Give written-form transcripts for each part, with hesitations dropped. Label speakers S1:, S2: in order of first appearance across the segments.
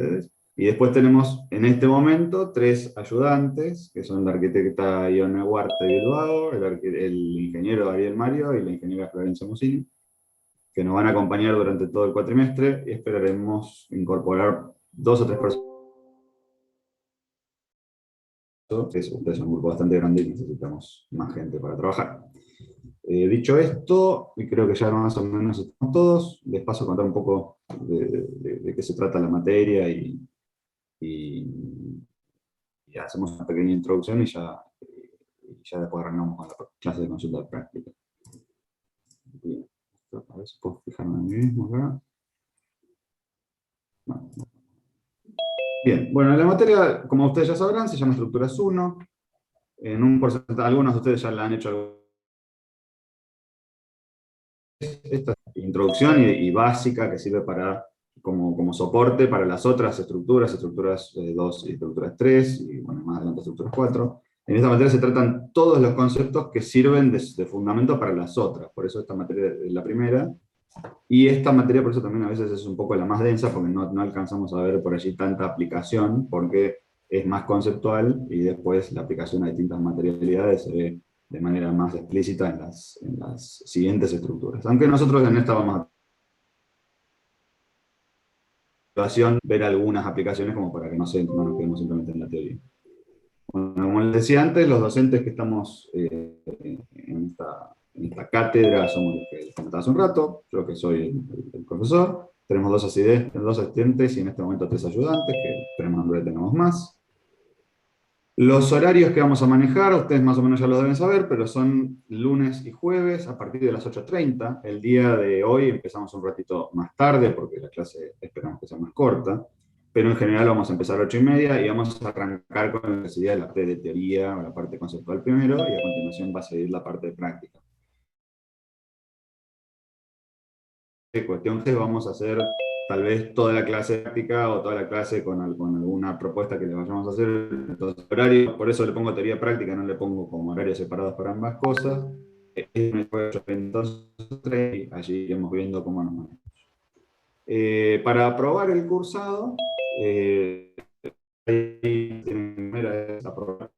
S1: ustedes. Y después tenemos, en este momento, 3 ayudantes, que son la arquitecta Ione Huarte de Bilbao, el ingeniero Ariel Mario y la ingeniera Florencia Musini, que nos van a acompañar durante todo el cuatrimestre y esperaremos incorporar 2 o 3 personas. Ustedes son un grupo bastante grande y necesitamos más gente para trabajar. Dicho esto, y creo que ya más o menos estamos todos, les paso a contar un poco de qué se trata la materia y hacemos una pequeña introducción y ya después arrancamos con la clase de consulta práctica. Bien, a ver si puedo fijarme a mí mismo acá. Bueno. Bien, bueno, la materia, como ustedes ya sabrán, se llama Estructuras 1. En un porcentaje, algunos de ustedes ya la han hecho. Esta introducción y básica que sirve como soporte para las otras estructuras 2 y estructuras 3, y bueno, más adelante estructuras 4. En esta materia se tratan todos los conceptos que sirven de fundamento para las otras, por eso esta materia es la primera. Y esta materia, por eso también a veces es un poco la más densa, porque no alcanzamos a ver por allí tanta aplicación, porque es más conceptual y después la aplicación a distintas materialidades se ve de manera más explícita en las siguientes estructuras. Aunque nosotros en esta vamos a ver algunas aplicaciones como para que no nos quedemos simplemente en la teoría. Bueno, como les decía antes, los docentes que estamos en esta cátedra somos los que les comentaba hace un rato, yo que soy el profesor, tenemos 2 asistentes y en este momento 3 ayudantes, que esperemos en breve tengamos más. Los horarios que vamos a manejar, ustedes más o menos ya lo deben saber, pero son lunes y jueves a partir de las 8:30. El día de hoy empezamos un ratito más tarde porque la clase esperamos que sea más corta, pero en general vamos a empezar a 8:30 y vamos a arrancar con la necesidad de la parte de teoría o la parte conceptual primero y a continuación va a seguir la parte de práctica. De cuestión que vamos a hacer tal vez toda la clase práctica o toda la clase con alguna propuesta que le vayamos a hacer. Entonces, horario, por eso le pongo teoría práctica, no le pongo como horarios separados para ambas cosas. Entonces, allí iremos viendo cómo nos manejamos. Para aprobar el cursado, primera es aprobar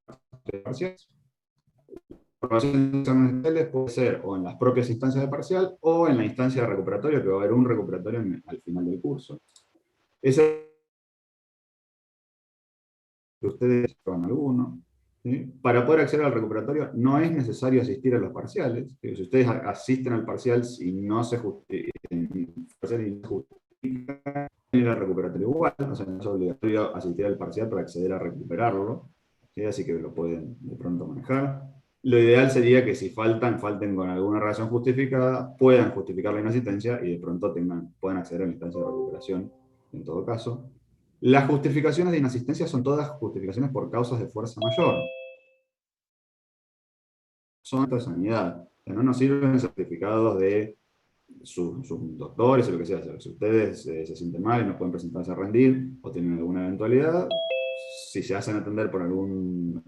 S1: parciales. Aprobación de exámenes especiales puede ser o en las propias instancias de parcial o en la instancia de recuperatorio, que va a haber un recuperatorio al final del curso. Ese que ustedes con alguno. ¿Sí? Para poder acceder al recuperatorio no es necesario asistir a los parciales. Si ustedes asisten al parcial y no se justifica, ir al recuperatorio igual, o sea, no es obligatorio asistir al parcial para acceder a recuperarlo, ¿sí? Así que lo pueden de pronto manejar. Lo ideal sería que si falten con alguna razón justificada, puedan justificar la inasistencia y de pronto puedan acceder a la instancia de recuperación, en todo caso. Las justificaciones de inasistencia son todas justificaciones por causas de fuerza mayor. Son de sanidad. O sea, no nos sirven certificados de sus doctores o lo que sea. Si ustedes se sienten mal y no pueden presentarse a rendir o tienen alguna eventualidad, si se hacen atender por algún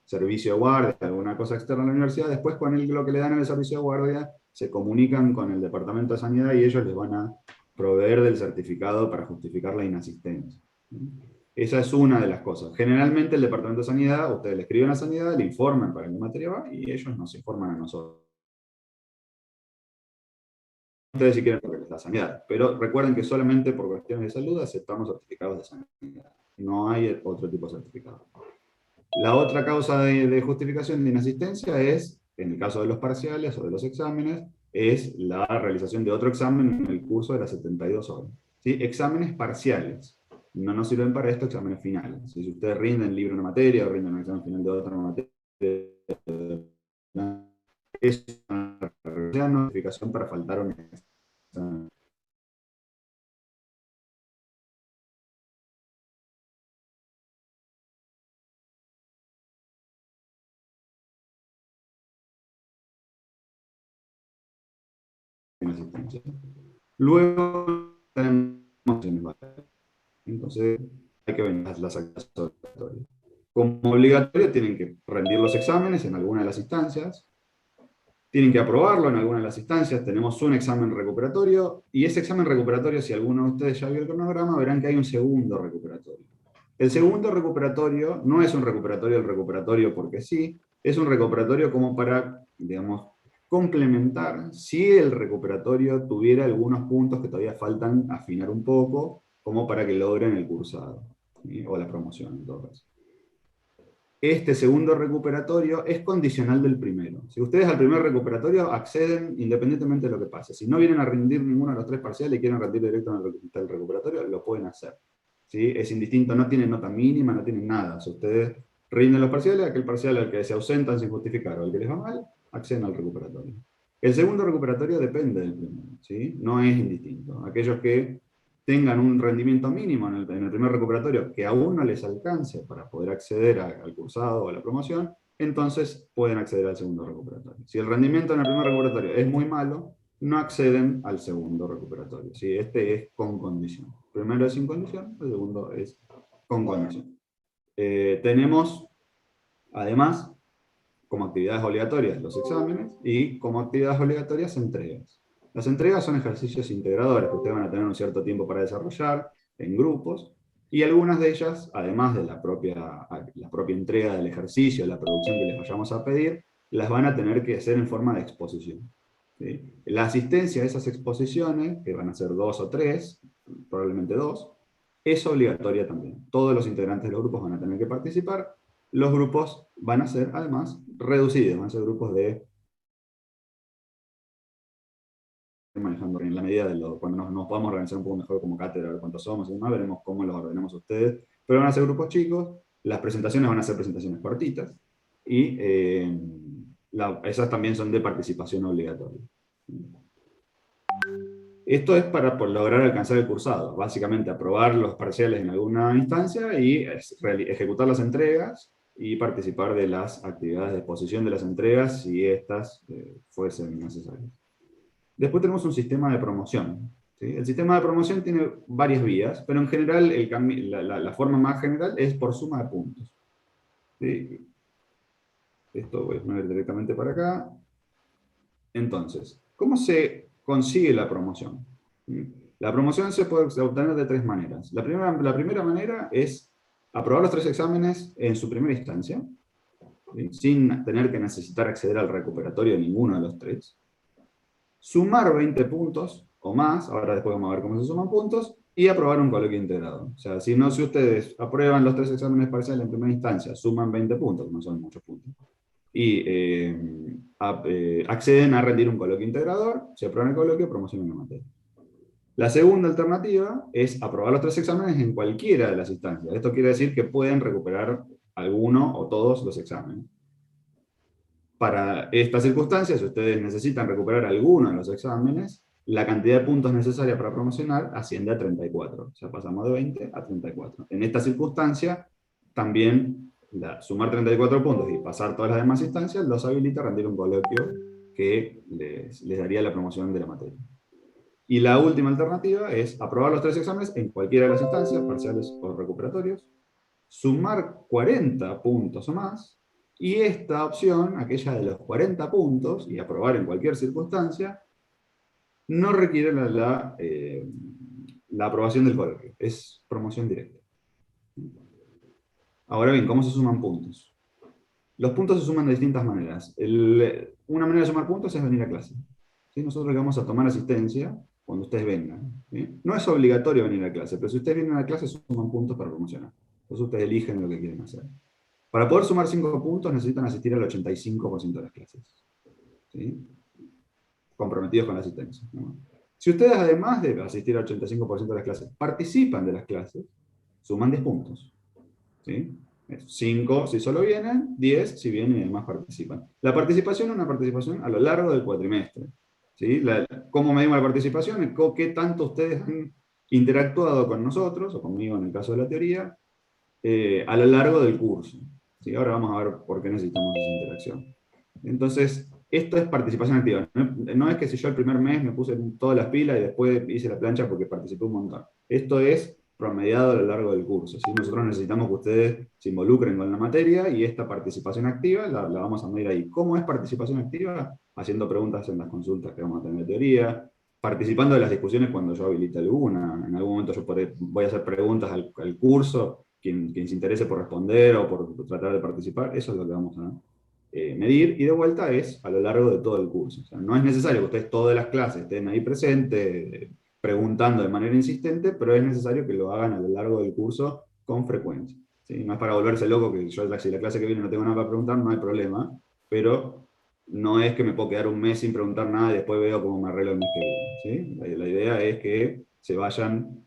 S1: servicio de guardia, alguna cosa externa a la universidad, después con lo que le dan en el servicio de guardia, se comunican con el Departamento de Sanidad y ellos les van a proveer del certificado para justificar la inasistencia. Esa es una de las cosas. Generalmente el Departamento de Sanidad, ustedes le escriben a Sanidad, le informan para qué materia va y ellos nos informan a nosotros. Ustedes si quieren porque la sanidad, pero recuerden que solamente por cuestiones de salud aceptamos certificados de sanidad. No hay otro tipo de certificado. La otra causa de justificación de inasistencia es, en el caso de los parciales o de los exámenes, es la realización de otro examen en el curso de las 72 horas. ¿Sí? Exámenes parciales. No nos sirven para esto exámenes finales. Si ustedes rinden libre una materia o rinden un examen final de otra materia, es una notificación para faltar un examen. Luego tenemos, entonces hay que ver las actividades obligatorias. Como obligatorio tienen que rendir los exámenes en alguna de las instancias. Tienen que aprobarlo en alguna de las instancias, tenemos un examen recuperatorio, y ese examen recuperatorio, si alguno de ustedes ya vio el cronograma, verán que hay un segundo recuperatorio. El segundo recuperatorio no es un recuperatorio el recuperatorio porque sí, es un recuperatorio como para, digamos, complementar si el recuperatorio tuviera algunos puntos que todavía faltan afinar un poco, como para que logren el cursado, ¿sí? O la promoción en todo caso. Este segundo recuperatorio es condicional del primero. Si ustedes al primer recuperatorio acceden independientemente de lo que pase. Si no vienen a rendir ninguno de los 3 parciales y quieren rendir directo en el recuperatorio, lo pueden hacer. ¿Sí? Es indistinto, no tienen nota mínima, no tienen nada. Si ustedes rinden los parciales, aquel parcial al que se ausentan sin justificar o al que les va mal, acceden al recuperatorio. El segundo recuperatorio depende del primero, ¿sí? No es indistinto. Aquellos que tengan un rendimiento mínimo en el primer recuperatorio que aún no les alcance para poder acceder al cursado o a la promoción, entonces pueden acceder al segundo recuperatorio. Si el rendimiento en el primer recuperatorio es muy malo, no acceden al segundo recuperatorio. ¿Sí? Este es con condición. El primero es sin condición, el segundo es con condición. Tenemos, además, como actividades obligatorias los exámenes y como actividades obligatorias entregas. Las entregas son ejercicios integradores que ustedes van a tener un cierto tiempo para desarrollar en grupos, y algunas de ellas, además de la propia entrega del ejercicio, la producción que les vayamos a pedir, las van a tener que hacer en forma de exposición. ¿Sí? La asistencia a esas exposiciones, que van a ser 2 o 3, probablemente 2, es obligatoria también. Todos los integrantes de los grupos van a tener que participar. Los grupos van a ser, además, reducidos, van a ser grupos de manejando en la medida de cuando nos podamos organizar un poco mejor como cátedra, ver cuántos somos y demás, veremos cómo los ordenamos ustedes, pero van a ser grupos chicos, las presentaciones van a ser presentaciones cortitas, y esas también son de participación obligatoria. Esto es para lograr alcanzar el cursado, básicamente aprobar los parciales en alguna instancia y ejecutar las entregas y participar de las actividades de exposición de las entregas si estas fuesen necesarias. Después tenemos un sistema de promoción. ¿Sí? El sistema de promoción tiene varias vías, pero en general la forma más general es por suma de puntos. ¿Sí? Esto voy a poner directamente para acá. Entonces, ¿cómo se consigue la promoción? La promoción se puede obtener de 3 maneras. La primera manera es aprobar los 3 exámenes en su primera instancia, ¿sí? Sin tener que necesitar acceder al recuperatorio de ninguno de los 3. Sumar 20 puntos o más, ahora después vamos a ver cómo se suman puntos, y aprobar un coloquio integrado. O sea, si ustedes aprueban los 3 exámenes parciales en primera instancia, suman 20 puntos, no son muchos puntos, y acceden a rendir un coloquio integrador, se aprueban el coloquio, promocionan la materia. La segunda alternativa es aprobar los 3 exámenes en cualquiera de las instancias. Esto quiere decir que pueden recuperar alguno o todos los exámenes. Para estas circunstancias, si ustedes necesitan recuperar alguno de los exámenes, la cantidad de puntos necesaria para promocionar asciende a 34. O sea, pasamos de 20 a 34. En esta circunstancia, también sumar 34 puntos y pasar todas las demás instancias los habilita a rendir un coloquio que les daría la promoción de la materia. Y la última alternativa es aprobar los 3 exámenes en cualquiera de las instancias, parciales o recuperatorios, sumar 40 puntos o más, y esta opción, aquella de los 40 puntos, y aprobar en cualquier circunstancia, no requiere la aprobación del coloquio, es promoción directa. Ahora bien, ¿cómo se suman puntos? Los puntos se suman de distintas maneras. Una manera de sumar puntos es venir a clase. ¿Sí? Nosotros le vamos a tomar asistencia cuando ustedes vengan. ¿Sí? No es obligatorio venir a clase, pero si ustedes vienen a clase suman puntos para promocionar. Entonces ustedes eligen lo que quieren hacer. Para poder sumar 5 puntos necesitan asistir al 85% de las clases. ¿Sí? Comprometidos con la asistencia, ¿no? Si ustedes, además de asistir al 85% de las clases, participan de las clases, suman 10 puntos. ¿Sí? 5 si solo vienen, 10 si vienen y además participan. La participación es una participación a lo largo del cuatrimestre. ¿Sí? ¿Cómo medimos la participación? ¿Qué tanto ustedes han interactuado con nosotros, o conmigo en el caso de la teoría, a lo largo del curso? ¿Sí? Ahora vamos a ver por qué necesitamos esa interacción. Entonces, esto es participación activa. No es que si yo el primer mes me puse todas las pilas y después hice la plancha porque participé un montón. Esto es promediado a lo largo del curso. ¿Sí? Nosotros necesitamos que ustedes se involucren con la materia, y esta participación activa la vamos a medir ahí. ¿Cómo es participación activa? haciendo preguntas en las consultas que vamos a tener de teoría, participando de las discusiones cuando yo habilite alguna. En algún momento yo voy a hacer preguntas al curso, quien se interese por responder o por tratar de participar, eso es lo que vamos a medir, y de vuelta es a lo largo de todo el curso. O sea, no es necesario que ustedes todas las clases estén ahí presentes, preguntando de manera insistente, pero es necesario que lo hagan a lo largo del curso con frecuencia. ¿Sí? No es para volverse loco, que yo si la clase que viene no tengo nada para preguntar, no hay problema, pero no es que me puedo quedar un mes sin preguntar nada y después veo cómo me arreglo el mes que viene. ¿Sí? La idea es que se vayan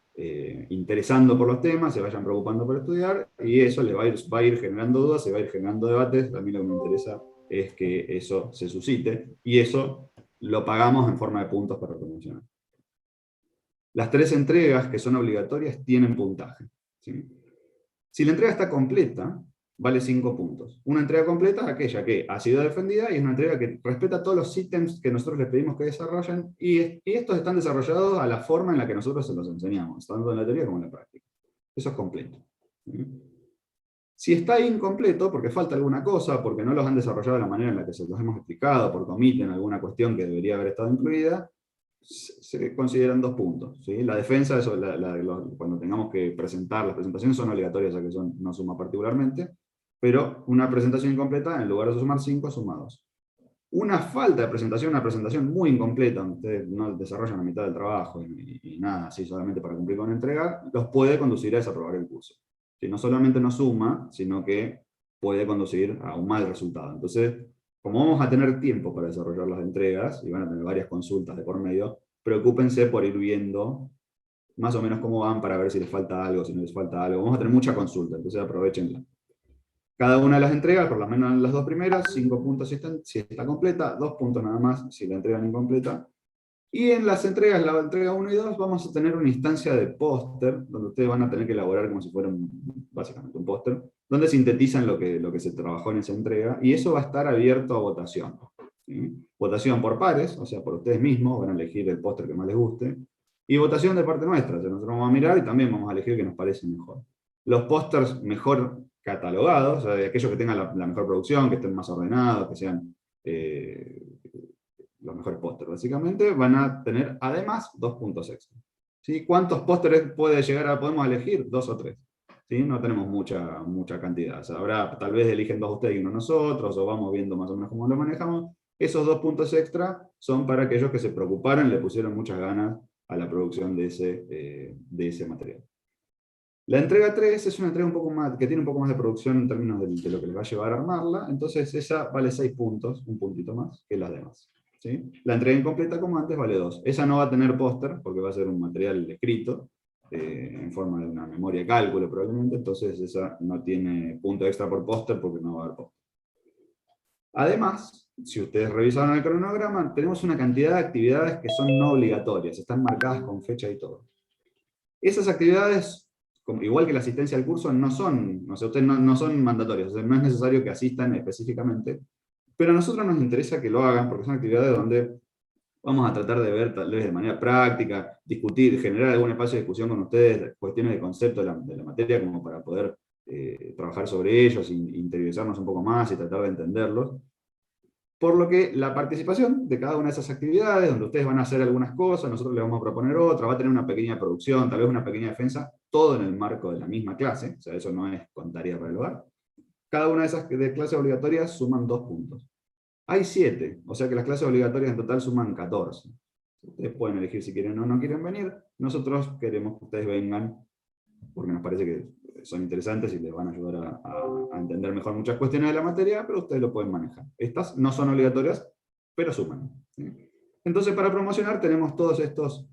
S1: interesando por los temas, se vayan preocupando por estudiar, y eso les va a ir generando dudas, se va a ir generando debates. A mí lo que me interesa es que eso se suscite, y eso lo pagamos en forma de puntos para promocionar. Las 3 entregas que son obligatorias tienen puntaje. ¿Sí? Si la entrega está completa, vale 5 puntos. Una entrega completa es aquella que ha sido defendida y es una entrega que respeta todos los ítems que nosotros les pedimos que desarrollen, y estos están desarrollados a la forma en la que nosotros se los enseñamos, tanto en la teoría como en la práctica. Eso es completo. ¿Sí? Si está incompleto, porque falta alguna cosa, porque no los han desarrollado de la manera en la que se los hemos explicado, porque omiten alguna cuestión que debería haber estado incluida, se consideran 2 puntos. ¿Sí? La defensa, eso, cuando tengamos que presentar, las presentaciones son obligatorias, ya que no suma particularmente, pero una presentación incompleta, en lugar de sumar 5, suma 2. Una falta de presentación, una presentación muy incompleta, donde ustedes no desarrollan la mitad del trabajo y nada, así solamente para cumplir con entrega, los puede conducir a desaprobar el curso. Que no solamente no suma, sino que puede conducir a un mal resultado. Entonces, como vamos a tener tiempo para desarrollar las entregas, y van a tener varias consultas de por medio, preocúpense por ir viendo más o menos cómo van, para ver si les falta algo, si no les falta algo. Vamos a tener mucha consulta, entonces aprovechenla. Cada una de las entregas, por lo menos en las 2 primeras, 5 puntos si está completa, 2 puntos nada más si la entregan incompleta. Y en las entregas, la entrega 1 y 2, vamos a tener una instancia de póster, donde ustedes van a tener que elaborar como si fuera básicamente un póster, donde sintetizan lo que se trabajó en esa entrega, y eso va a estar abierto a votación. ¿Sí? Votación por pares, o sea, por ustedes mismos, van a elegir el póster que más les guste, y votación de parte nuestra, o sea, nosotros vamos a mirar y también vamos a elegir el que nos parece mejor. Los pósters mejor catalogados, o sea, aquellos que tengan la mejor producción, que estén más ordenados, que sean los mejores pósteres, básicamente, van a tener además 2 puntos extra. ¿Sí? ¿Cuántos pósteres podemos elegir? 2 o 3. ¿Sí? No tenemos mucha cantidad. O sea, habrá, tal vez eligen 2 ustedes y uno nosotros, o vamos viendo más o menos cómo lo manejamos. Esos 2 puntos extra son para aquellos que se preocuparon y le pusieron muchas ganas a la producción de ese material. La entrega 3 es una entrega un poco más, que tiene un poco más de producción en términos de lo que les va a llevar a armarla, entonces esa vale 6 puntos, un puntito más que las demás. ¿Sí? La entrega incompleta, como antes, vale 2. Esa no va a tener póster, porque va a ser un material escrito, en forma de una memoria de cálculo probablemente, entonces esa no tiene punto extra por póster, porque no va a haber póster. Además, si ustedes revisaron el cronograma, tenemos una cantidad de actividades que son no obligatorias, están marcadas con fecha y todo. Esas actividades, igual que la asistencia al curso, no son, o sea, ustedes no son mandatorias, o sea, no es necesario que asistan específicamente, pero a nosotros nos interesa que lo hagan, porque son actividades donde vamos a tratar de ver, tal vez de manera práctica, discutir, generar algún espacio de discusión con ustedes, cuestiones de concepto de la materia, como para poder trabajar sobre ellos, interiorizarnos un poco más y tratar de entenderlos. Por lo que la participación de cada una de esas actividades, donde ustedes van a hacer algunas cosas, nosotros les vamos a proponer otra, va a tener una pequeña producción, tal vez una pequeña defensa, todo en el marco de la misma clase, o sea, eso no es con tarea para el hogar. Cada una de esas clases obligatorias suman 2 puntos. Hay 7, o sea que las clases obligatorias en total suman 14. Ustedes pueden elegir si quieren o no quieren venir. Nosotros queremos que ustedes vengan porque nos parece que son interesantes y les van a ayudar a entender mejor muchas cuestiones de la materia, pero ustedes lo pueden manejar. Estas no son obligatorias, pero suman. ¿Sí? Entonces, para promocionar tenemos todos estos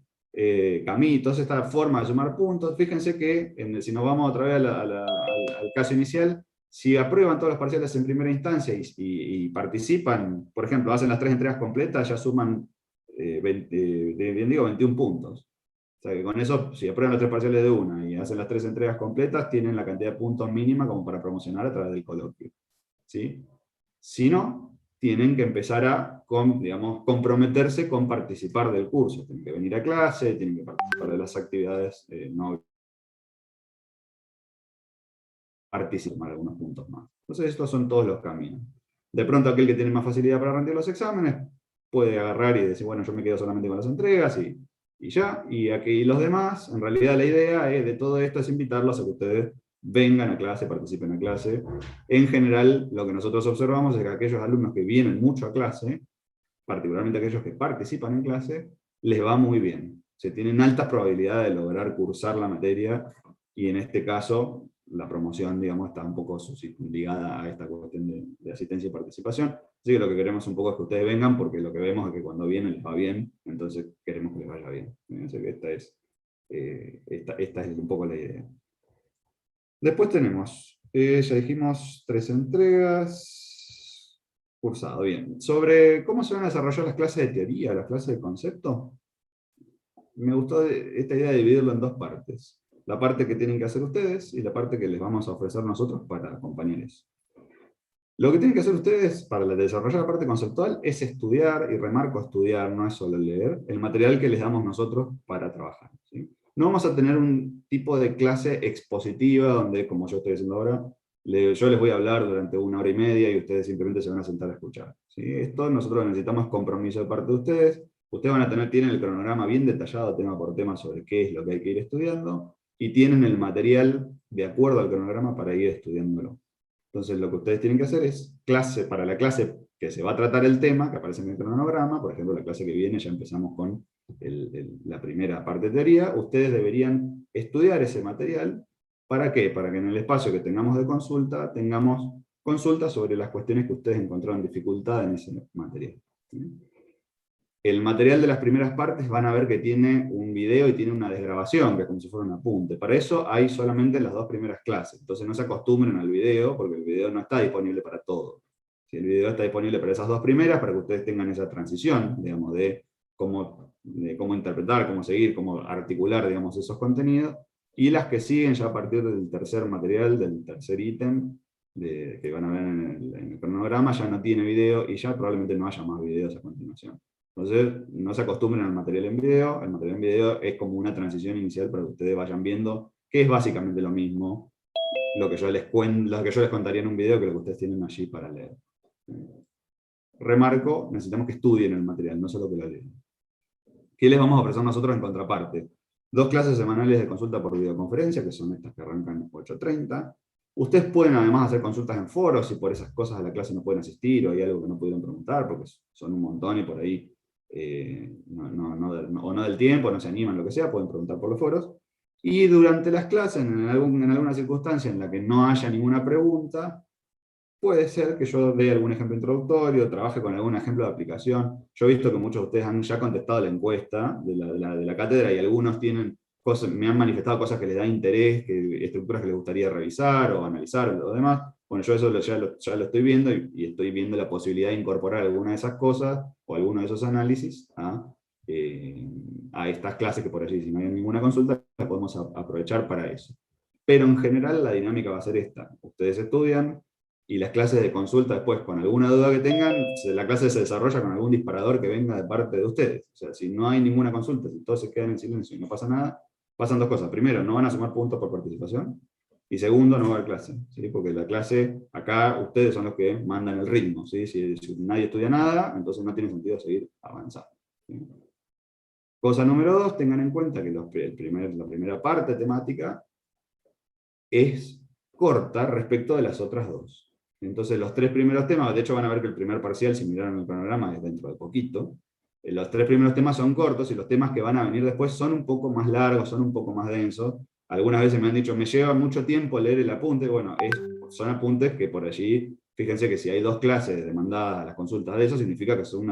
S1: caminos, esta forma de sumar puntos. Fíjense que, si nos vamos otra vez al caso inicial, si aprueban todos los parciales en primera instancia y participan, por ejemplo, hacen las 3 entregas completas, ya suman 21 puntos. O sea que con eso, si aprueban los 3 parciales de una y hacen las 3 entregas completas, tienen la cantidad de puntos mínima como para promocionar a través del coloquio. ¿Sí? Si no, tienen que empezar a, digamos, comprometerse con participar del curso. Tienen que venir a clase, tienen que participar de las actividades, no participar algunos puntos más. Entonces estos son todos los caminos. De pronto aquel que tiene más facilidad para rendir los exámenes puede agarrar y decir, bueno, yo me quedo solamente con las entregas y ya. Y aquí los demás, en realidad la idea de todo esto es invitarlos a que ustedes vengan a clase, participen a clase. En general, lo que nosotros observamos es que aquellos alumnos que vienen mucho a clase, particularmente aquellos que participan en clase, les va muy bien. Se tienen altas probabilidades de lograr cursar la materia y en este caso la promoción, digamos, está un poco ligada a esta cuestión de asistencia y participación. Así que lo que queremos un poco es que ustedes vengan porque lo que vemos es que cuando vienen les va bien, entonces queremos que les vaya bien. Así que esta es un poco la idea. Después tenemos, ya dijimos, 3 entregas, cursado, bien. Sobre cómo se van a desarrollar las clases de teoría, las clases de concepto, me gustó esta idea de dividirlo en dos partes. La parte que tienen que hacer ustedes y la parte que les vamos a ofrecer nosotros para acompañarles. Lo que tienen que hacer ustedes para desarrollar la parte conceptual es estudiar, y remarco estudiar, no es solo leer, el material que les damos nosotros para trabajar. ¿Sí? No vamos a tener un tipo de clase expositiva donde, como yo estoy haciendo ahora, yo les voy a hablar durante 1 hora y media y ustedes simplemente se van a sentar a escuchar. ¿Sí? Esto nosotros necesitamos compromiso de parte de ustedes. Ustedes van a tienen el cronograma bien detallado tema por tema sobre qué es lo que hay que ir estudiando y tienen el material de acuerdo al cronograma para ir estudiándolo. Entonces lo que ustedes tienen que hacer es, para la clase que se va a tratar el tema, que aparece en el cronograma, por ejemplo, la clase que viene ya empezamos con la primera parte de teoría, ustedes deberían estudiar ese material. ¿Para qué? Para que en el espacio que tengamos de consulta, tengamos consultas sobre las cuestiones que ustedes encontraron dificultad en ese material. ¿Sí? El material de las primeras partes van a ver que tiene un video y tiene una desgrabación, que es como si fuera un apunte. Para eso hay solamente las 2 primeras clases. Entonces no se acostumbren al video, porque el video no está disponible para todo. Si el video está disponible para esas 2 primeras, para que ustedes tengan esa transición, digamos, de cómo interpretar, cómo seguir, cómo articular, digamos, esos contenidos. Y las que siguen ya a partir del tercer material, del tercer ítem, que van a ver en el cronograma, ya no tiene video y ya probablemente no haya más videos a continuación. Entonces, no se acostumbren al material en video. El material en video es como una transición inicial para que ustedes vayan viendo que es básicamente lo mismo lo que yo les contaría en un video que lo que ustedes tienen allí para leer. Remarco, necesitamos que estudien el material, no solo que lo lean. ¿Qué les vamos a ofrecer nosotros en contraparte? 2 clases semanales de consulta por videoconferencia, que son estas que arrancan 8:30. Ustedes pueden además hacer consultas en foros si por esas cosas a la clase no pueden asistir o hay algo que no pudieron preguntar, porque son un montón y por ahí o no del tiempo, no se animan, lo que sea, pueden preguntar por los foros. Y durante las clases, en alguna circunstancia en la que no haya ninguna pregunta, puede ser que yo dé algún ejemplo introductorio, trabaje con algún ejemplo de aplicación. Yo he visto que muchos de ustedes han ya contestado la encuesta de la cátedra y algunos me han manifestado cosas que les da interés, estructuras que les gustaría revisar o analizar o lo demás. Bueno, yo eso ya lo estoy viendo y estoy viendo la posibilidad de incorporar alguna de esas cosas o alguno de esos análisis a estas clases que por allí, si no hay ninguna consulta, las podemos aprovechar para eso. Pero en general la dinámica va a ser esta. Ustedes estudian, y las clases de consulta después, con alguna duda que tengan, la clase se desarrolla con algún disparador que venga de parte de ustedes. O sea, si no hay ninguna consulta, si todos se quedan en silencio y no pasa nada, pasan 2 cosas. Primero, no van a sumar puntos por participación. Y segundo, no va a haber clase. ¿Sí? Porque la clase, acá ustedes son los que mandan el ritmo. ¿Sí? Si nadie estudia nada, entonces no tiene sentido seguir avanzando. ¿Sí? Cosa número 2, tengan en cuenta que la primera parte temática es corta respecto de las otras 2. Entonces los 3 primeros temas, de hecho van a ver que el primer parcial, si miraron el cronograma, es dentro de poquito. Los 3 primeros temas son cortos y los temas que van a venir después son un poco más largos, son un poco más densos. Algunas veces me han dicho, me lleva mucho tiempo leer el apunte. Bueno, son apuntes que por allí, fíjense que si hay 2 clases demandadas a las consultas de eso, significa que es un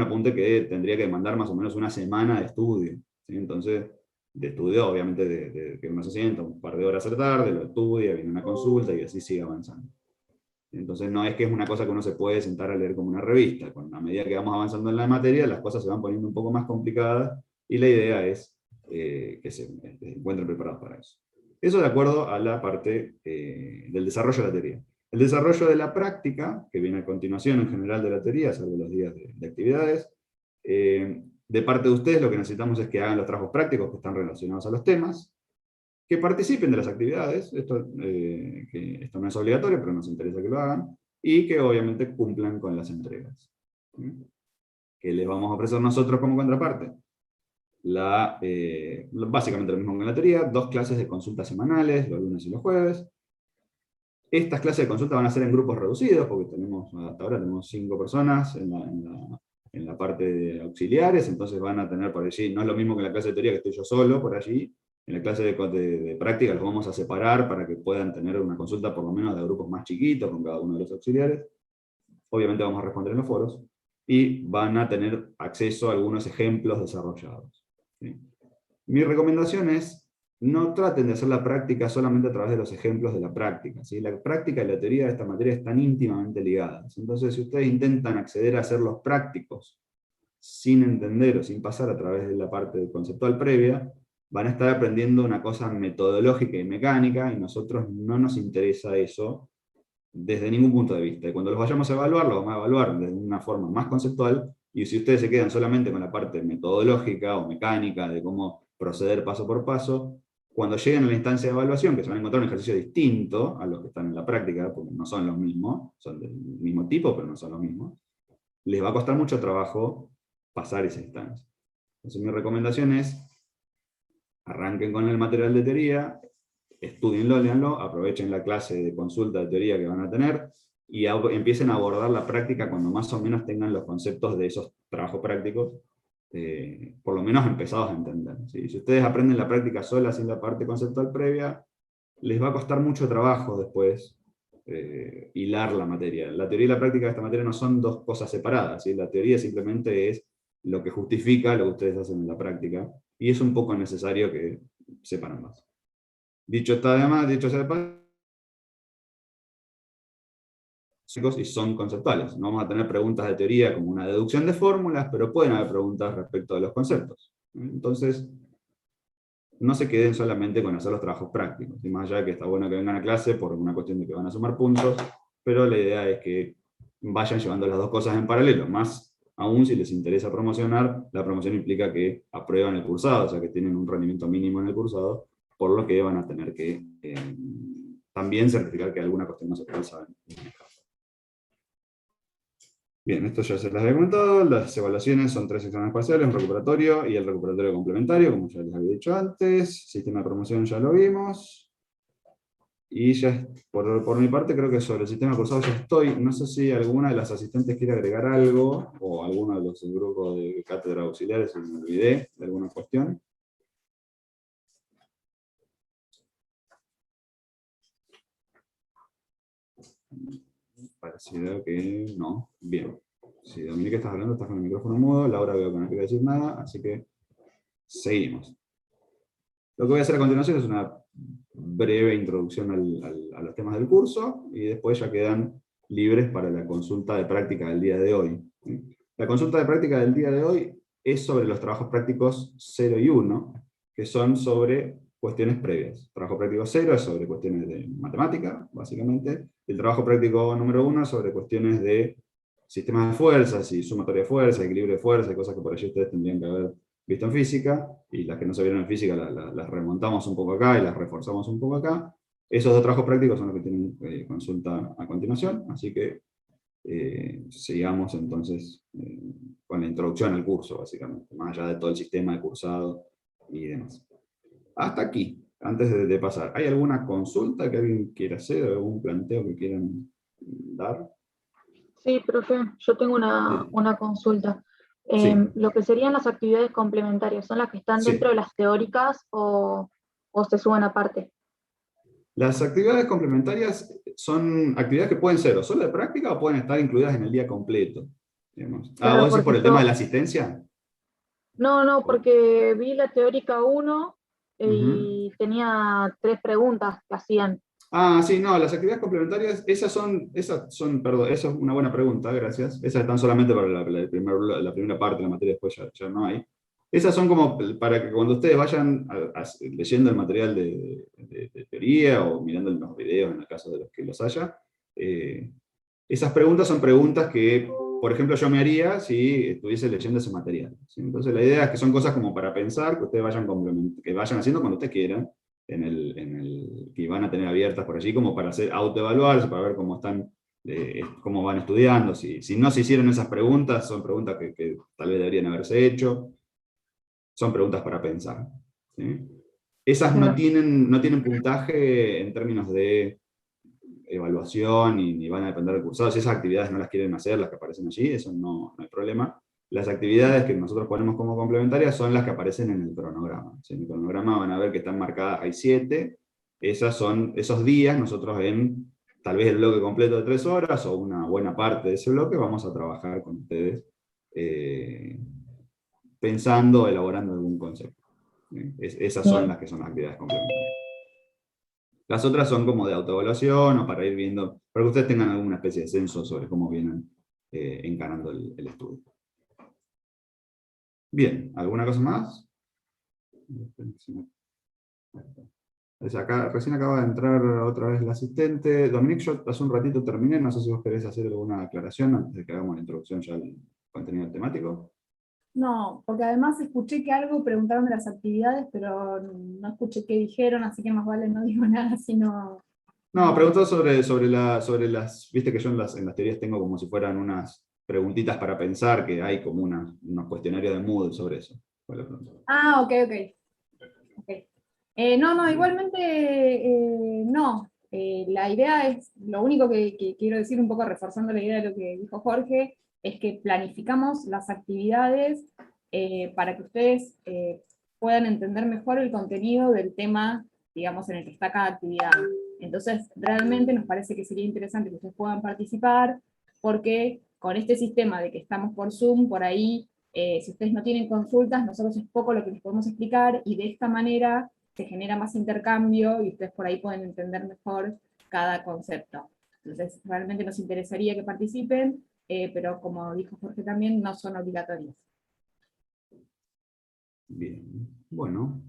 S1: apunte que tendría que demandar más o menos una semana de estudio. ¿Sí? Entonces, de estudio, obviamente, de que uno se sienta un par de horas a la tarde, lo estudia, viene una consulta y así sigue avanzando. Entonces no es que es una cosa que uno se puede sentar a leer como una revista. A medida que vamos avanzando en la materia, las cosas se van poniendo un poco más complicadas y la idea es que se encuentren preparados para eso. Eso de acuerdo a la parte del desarrollo de la teoría. El desarrollo de la práctica, que viene a continuación en general de la teoría, salvo los días de actividades, de parte de ustedes lo que necesitamos es que hagan los trabajos prácticos que están relacionados a los temas, que participen de las actividades, esto no es obligatorio, pero nos interesa que lo hagan, y que obviamente cumplan con las entregas. que les vamos a ofrecer nosotros como contraparte? Básicamente lo mismo que en la teoría, 2 clases de consultas semanales, los lunes y los jueves. Estas clases de consulta van a ser en grupos reducidos, porque hasta ahora tenemos 5 personas en la parte de auxiliares, entonces van a tener por allí, no es lo mismo que en la clase de teoría que estoy yo solo por allí, en la clase de práctica los vamos a separar para que puedan tener una consulta por lo menos de grupos más chiquitos con cada uno de los auxiliares. Obviamente vamos a responder en los foros, y van a tener acceso a algunos ejemplos desarrollados. ¿Sí? Mi recomendación es, no traten de hacer la práctica solamente a través de los ejemplos de la práctica. ¿Sí? La práctica y la teoría de esta materia están íntimamente ligadas. Entonces, si ustedes intentan acceder a hacer los prácticos sin entender o sin pasar a través de la parte conceptual previa, van a estar aprendiendo una cosa metodológica y mecánica, y a nosotros no nos interesa eso desde ningún punto de vista. Y cuando los vayamos a evaluar, los vamos a evaluar de una forma más conceptual, y si ustedes se quedan solamente con la parte metodológica o mecánica de cómo proceder paso por paso, cuando lleguen a la instancia de evaluación, que se van a encontrar un ejercicio distinto a los que están en la práctica, porque no son los mismos, son del mismo tipo, pero no son los mismos, les va a costar mucho trabajo pasar esa instancia. Entonces mi recomendación es, arranquen con el material de teoría, estudienlo, léanlo, aprovechen la clase de consulta de teoría que van a tener, y empiecen a abordar la práctica cuando más o menos tengan los conceptos de esos trabajos prácticos, por lo menos empezados a entender. ¿Sí? Si ustedes aprenden la práctica sola sin la parte conceptual previa, les va a costar mucho trabajo después hilar la materia. La teoría y la práctica de esta materia no son 2 cosas separadas, ¿sí? La teoría simplemente es lo que justifica lo que ustedes hacen en la práctica, y es un poco necesario que sepan ambas. Dicho está además, dicho sea de paso, y son conceptuales. No vamos a tener preguntas de teoría como una deducción de fórmulas, pero pueden haber preguntas respecto de los conceptos. Entonces, no se queden solamente con hacer los trabajos prácticos. Y más allá de que está bueno que vengan a clase por una cuestión de que van a sumar puntos, pero la idea es que vayan llevando las 2 cosas en paralelo. Más aún si les interesa promocionar, la promoción implica que aprueban el cursado, o sea que tienen un rendimiento mínimo en el cursado, por lo que van a tener que también certificar que alguna cuestión no se puede saber. Bien, esto ya se las había comentado. Las evaluaciones son 3 exámenes parciales, un recuperatorio y el recuperatorio complementario, como ya les había dicho antes. Sistema de promoción ya lo vimos. Y ya, por mi parte, creo que sobre el sistema cursado ya estoy. No sé si alguna de las asistentes quiere agregar algo, o alguno de los grupos de cátedra auxiliares, si me olvidé de alguna cuestión. Pareciera que no. Bien. Si Dominique estás hablando, estás con el micrófono mudo. Laura veo que no quiere decir nada, así que seguimos. Lo que voy a hacer a continuación es una breve introducción a los temas del curso, y después ya quedan libres para la consulta de práctica del día de hoy. La consulta de práctica del día de hoy es sobre los trabajos prácticos 0 y 1, que son sobre cuestiones previas. Trabajo práctico 0 es sobre cuestiones de matemática, básicamente. El trabajo práctico número 1 es sobre cuestiones de sistemas de fuerzas y sumatoria de fuerzas, equilibrio de fuerzas, cosas que por allí ustedes tendrían que haber visto en física, y las que no se vieron en física las remontamos un poco acá y las reforzamos un poco acá. Esos 2 trabajos prácticos son los que tienen consulta a continuación, así que sigamos entonces con la introducción al curso, básicamente, más allá de todo el sistema de cursado y demás. Hasta aquí, antes de pasar, ¿hay alguna consulta que alguien quiera hacer, algún planteo que quieran dar?
S2: Sí, profe, yo tengo una consulta.
S1: Sí,
S2: Lo que serían las actividades complementarias, ¿son las que están dentro
S1: sí.
S2: de las teóricas o se suben aparte?
S1: Las actividades complementarias son actividades que pueden ser o solo de práctica o pueden estar incluidas en el día completo, digamos. Ah,
S2: Claro,
S1: ¿vos decís
S2: porque
S1: por el tema de
S2: yo,
S1: la asistencia?
S2: no, porque vi la teórica 1
S1: Ujú.
S2: y tenía 3 preguntas que hacían.
S1: Ah, sí, no, las actividades complementarias, perdón, esa es una buena pregunta, gracias. Esas están solamente para la primera parte de la materia, después ya no hay. Esas son como para que cuando ustedes vayan leyendo el material de teoría o mirando los videos, en el caso de los que los haya, esas preguntas son preguntas que, por ejemplo, yo me haría si estuviese leyendo ese material. ¿Sí? Entonces la idea es que son cosas como para pensar, que ustedes que vayan haciendo cuando ustedes quieran, que van a tener abiertas por allí, como para hacer autoevaluarse, para ver cómo están cómo van estudiando. Si no se hicieron esas preguntas, son preguntas que tal vez deberían haberse hecho. Son preguntas para pensar, ¿sí? Esas no tienen puntaje en términos de evaluación ni van a depender del cursado. Si esas actividades no las quieren hacer, las que aparecen allí, eso no hay problema. Las actividades que nosotros ponemos como complementarias son las que aparecen en el cronograma. Si en el cronograma van a ver que están marcadas, hay 7, esas son esos días, nosotros en tal vez el bloque completo de 3 horas o una buena parte de ese bloque vamos a trabajar con ustedes pensando, elaborando algún concepto. Esas son las que son las actividades complementarias. Las otras son como de autoevaluación o para ir viendo, para que ustedes tengan alguna especie de censo sobre cómo vienen encarando el estudio. Bien, ¿alguna cosa más? Recién acaba de entrar otra vez la asistente. Dominique, yo hace un ratito terminé, no sé si vos querés hacer alguna aclaración antes de que hagamos la introducción ya al contenido temático.
S3: No, porque además escuché que algo preguntaron de las actividades, pero no escuché qué dijeron, así que más vale no digo nada, sino...
S1: No, preguntó sobre las, viste que yo en las teorías tengo como si fueran unas preguntitas para pensar, que hay como unos cuestionarios de Moodle sobre eso.
S3: Ah, ok. No, igualmente no. La idea es, lo único que quiero decir, un poco reforzando la idea de lo que dijo Jorge, es que planificamos las actividades para que ustedes puedan entender mejor el contenido del tema, digamos, en el que está cada actividad. Entonces, realmente nos parece que sería interesante que ustedes puedan participar, porque con este sistema de que estamos por Zoom, por ahí, si ustedes no tienen consultas, nosotros es poco lo que les podemos explicar, y de esta manera se genera más intercambio, y ustedes por ahí pueden entender mejor cada concepto. Entonces, realmente nos interesaría que participen, pero como dijo Jorge también, no son obligatorias.
S1: Bien, bueno.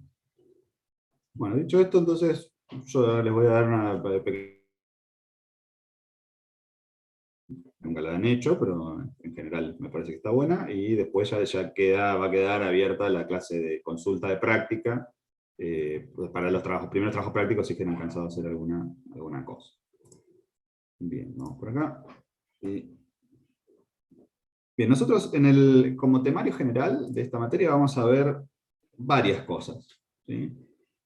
S1: Bueno, dicho esto, entonces, yo les voy a dar una pequeña... Nunca la han hecho, pero en general me parece que está buena, y después ya va a quedar abierta la clase de consulta de práctica, pues para los primeros trabajos prácticos si quieren cansado de hacer alguna cosa. Bien, vamos por acá. Bien, nosotros como temario general de esta materia vamos a ver varias cosas, ¿sí?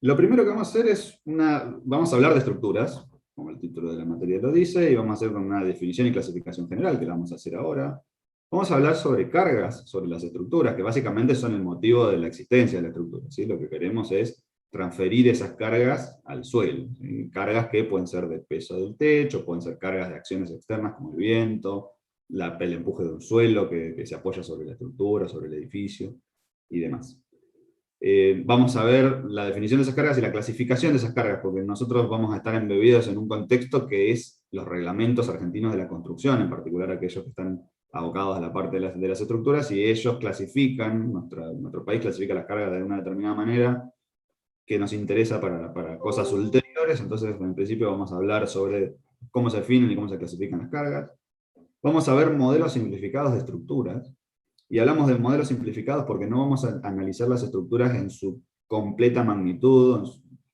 S1: Lo primero que vamos a hacer es vamos a hablar de estructuras, como el título de la materia lo dice, y vamos a hacer una definición y clasificación general, que la vamos a hacer ahora. Vamos a hablar sobre cargas, sobre las estructuras, que básicamente son el motivo de la existencia de la estructura, ¿sí? Lo que queremos es transferir esas cargas al suelo, ¿sí? Cargas que pueden ser del peso del techo, pueden ser cargas de acciones externas como el viento, el empuje de un suelo que se apoya sobre la estructura, sobre el edificio, y demás. Vamos a ver la definición de esas cargas y la clasificación de esas cargas, porque nosotros vamos a estar embebidos en un contexto que es los reglamentos argentinos de la construcción, en particular aquellos que están abocados a la parte de las estructuras, y ellos clasifican, nuestro país clasifica las cargas de una determinada manera que nos interesa para cosas ulteriores. Entonces en principio vamos a hablar sobre cómo se definen y cómo se clasifican las cargas. Vamos a ver modelos simplificados de estructuras. Y hablamos de modelos simplificados porque no vamos a analizar las estructuras en su completa magnitud,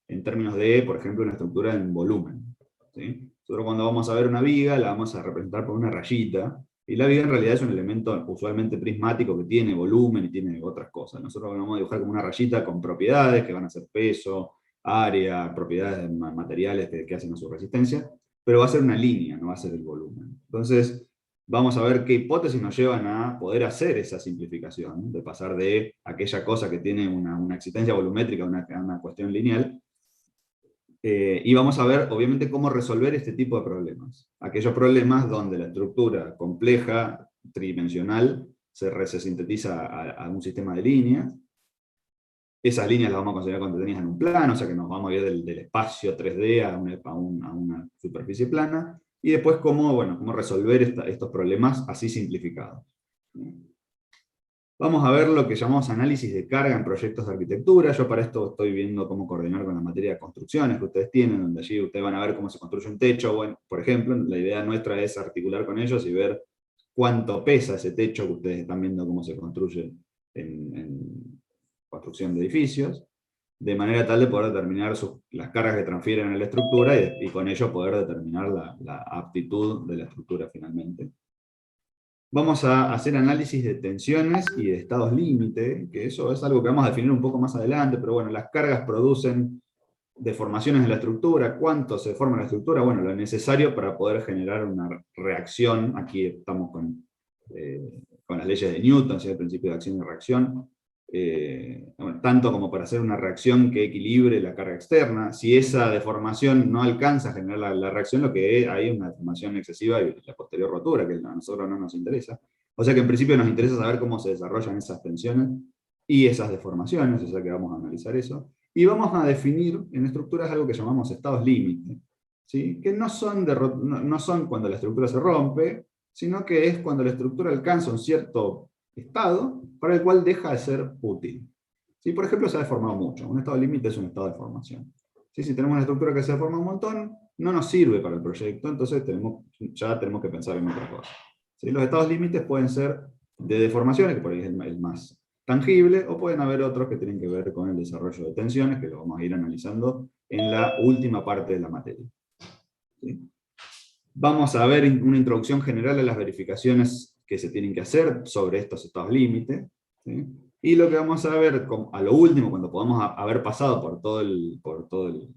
S1: en términos de, por ejemplo, una estructura en volumen, ¿sí? Nosotros cuando vamos a ver una viga, la vamos a representar por una rayita, y la viga en realidad es un elemento usualmente prismático que tiene volumen y tiene otras cosas. Nosotros vamos a dibujar como una rayita con propiedades que van a ser peso, área, propiedades materiales que hacen a su resistencia, pero va a ser una línea, no va a ser el volumen. Entonces, vamos a ver qué hipótesis nos llevan a poder hacer esa simplificación, de pasar de aquella cosa que tiene una existencia volumétrica a una cuestión lineal, y vamos a ver, obviamente, cómo resolver este tipo de problemas. Aquellos problemas donde la estructura compleja, tridimensional, se sintetiza a un sistema de líneas. Esas líneas las vamos a considerar contenidas en un plano, o sea que nos vamos a ir del espacio 3D a una superficie plana, y después cómo resolver estos problemas así simplificados. Vamos a ver lo que llamamos análisis de carga en proyectos de arquitectura. Yo para esto estoy viendo cómo coordinar con la materia de construcciones que ustedes tienen, donde allí ustedes van a ver cómo se construye un techo. Bueno, por ejemplo, la idea nuestra es articular con ellos y ver cuánto pesa ese techo que ustedes están viendo cómo se construye en construcción de edificios. de manera tal de poder determinar las cargas que transfieren a la estructura y con ello poder determinar la aptitud de la estructura finalmente. Vamos a hacer análisis de tensiones y de estados límite, que eso es algo que vamos a definir un poco más adelante, pero bueno, las cargas producen deformaciones de la estructura. ¿Cuánto se deforma la estructura? Bueno, lo necesario para poder generar una reacción. Aquí estamos con las leyes de Newton, ¿sí? El principio de acción y reacción. Bueno, tanto como para hacer una reacción que equilibre la carga externa. Si esa deformación no alcanza a generar la reacción, lo que hay es una deformación excesiva y la posterior rotura, que a nosotros no nos interesa. O sea que en principio nos interesa saber cómo se desarrollan esas tensiones y esas deformaciones, o sea que vamos a analizar eso. Y vamos a definir en estructuras algo que llamamos estados límite, ¿sí? Que no son cuando la estructura se rompe, sino que es cuando la estructura alcanza un cierto estado para el cual deja de ser útil. ¿Sí? Por ejemplo, se ha deformado mucho. Un estado límite es un estado de formación. ¿Sí? Si tenemos una estructura que se deforma un montón, no nos sirve para el proyecto, entonces ya tenemos que pensar en otra cosa. ¿Sí? Los estados límites pueden ser de deformaciones, que por ahí es el más tangible, o pueden haber otros que tienen que ver con el desarrollo de tensiones, que lo vamos a ir analizando en la última parte de la materia. ¿Sí? Vamos a ver una introducción general a las verificaciones que se tienen que hacer sobre estos estados límite, ¿sí? Y lo que vamos a ver a lo último, cuando podamos haber pasado por todo el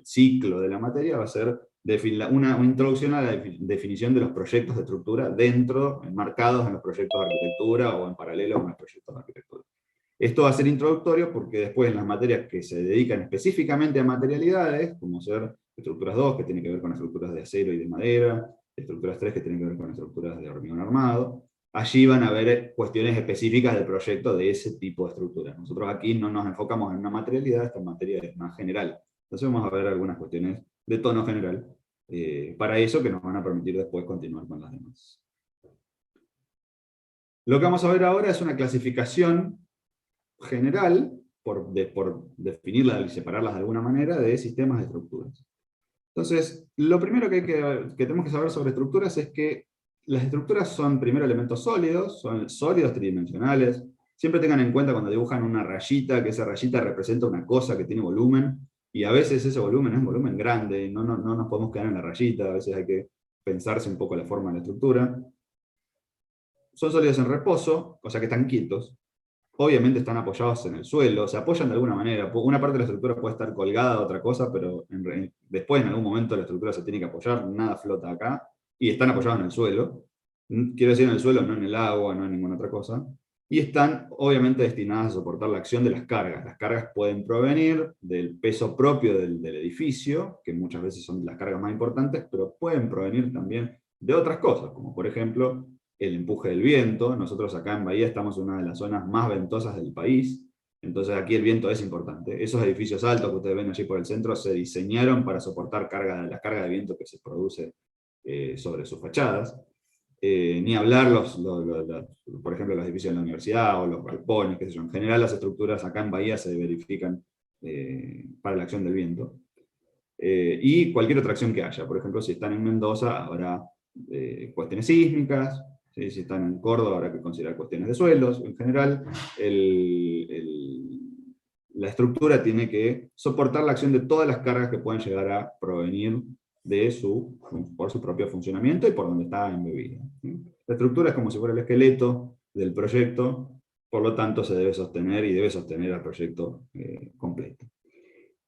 S1: ciclo de la materia, va a ser una introducción a la definición de los proyectos de estructura enmarcados en los proyectos de arquitectura o en paralelo con los proyectos de arquitectura. Esto va a ser introductorio porque después en las materias que se dedican específicamente a materialidades, como ser estructuras 2, que tiene que ver con estructuras de acero y de madera, estructuras 3, que tienen que ver con estructuras de hormigón armado, allí van a haber cuestiones específicas del proyecto de ese tipo de estructuras. Nosotros aquí no nos enfocamos en una materialidad, esta materia es más general. Entonces vamos a ver algunas cuestiones de tono general, para eso que nos van a permitir después continuar con las demás. Lo que vamos a ver ahora es una clasificación general, por definirlas y separarlas de alguna manera, de sistemas de estructuras. Entonces, lo primero que tenemos que saber sobre estructuras es que las estructuras son primero elementos sólidos, son sólidos tridimensionales. Siempre tengan en cuenta cuando dibujan una rayita, que esa rayita representa una cosa que tiene volumen, y a veces ese volumen es un volumen grande, y no nos podemos quedar en la rayita, a veces hay que pensarse un poco la forma de la estructura. Son sólidos en reposo, o sea que están quietos. Obviamente están apoyados en el suelo, se apoyan de alguna manera. Una parte de la estructura puede estar colgada a otra cosa, pero después en algún momento la estructura se tiene que apoyar, nada flota acá, y están apoyados en el suelo. Quiero decir en el suelo, no en el agua, no en ninguna otra cosa. Y están obviamente destinadas a soportar la acción de las cargas. Las cargas pueden provenir del peso propio del edificio, que muchas veces son las cargas más importantes, pero pueden provenir también de otras cosas, como por ejemplo el empuje del viento. Nosotros acá en Bahía estamos en una de las zonas más ventosas del país, entonces aquí el viento es importante. Esos edificios altos que ustedes ven allí por el centro se diseñaron para soportar la carga de viento que se produce sobre sus fachadas. Ni hablar por ejemplo los edificios de la universidad o los galpones, qué sé yo. En general las estructuras acá en Bahía se verifican para la acción del viento. Y cualquier otra acción que haya. Por ejemplo, si están en Mendoza habrá cuestiones sísmicas. ¿Sí? Si están en Córdoba habrá que considerar cuestiones de suelos. En general, la estructura tiene que soportar la acción de todas las cargas que pueden llegar a provenir por su propio funcionamiento y por donde está embebida. ¿Sí? La estructura es como si fuera el esqueleto del proyecto, por lo tanto se debe sostener y debe sostener al proyecto completo.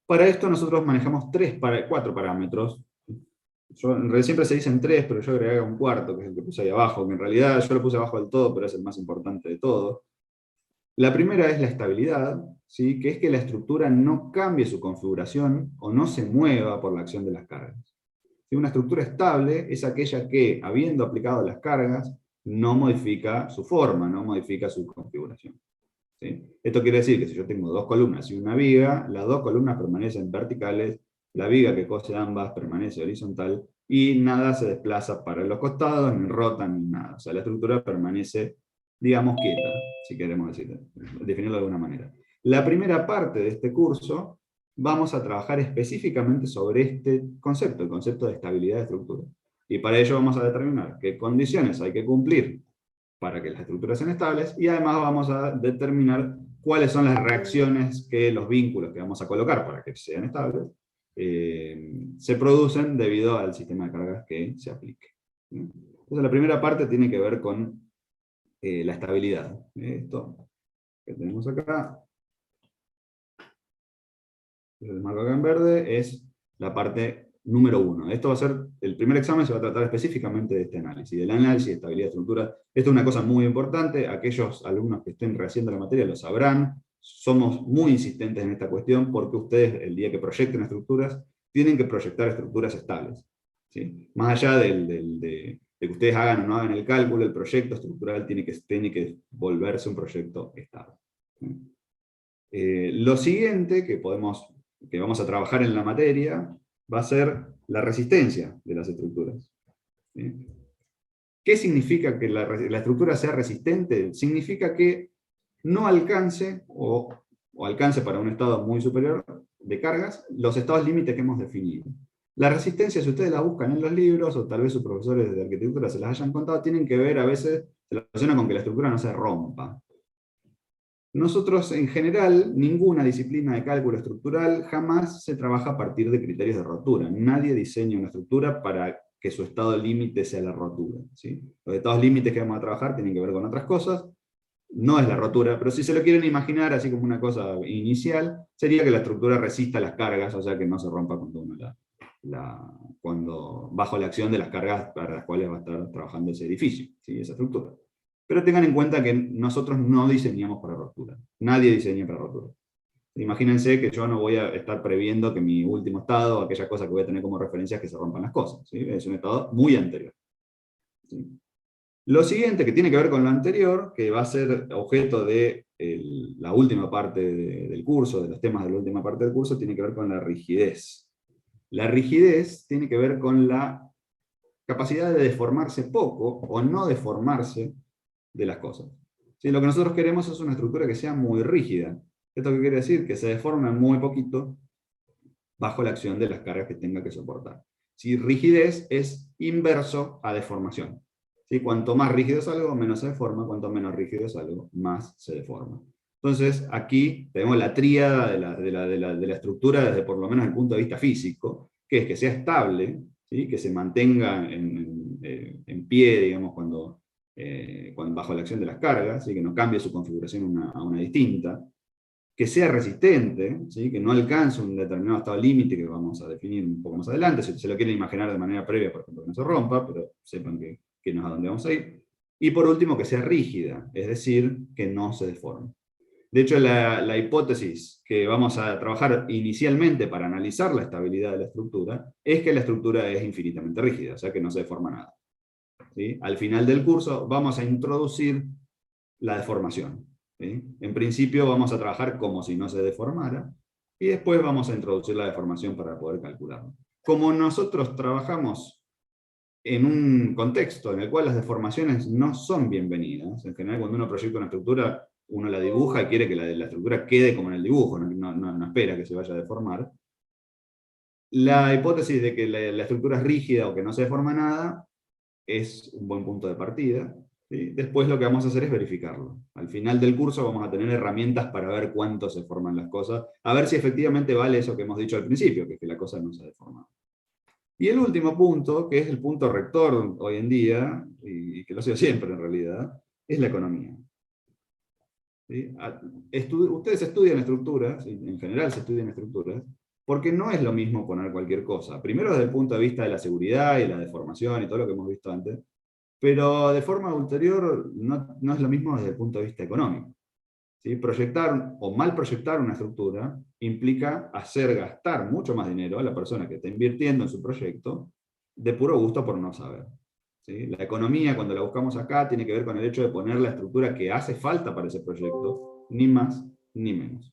S1: Para esto nosotros manejamos 4 parámetros. Siempre se dicen 3, pero yo agregué un cuarto, que es el que puse ahí abajo, que en realidad yo lo puse abajo del todo, pero es el más importante de todo. La primera es la estabilidad, ¿sí? Que es que la estructura no cambie su configuración o no se mueva por la acción de las cargas. ¿Sí? Una estructura estable es aquella que, habiendo aplicado las cargas, no modifica su forma, no modifica su configuración. ¿Sí? Esto quiere decir que si yo tengo 2 columnas y una viga, las 2 columnas permanecen verticales, la viga que cose ambas permanece horizontal, y nada se desplaza para los costados, ni rota, ni nada. O sea, la estructura permanece, digamos, quieta, si queremos definirlo de alguna manera. La primera parte de este curso vamos a trabajar específicamente sobre este concepto, el concepto de estabilidad de estructura. Y para ello vamos a determinar qué condiciones hay que cumplir para que las estructuras sean estables, y además vamos a determinar cuáles son las reacciones que los vínculos que vamos a colocar para que sean estables se producen debido al sistema de cargas que se aplique. Entonces la primera parte tiene que ver con la estabilidad. Esto que tenemos acá, el marco acá en verde, es la parte número 1. Esto va a ser, el primer examen se va a tratar específicamente de este análisis, del análisis de estabilidad de estructura. Esto es una cosa muy importante, aquellos alumnos que estén rehaciendo la materia lo sabrán. Somos muy insistentes en esta cuestión porque ustedes, el día que proyecten estructuras, tienen que proyectar estructuras estables, ¿sí? Más allá de que ustedes hagan o no hagan el cálculo, el proyecto estructural tiene que volverse un proyecto estable. Lo siguiente que vamos a trabajar en la materia va a ser la resistencia de las estructuras. ¿Sí? ¿Qué significa que la estructura sea resistente? Significa que no alcance, o alcance para un estado muy superior de cargas, los estados límites que hemos definido. La resistencia, si ustedes la buscan en los libros, o tal vez sus profesores de arquitectura se las hayan contado, tienen que ver a veces, se relaciona con que la estructura no se rompa. Nosotros, en general, ninguna disciplina de cálculo estructural jamás se trabaja a partir de criterios de rotura. Nadie diseña una estructura para que su estado límite sea la rotura, ¿sí? Los estados límites que vamos a trabajar tienen que ver con otras cosas, no es la rotura, pero si se lo quieren imaginar así como una cosa inicial, sería que la estructura resista las cargas, o sea que no se rompa cuando uno cuando bajo la acción de las cargas para las cuales va a estar trabajando ese edificio, ¿sí? Esa estructura. Pero tengan en cuenta que nosotros no diseñamos para rotura. Nadie diseña para rotura. Imagínense que yo no voy a estar previendo que mi último estado, aquella cosa que voy a tener como referencia es que se rompan las cosas, ¿sí? Es un estado muy anterior, ¿sí? Lo siguiente, que tiene que ver con lo anterior, que va a ser objeto de la última parte del curso, de los temas de la última parte del curso, tiene que ver con la rigidez. La rigidez tiene que ver con la capacidad de deformarse poco o no deformarse de las cosas. ¿Sí? Lo que nosotros queremos es una estructura que sea muy rígida. ¿Esto qué quiere decir? Que se deforme muy poquito bajo la acción de las cargas que tenga que soportar. Si rigidez es inverso a deformación. ¿Sí? Cuanto más rígido es algo, menos se deforma, cuanto menos rígido es algo, más se deforma. Entonces, aquí tenemos la tríada de la estructura desde por lo menos el punto de vista físico, que es que sea estable, ¿sí? Que se mantenga en pie, digamos, cuando bajo la acción de las cargas, ¿sí? Que no cambie su configuración a una distinta, que sea resistente, ¿sí? Que no alcance un determinado estado límite que vamos a definir un poco más adelante, si se lo quieren imaginar de manera previa, por ejemplo, que no se rompa, pero sepan que no es a dónde vamos a ir. Y por último, que sea rígida, es decir, que no se deforme. De hecho, la hipótesis que vamos a trabajar inicialmente para analizar la estabilidad de la estructura es que la estructura es infinitamente rígida, o sea que no se deforma nada. ¿Sí? Al final del curso vamos a introducir la deformación. ¿Sí? En principio vamos a trabajar como si no se deformara, y después vamos a introducir la deformación para poder calcularlo. Como nosotros trabajamos en un contexto en el cual las deformaciones no son bienvenidas, en general cuando uno proyecta una estructura, uno la dibuja y quiere que la estructura quede como en el dibujo, no espera que se vaya a deformar. La hipótesis de que la estructura es rígida o que no se deforma nada es un buen punto de partida. ¿Sí? Después lo que vamos a hacer es verificarlo. Al final del curso vamos a tener herramientas para ver cuánto se forman las cosas, a ver si efectivamente vale eso que hemos dicho al principio, que es que la cosa no se deforma. Y el último punto, que es el punto rector hoy en día, y que lo ha sido siempre en realidad, es la economía. ¿Sí? Ustedes estudian estructuras, en general se estudian estructuras, porque no es lo mismo poner cualquier cosa. Primero desde el punto de vista de la seguridad y la deformación y todo lo que hemos visto antes, pero de forma ulterior no es lo mismo desde el punto de vista económico. ¿Sí? Proyectar o mal proyectar una estructura implica hacer gastar mucho más dinero a la persona que está invirtiendo en su proyecto de puro gusto por no saber. ¿Sí? La economía, cuando la buscamos acá, tiene que ver con el hecho de poner la estructura que hace falta para ese proyecto, ni más ni menos.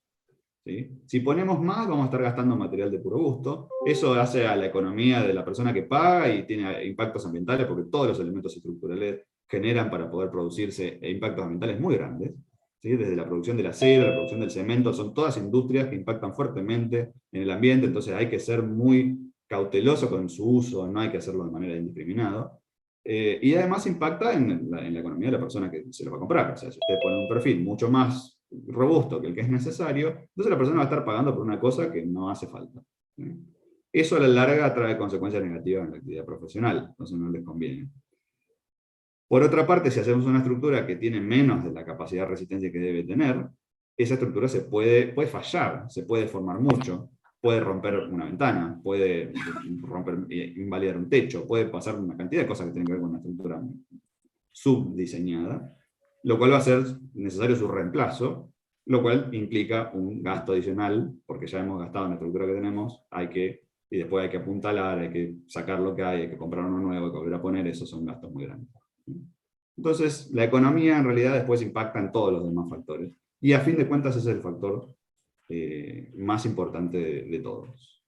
S1: ¿Sí? Si ponemos más, vamos a estar gastando material de puro gusto. Eso hace a la economía de la persona que paga y tiene impactos ambientales, porque todos los elementos estructurales generan para poder producirse impactos ambientales muy grandes. ¿Sí? Desde la producción del acero, la producción del cemento, son todas industrias que impactan fuertemente en el ambiente, entonces hay que ser muy cauteloso con su uso, no hay que hacerlo de manera indiscriminada. Y además impacta en la economía de la persona que se lo va a comprar. O sea, si usted pone un perfil mucho más robusto que el que es necesario, entonces la persona va a estar pagando por una cosa que no hace falta. ¿Sí? Eso a la larga trae consecuencias negativas en la actividad profesional, entonces no les conviene. Por otra parte, si hacemos una estructura que tiene menos de la capacidad de resistencia que debe tener, esa estructura puede fallar, se puede deformar mucho, puede romper una ventana, puede invalidar un techo, puede pasar una cantidad de cosas que tienen que ver con una estructura subdiseñada, lo cual va a ser necesario su reemplazo, lo cual implica un gasto adicional, porque ya hemos gastado en la estructura que tenemos, y después hay que apuntalar, hay que sacar lo que hay que comprar uno nuevo, hay que volver a poner, esos son gastos muy grandes. Entonces, la economía en realidad después impacta en todos los demás factores. Y a fin de cuentas ese es el factor más importante de todos.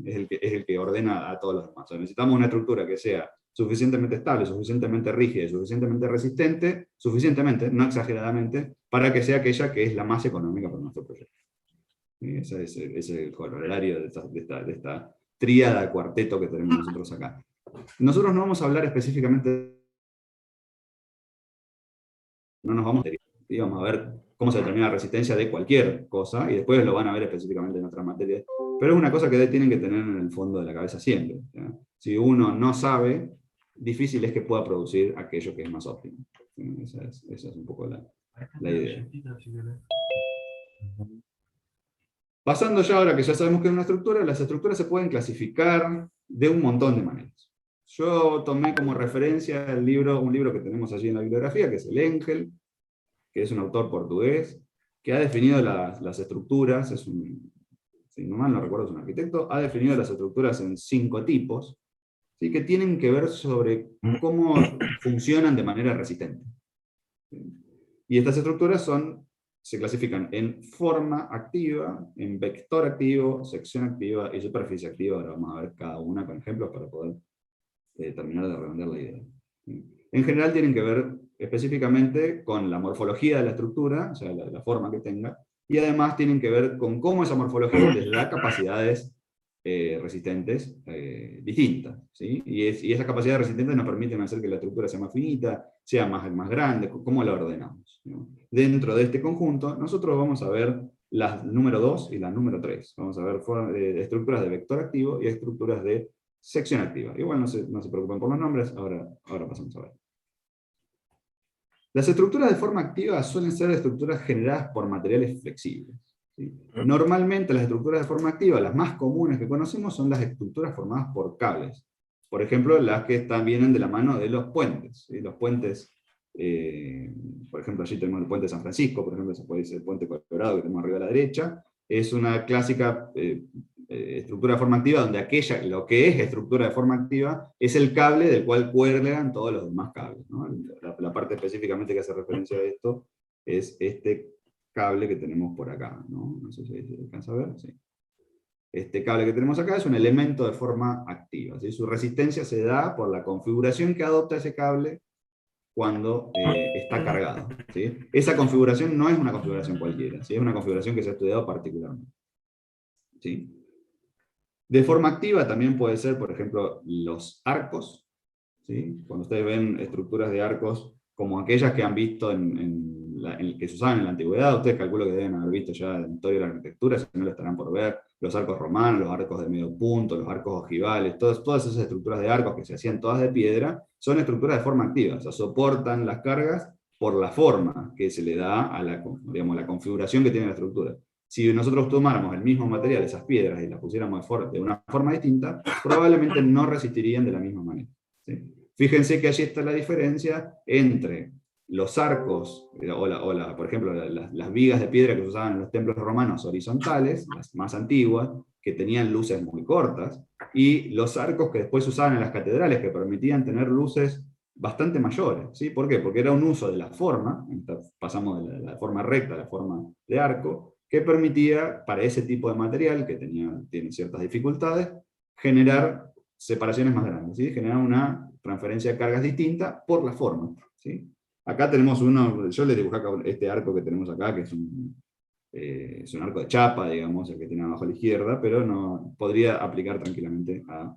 S1: Es el que ordena a todos los demás. O sea, necesitamos una estructura que sea suficientemente estable, suficientemente rígida y suficientemente resistente, suficientemente, no exageradamente, para que sea aquella que es la más económica para nuestro proyecto. Ese es el corolario de esta tríada, cuarteto que tenemos nosotros acá. Nosotros no vamos a hablar específicamente, no nos vamos a ver cómo se determina la resistencia de cualquier cosa, y después lo van a ver específicamente en otras materias, pero es una cosa que tienen que tener en el fondo de la cabeza siempre. ¿Sí? Si uno no sabe, difícil es que pueda producir aquello que es más óptimo. ¿Sí? Esa es un poco la idea. Pasando ya ahora que ya sabemos que es una estructura, las estructuras se pueden clasificar de un montón de maneras. Yo tomé como referencia un libro que tenemos allí en la bibliografía, que es el Engel, que es un autor portugués, que ha definido las estructuras, si no mal no recuerdo, es un arquitecto, ha definido las estructuras en 5 tipos, ¿sí? Que tienen que ver sobre cómo funcionan de manera resistente. Y estas estructuras se clasifican en forma activa, en vector activo, sección activa y superficie activa. Ahora vamos a ver cada una con ejemplos para poder terminar de redondear la idea. En general tienen que ver específicamente con la morfología de la estructura, o sea, la forma que tenga, y además tienen que ver con cómo esa morfología les da capacidades resistentes distintas. ¿Sí? Y esas capacidades resistentes nos permiten hacer que la estructura sea más finita, sea más grande, cómo la ordenamos, ¿no? Dentro de este conjunto, nosotros vamos a ver la número 2 y la número 3. Vamos a ver estructuras de vector activo y estructuras de sección activa. Igual no se preocupen por los nombres, ahora pasamos a ver. Las estructuras de forma activa suelen ser estructuras generadas por materiales flexibles. ¿Sí? Normalmente las estructuras de forma activa, las más comunes que conocemos, son las estructuras formadas por cables. Por ejemplo, las que vienen de la mano de los puentes. ¿Sí? Los puentes, por ejemplo, allí tenemos el puente de San Francisco, por ejemplo, se puede decir el puente Colorado que tenemos arriba a la derecha. Es una clásica estructura de forma activa, donde lo que es estructura de forma activa es el cable del cual cuelgan todos los demás cables, ¿no? La parte específicamente que hace referencia a esto es este cable que tenemos por acá, ¿no? No sé si se alcanza a ver, sí. Este cable que tenemos acá es un elemento de forma activa, ¿sí? Su resistencia se da por la configuración que adopta ese cable cuando está cargado, ¿sí? Esa configuración no es una configuración cualquiera, ¿sí? Es una configuración que se ha estudiado particularmente, ¿sí? De forma activa también puede ser, por ejemplo, los arcos, ¿sí? Cuando ustedes ven estructuras de arcos como aquellas que han visto que se usaban en la antigüedad, ustedes calculo que deben haber visto ya en la historia de la arquitectura, si no lo estarán por ver, los arcos romanos, los arcos de medio punto, los arcos ojivales, todas esas estructuras de arcos que se hacían todas de piedra, son estructuras de forma activa, o sea, soportan las cargas por la forma que se le da a la configuración que tiene la estructura. Si nosotros tomáramos el mismo material, esas piedras, y las pusiéramos de una forma distinta, probablemente no resistirían de la misma manera, ¿sí? Fíjense que allí está la diferencia entre los arcos, por ejemplo, las vigas de piedra que se usaban en los templos romanos horizontales, las más antiguas, que tenían luces muy cortas, y los arcos que después se usaban en las catedrales, que permitían tener luces bastante mayores. ¿Sí? ¿Por qué? Porque era un uso de la forma, pasamos de la forma recta a la forma de arco, que permitía, para ese tipo de material, que tiene ciertas dificultades, generar separaciones más grandes, ¿sí? Generar una transferencia de cargas distinta por la forma, ¿sí? Acá tenemos yo les dibujé acá este arco que tenemos acá, que es un arco de chapa, digamos, el que tiene abajo a la izquierda, pero no podría aplicar tranquilamente a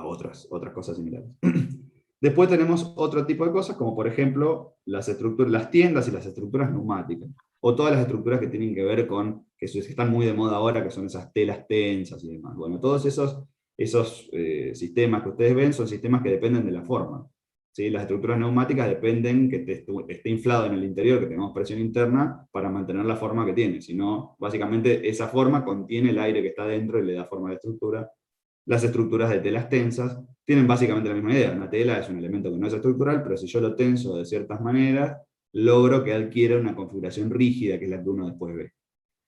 S1: otras cosas similares. Después tenemos otro tipo de cosas, como por ejemplo las tiendas y las estructuras neumáticas, o todas las estructuras que tienen que ver con, que están muy de moda ahora, que son esas telas tensas y demás. Bueno, todos esos sistemas que ustedes ven son sistemas que dependen de la forma. ¿Sí? Las estructuras neumáticas dependen que esté inflado en el interior, que tengamos presión interna, para mantener la forma que tiene. Si no, básicamente esa forma contiene el aire que está dentro y le da forma a la estructura. Las estructuras de telas tensas tienen básicamente la misma idea. Una tela es un elemento que no es estructural, pero si yo lo tenso de ciertas maneras, logro que adquiera una configuración rígida, que es la que uno después ve.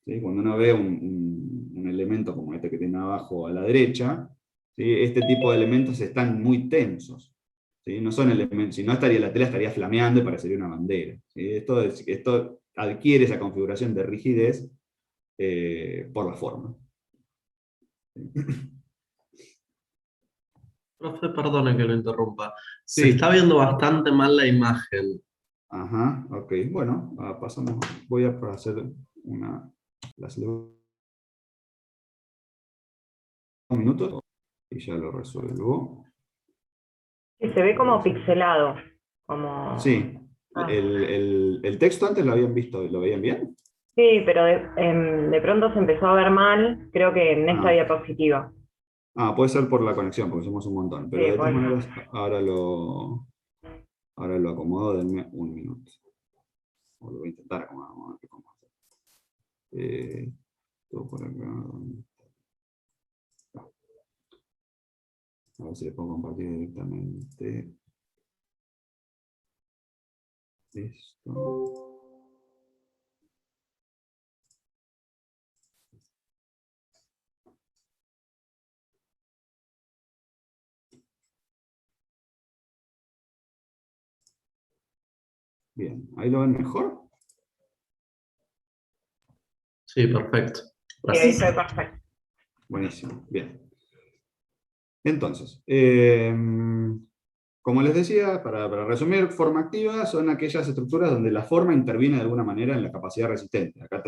S1: ¿Sí? Cuando uno ve un elemento como este que tiene abajo a la derecha, ¿sí? Este tipo de elementos están muy tensos. ¿Sí? No son elementos, si no estaría la tela estaría flameando y parecería una bandera. ¿Sí? Esto adquiere esa configuración de rigidez por la forma.
S4: Profe, perdone que lo interrumpa. Se
S1: Sí.
S4: está viendo bastante mal la imagen.
S1: Ajá, ok. Bueno, pasamos. Voy a hacer un minuto y ya lo resuelvo.
S5: Sí, se ve como pixelado. Como...
S1: Sí.
S5: Ah.
S1: El texto antes lo habían visto, ¿lo veían bien?
S5: Sí, pero de pronto se empezó a ver mal, creo que en esta
S1: Ah.
S5: diapositiva.
S1: Puede ser por la conexión, porque somos un montón. Pero
S5: Sí,
S1: de todas
S5: bueno.
S1: maneras, ahora lo acomodo, denme un minuto. O lo voy a intentar acomodar. Vamos a ver cómo hacer. Todo por acá. A ver si le puedo compartir directamente. Listo. Bien, ¿ahí lo ven mejor?
S4: Sí, perfecto.
S5: Sí, ahí se ve perfecto.
S1: Buenísimo, bien. Entonces, como les decía, para resumir, forma activa son aquellas estructuras donde la forma interviene de alguna manera en la capacidad resistente. Acá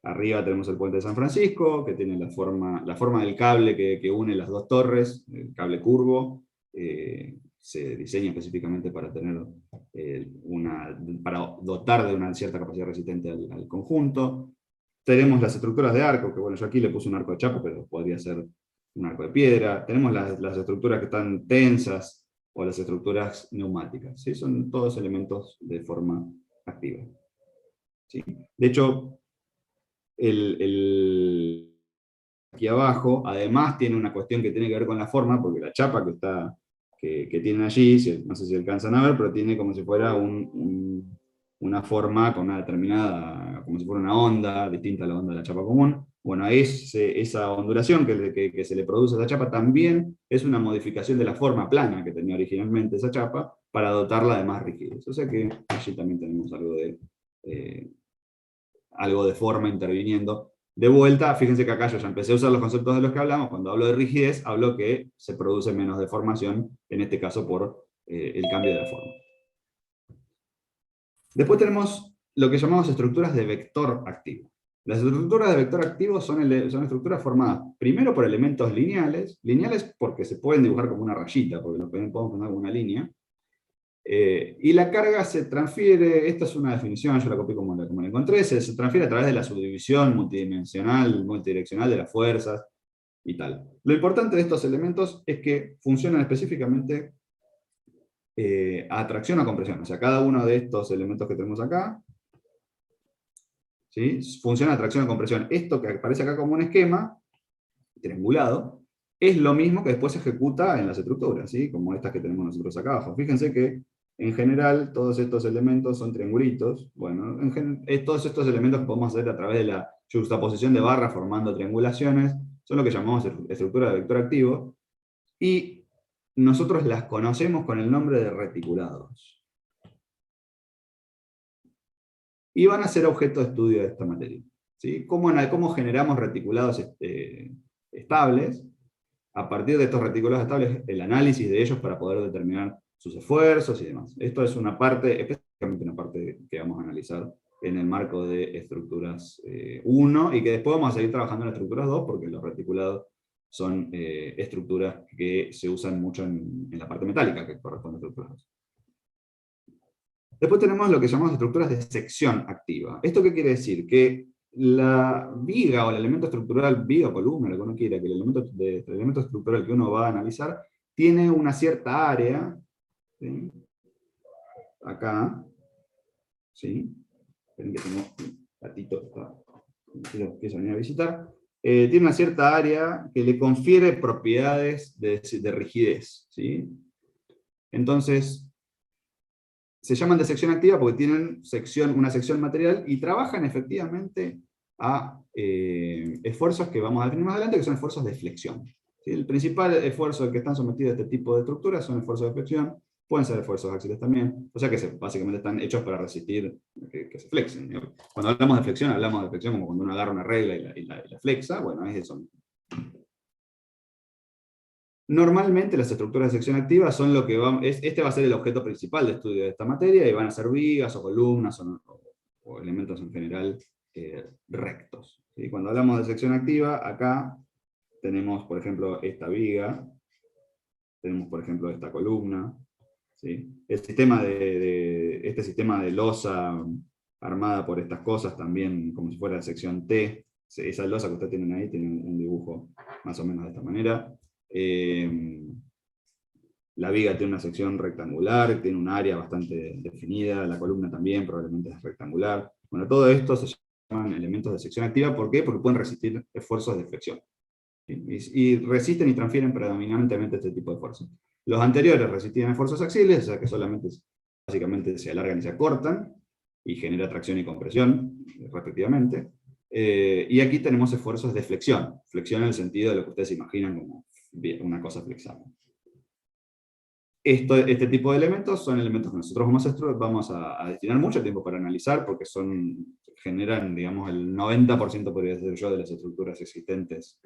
S1: arriba tenemos el puente de San Francisco, que tiene la forma del cable que une las dos torres, el cable curvo, se diseña específicamente para para dotar de una cierta capacidad resistente al conjunto. Tenemos las estructuras de arco, que bueno, yo aquí le puse un arco de chapa, pero podría ser un arco de piedra. Tenemos las estructuras que están tensas, o las estructuras neumáticas. ¿Sí? Son todos elementos de forma activa. ¿Sí? De hecho, aquí abajo, además tiene una cuestión que tiene que ver con la forma, porque la chapa que tienen allí, no sé si alcanzan a ver, pero tiene como si fuera una forma con una determinada, como si fuera una onda, distinta a la onda de la chapa común. Bueno, esa ondulación que se le produce a esa chapa también es una modificación de la forma plana que tenía originalmente esa chapa para dotarla de más rigidez. O sea que allí también tenemos algo de forma interviniendo. De vuelta, fíjense que acá yo ya empecé a usar los conceptos de los que hablamos. Cuando hablo de rigidez, hablo que se produce menos deformación, en este caso por el cambio de la forma. Después tenemos lo que llamamos estructuras de vector activo. Las estructuras de vector activo son estructuras formadas primero por elementos lineales porque se pueden dibujar como una rayita, porque lo podemos poner como una línea, y la carga se transfiere, esta es una definición, yo la copié como la encontré, se transfiere a través de la subdivisión multidimensional, multidireccional de las fuerzas y tal. Lo importante de estos elementos es que funcionan específicamente a tracción o compresión. O sea, cada uno de estos elementos que tenemos acá, ¿sí? Funciona a tracción o compresión. Esto que aparece acá como un esquema triangulado, es lo mismo que después se ejecuta en las estructuras, ¿sí? Como estas que tenemos nosotros acá abajo. Fíjense que en general todos estos elementos son triangulitos. Bueno, todos estos elementos que podemos hacer a través de la juxtaposición de barras formando triangulaciones son lo que llamamos estructura de vector activo, y nosotros las conocemos con el nombre de reticulados. Y van a ser objeto de estudio de esta materia. ¿Sí? ¿Cómo generamos reticulados estables? A partir de estos reticulados estables, el análisis de ellos para poder determinar sus esfuerzos y demás. Esto es una parte, específicamente una parte que vamos a analizar en el marco de estructuras 1, y que después vamos a seguir trabajando en estructuras 2, porque los reticulados son estructuras que se usan mucho en la parte metálica, que corresponde a estructuras 2. Después tenemos lo que llamamos estructuras de sección activa. ¿Esto qué quiere decir? Que la viga o el elemento estructural, viga o columna, lo que uno quiera, que el elemento estructural que uno va a analizar, tiene una cierta área, ¿sí? Acá, ¿sí? Esperen que tengo un gatito que empieza a venir a visitar. Tiene una cierta área que le confiere propiedades de rigidez, ¿sí? Entonces, se llaman de sección activa porque tienen una sección material y trabajan efectivamente a esfuerzos que vamos a tener más adelante, que son esfuerzos de flexión. ¿Sí? El principal esfuerzo al que están sometidos este tipo de estructuras son esfuerzos de flexión, pueden ser esfuerzos axiales también, o sea que básicamente están hechos para resistir que se flexen. Cuando hablamos de flexión como cuando uno agarra una regla y la flexa, bueno, es eso. Normalmente las estructuras de sección activa son lo que este va a ser el objeto principal de estudio de esta materia, y van a ser vigas o columnas o elementos en general rectos. ¿Sí? Cuando hablamos de sección activa, acá tenemos, por ejemplo, esta viga, tenemos, por ejemplo, esta columna. ¿Sí? Este sistema de losa armada por estas cosas también, como si fuera la sección T, esa losa que ustedes tienen ahí tiene un dibujo más o menos de esta manera. La viga tiene una sección rectangular, tiene un área bastante definida, la columna también probablemente es rectangular. Bueno, todo esto se llaman elementos de sección activa. ¿Por qué? Porque pueden resistir esfuerzos de flexión. Y resisten y transfieren predominantemente este tipo de fuerzas. Los anteriores resistían esfuerzos axiales, o sea que básicamente se alargan y se acortan, y genera tracción y compresión, respectivamente. Y aquí tenemos esfuerzos de flexión en el sentido de lo que ustedes imaginan como una cosa flexable. Este tipo de elementos son elementos que nosotros vamos a destinar mucho tiempo para analizar, porque generan, digamos, el 90%, podría decir yo, de las estructuras resistentes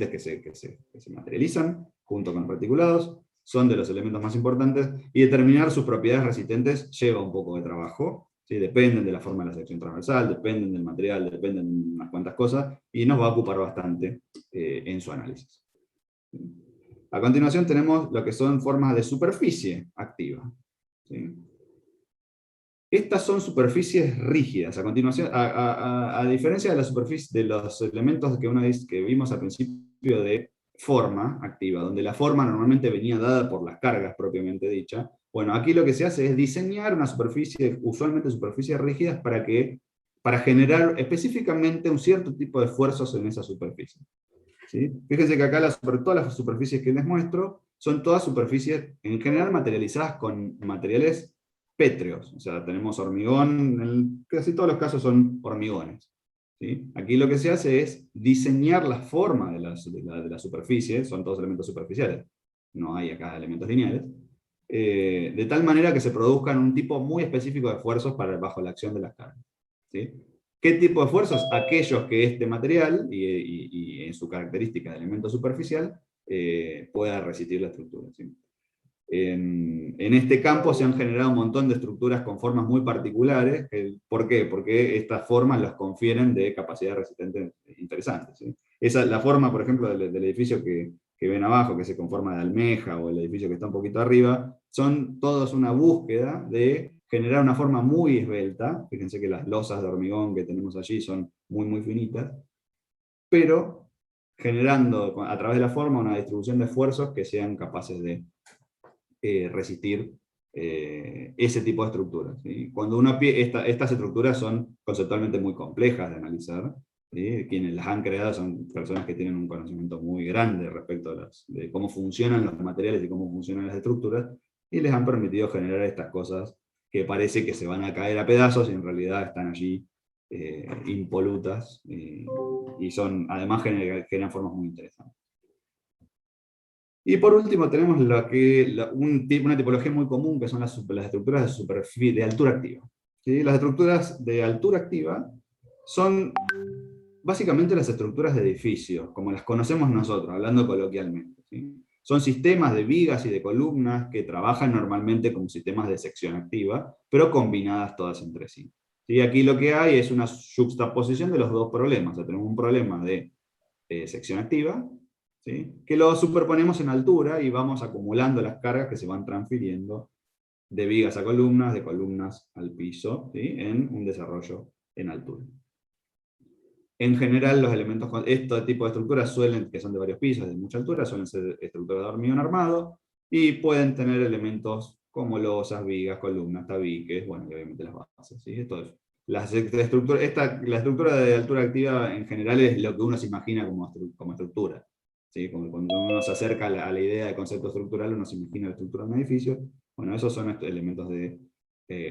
S1: que se materializan, junto con los reticulados. Son de los elementos más importantes, y determinar sus propiedades resistentes lleva un poco de trabajo. ¿Sí? Dependen de la forma de la sección transversal, dependen del material, dependen de unas cuantas cosas, y nos va a ocupar bastante en su análisis. A continuación tenemos lo que son formas de superficie activa. ¿Sí? Estas son superficies rígidas. A continuación, a diferencia de la superficie de los elementos que vimos al principio de forma activa, donde la forma normalmente venía dada por las cargas propiamente dicha, bueno, aquí lo que se hace es diseñar una superficie, usualmente superficies rígidas, para generar específicamente un cierto tipo de esfuerzos en esa superficie. ¿Sí? Fíjense que acá todas las superficies que les muestro son todas superficies en general materializadas con materiales pétreos. O sea, tenemos hormigón, en casi todos los casos son hormigones. ¿Sí? Aquí lo que se hace es diseñar la forma de la superficie, son todos elementos superficiales, no hay acá elementos lineales, de tal manera que se produzcan un tipo muy específico de esfuerzos bajo la acción de las cargas. ¿Sí? ¿Qué tipo de esfuerzos? Aquellos que este material, y en su característica de elemento superficial, pueda resistir la estructura. ¿Sí? En este campo se han generado un montón de estructuras con formas muy particulares. ¿Por qué? Porque estas formas las confieren de capacidades resistentes interesantes. ¿Sí? La forma, por ejemplo, del edificio que ven abajo, que se conforma de almeja, o el edificio que está un poquito arriba, son todos una búsqueda de generar una forma muy esbelta. Fíjense que las losas de hormigón que tenemos allí son muy, muy finitas, pero generando a través de la forma una distribución de esfuerzos que sean capaces de resistir ese tipo de estructuras. ¿Sí? Cuando estas estructuras son conceptualmente muy complejas de analizar, ¿sí? Quienes las han creado son personas que tienen un conocimiento muy grande respecto de cómo funcionan los materiales y cómo funcionan las estructuras, y les han permitido generar estas cosas que parece que se van a caer a pedazos y en realidad están allí impolutas, y además generan formas muy interesantes. Y por último tenemos una tipología muy común, que son las estructuras de altura activa. ¿Sí? Las estructuras de altura activa son básicamente las estructuras de edificios, como las conocemos nosotros, hablando coloquialmente. ¿Sí? Son sistemas de vigas y de columnas que trabajan normalmente como sistemas de sección activa, pero combinadas todas entre sí. ¿Sí? Aquí lo que hay es una juxtaposición de los dos problemas. O sea, tenemos un problema de sección activa, ¿sí? Que lo superponemos en altura y vamos acumulando las cargas que se van transfiriendo de vigas a columnas, de columnas al piso, ¿sí? En un desarrollo en altura. En general, los elementos con este tipo de estructuras que son de varios pisos, de mucha altura, suelen ser estructuras de hormigón armado, y pueden tener elementos como losas, vigas, columnas, tabiques, bueno, y obviamente las bases, ¿sí? Esto es, la estructura de altura activa en general es lo que uno se imagina como estructura, ¿sí? Como cuando uno se acerca a la idea de concepto estructural, uno se imagina la estructura de un edificio. Bueno, esos son estos elementos de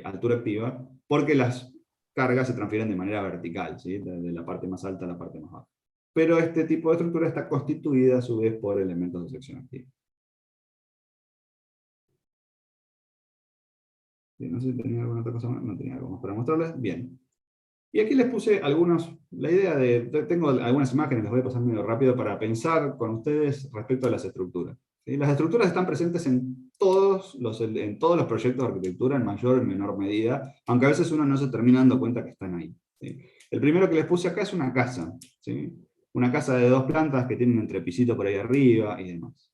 S1: altura activa, porque las cargas se transfieren de manera vertical, ¿sí? De la parte más alta a la parte más baja. Pero este tipo de estructura está constituida a su vez por elementos de sección activa. Bien, no sé si tenía alguna otra cosa más, no tenía algo más para mostrarles. Bien. Y aquí les puse la idea tengo algunas imágenes, les voy a pasar medio rápido para pensar con ustedes respecto a las estructuras. ¿Sí? Las estructuras están presentes en todos los proyectos de arquitectura, en mayor o en menor medida, aunque a veces uno no se termina dando cuenta que están ahí. ¿Sí? El primero que les puse acá es una casa. ¿Sí? Una casa de 2 plantas que tiene un entrepisito por ahí arriba y demás.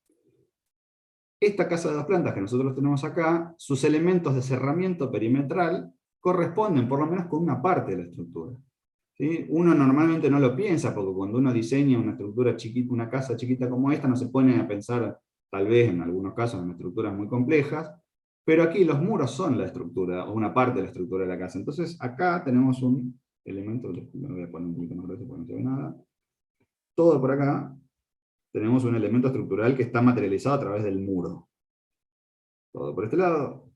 S1: Esta casa de 2 plantas que nosotros tenemos acá, sus elementos de cerramiento perimetral corresponden por lo menos con una parte de la estructura. ¿Sí? Uno normalmente no lo piensa, porque cuando uno diseña una estructura chiquita, una casa chiquita como esta, no se pone a pensar, tal vez en algunos casos, en estructuras muy complejas, pero aquí los muros son la estructura, o una parte de la estructura de la casa. Entonces acá tenemos un elemento, me voy a poner un poquito más grueso porque no se ve nada, todo por acá, tenemos un elemento estructural que está materializado a través del muro. Todo por este lado,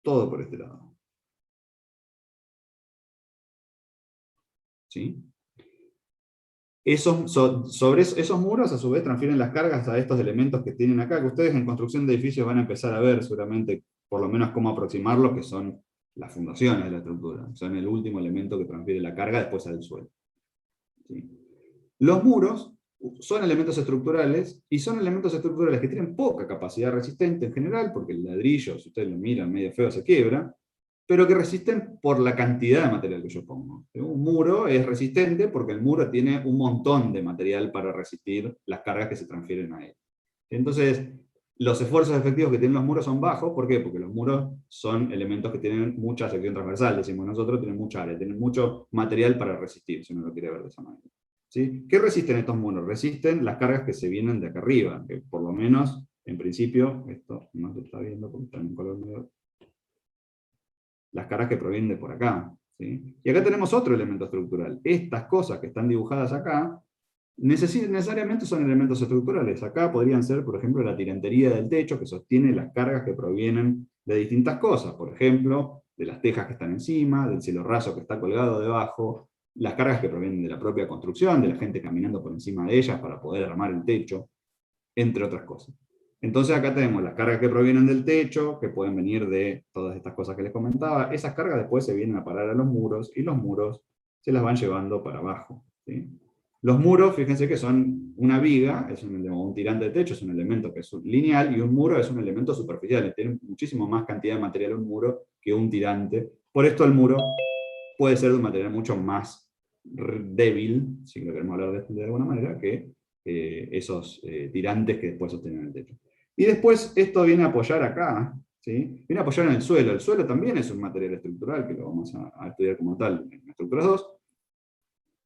S1: todo por este lado. ¿Sí? Sobre esos muros, a su vez, transfieren las cargas a estos elementos que tienen acá, que ustedes en construcción de edificios van a empezar a ver seguramente, por lo menos cómo aproximarlos, que son las fundaciones de la estructura. Son el último elemento que transfiere la carga después al suelo. ¿Sí? Los muros son elementos estructurales, y son elementos estructurales que tienen poca capacidad resistente en general, porque el ladrillo, si ustedes lo miran medio feo, se quiebra, pero que resisten por la cantidad de material que yo pongo. Un muro es resistente porque el muro tiene un montón de material para resistir las cargas que se transfieren a él. Entonces, los esfuerzos efectivos que tienen los muros son bajos. ¿Por qué? Porque los muros son elementos que tienen mucha sección transversal, decimos nosotros, tienen mucha área, tienen mucho material para resistir, si uno lo quiere ver de esa manera. ¿Sí? ¿Qué resisten estos muros? Resisten las cargas que se vienen de acá arriba, que por lo menos, en principio, esto no se está viendo porque está en un color medio, las cargas que provienen de por acá. ¿Sí? Y acá tenemos otro elemento estructural. Estas cosas que están dibujadas acá, necesariamente son elementos estructurales. Acá podrían ser, por ejemplo, la tirantería del techo, que sostiene las cargas que provienen de distintas cosas. Por ejemplo, de las tejas que están encima, del cielo raso que está colgado debajo, las cargas que provienen de la propia construcción, de la gente caminando por encima de ellas para poder armar el techo, entre otras cosas. Entonces acá tenemos las cargas que provienen del techo, que pueden venir de todas estas cosas que les comentaba. Esas cargas después se vienen a parar a los muros, y los muros se las van llevando para abajo. ¿Sí? Los muros, fíjense que son una viga, es un tirante de techo, es un elemento que es lineal, y un muro es un elemento superficial. Tiene muchísimo más cantidad de material un muro que un tirante. Por esto el muro puede ser de un material mucho más débil, si lo queremos hablar de alguna manera, que esos tirantes que después sostienen el techo. Y después esto viene a apoyar acá, ¿sí? Viene a apoyar en el suelo. El suelo también es un material estructural, que lo vamos a estudiar como tal en Estructuras 2,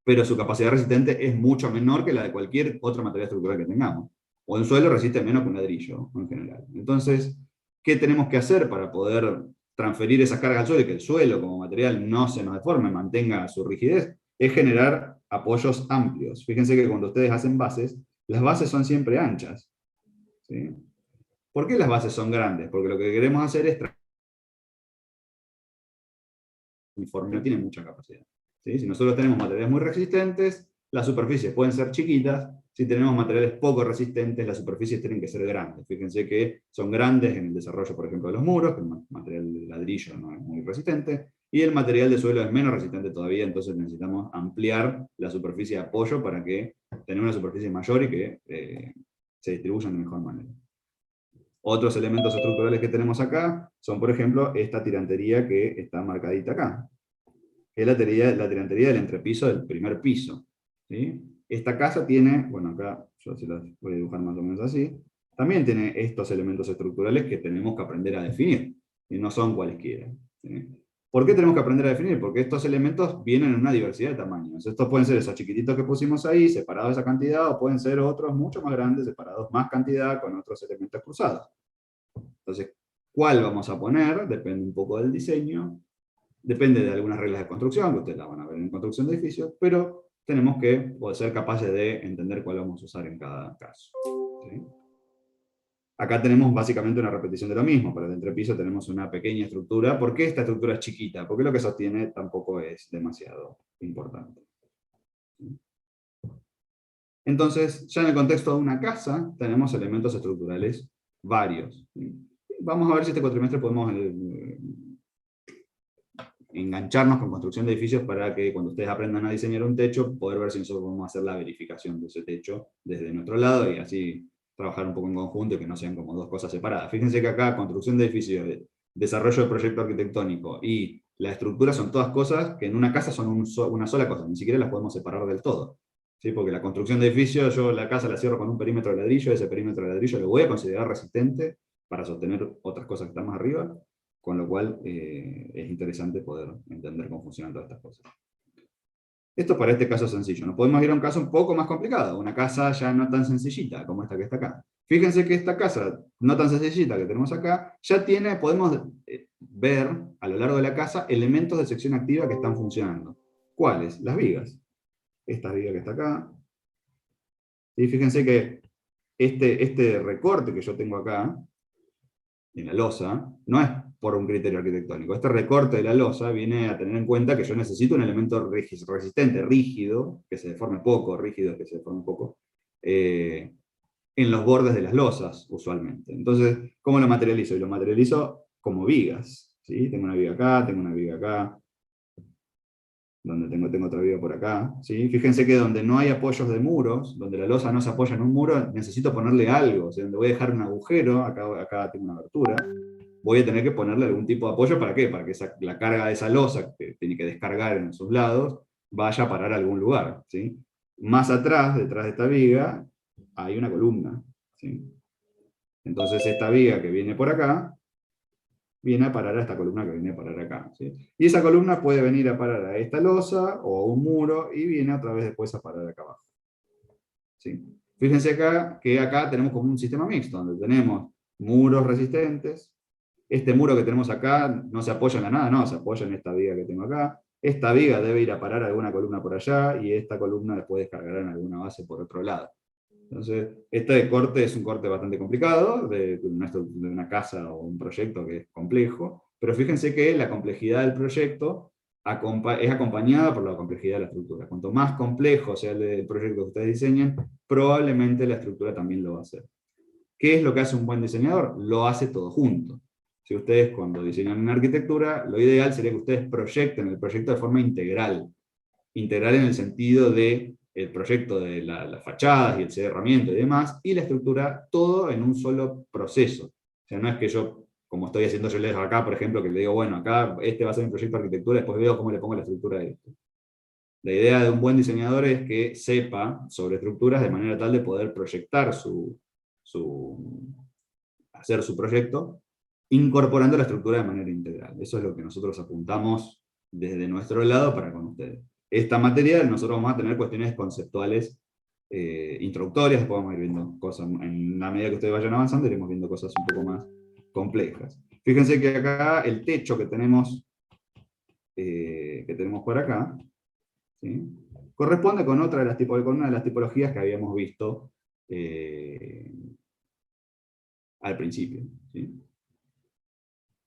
S1: pero su capacidad resistente es mucho menor que la de cualquier otro material estructural que tengamos. O el suelo resiste menos que un ladrillo, en general. Entonces, ¿qué tenemos que hacer para poder transferir esas cargas al suelo y que el suelo como material no se nos deforme, mantenga su rigidez? Es generar apoyos amplios. Fíjense que cuando ustedes hacen bases, las bases son siempre anchas. ¿Sí? ¿Por qué las bases son grandes? Porque lo que queremos hacer es uniforme, no tiene mucha capacidad. ¿Sí? Si nosotros tenemos materiales muy resistentes, las superficies pueden ser chiquitas. Si tenemos materiales poco resistentes, las superficies tienen que ser grandes. Fíjense que son grandes en el desarrollo, por ejemplo, de los muros, que el material de ladrillo no es muy resistente, y el material de suelo es menos resistente todavía, entonces necesitamos ampliar la superficie de apoyo para que tener una superficie mayor y que se distribuyan de mejor manera. Otros elementos estructurales que tenemos acá son, por ejemplo, esta tirantería que está marcadita acá, que es la tirantería del entrepiso del primer piso. ¿Sí? esta casa tiene, bueno, acá yo se las voy a dibujar más o menos así, también tiene estos elementos estructurales que tenemos que aprender a definir, y no son cualesquiera. ¿Sí? ¿Por qué tenemos que aprender a definir? Porque estos elementos vienen en una diversidad de tamaños. Estos pueden ser esos chiquititos que pusimos ahí, separados esa cantidad, o pueden ser otros mucho más grandes, separados más cantidad, con otros elementos cruzados. Entonces, ¿cuál vamos a poner? Depende un poco del diseño, depende de algunas reglas de construcción, que ustedes las van a ver en construcción de edificios, pero tenemos que ser capaces de entender cuál vamos a usar en cada caso. ¿Sí? Acá tenemos básicamente una repetición de lo mismo. Para el entrepiso tenemos una pequeña estructura. ¿Por qué esta estructura es chiquita? Porque lo que sostiene tampoco es demasiado importante. Entonces, ya en el contexto de una casa, tenemos elementos estructurales varios. Vamos a ver si este cuatrimestre podemos engancharnos con construcción de edificios para que cuando ustedes aprendan a diseñar un techo, poder ver si nosotros podemos hacer la verificación de ese techo desde nuestro lado y así trabajar un poco en conjunto y que no sean como dos cosas separadas. Fíjense que acá construcción de edificios, desarrollo de proyecto arquitectónico y la estructura son todas cosas que en una casa son una sola cosa, ni siquiera las podemos separar del todo. ¿Sí? Porque la construcción de edificios, yo la casa la cierro con un perímetro de ladrillo, ese perímetro de ladrillo lo voy a considerar resistente para sostener otras cosas que están más arriba, con lo cual es interesante poder entender cómo funcionan todas estas cosas. Esto para este caso sencillo. Nos podemos ir a un caso un poco más complicado, una casa ya no tan sencillita como esta que está acá. Fíjense que esta casa no tan sencillita que tenemos acá, ya tiene, podemos ver a lo largo de la casa elementos de sección activa que están funcionando. ¿Cuáles? Las vigas. Esta viga que está acá. Y fíjense que este recorte que yo tengo acá, en la losa, no es por un criterio arquitectónico. Este recorte de la losa viene a tener en cuenta que yo necesito un elemento resistente, rígido, que se deforme poco, rígido, que se deforme poco, en los bordes de las losas, usualmente. Entonces, ¿cómo lo materializo? Y lo materializo como vigas. ¿Sí? Tengo una viga acá, tengo una viga acá, donde tengo otra viga por acá. ¿Sí? Fíjense que donde no hay apoyos de muros, donde la losa no se apoya en un muro, necesito ponerle algo. O sea, donde voy a dejar un agujero, acá tengo una abertura, voy a tener que ponerle algún tipo de apoyo. ¿Para qué? Para que la carga de esa losa, que tiene que descargar en sus lados, vaya a parar a algún lugar. ¿Sí? Más atrás, detrás de esta viga, hay una columna. ¿Sí? Entonces esta viga que viene por acá, viene a parar a esta columna que viene a parar acá. ¿Sí? Y esa columna puede venir a parar a esta losa o a un muro y viene otra vez después a parar acá abajo. ¿Sí? Fíjense acá que acá tenemos como un sistema mixto, donde tenemos muros resistentes. Este muro que tenemos acá no se apoya en la nada, no, se apoya en esta viga que tengo acá. Esta viga debe ir a parar a alguna columna por allá y esta columna después descargará en alguna base por otro lado. Entonces, este corte es un corte bastante complicado, de una casa o un proyecto que es complejo, pero fíjense que la complejidad del proyecto es acompañada por la complejidad de la estructura. Cuanto más complejo sea el proyecto que ustedes diseñen, probablemente la estructura también lo va a hacer. ¿Qué es lo que hace un buen diseñador? Lo hace todo junto. Si ustedes cuando diseñan una arquitectura, lo ideal sería que ustedes proyecten el proyecto de forma integral. Integral en el sentido de el proyecto de las fachadas y el cerramiento y demás, y la estructura, todo en un solo proceso. O sea, no es que yo, como estoy haciendo yo acá, por ejemplo, que le digo, bueno, acá este va a ser un proyecto de arquitectura, después veo cómo le pongo la estructura de esto. La idea de un buen diseñador es que sepa sobre estructuras de manera tal de poder proyectar hacer su proyecto, incorporando la estructura de manera integral. Eso es lo que nosotros apuntamos desde nuestro lado para con ustedes. Esta materia, nosotros vamos a tener cuestiones conceptuales introductorias, después vamos a ir viendo cosas, en la medida que ustedes vayan avanzando, iremos viendo cosas un poco más complejas. Fíjense que acá el techo que tenemos por acá, ¿sí? Corresponde con una de las tipologías que habíamos visto al principio. ¿Sí?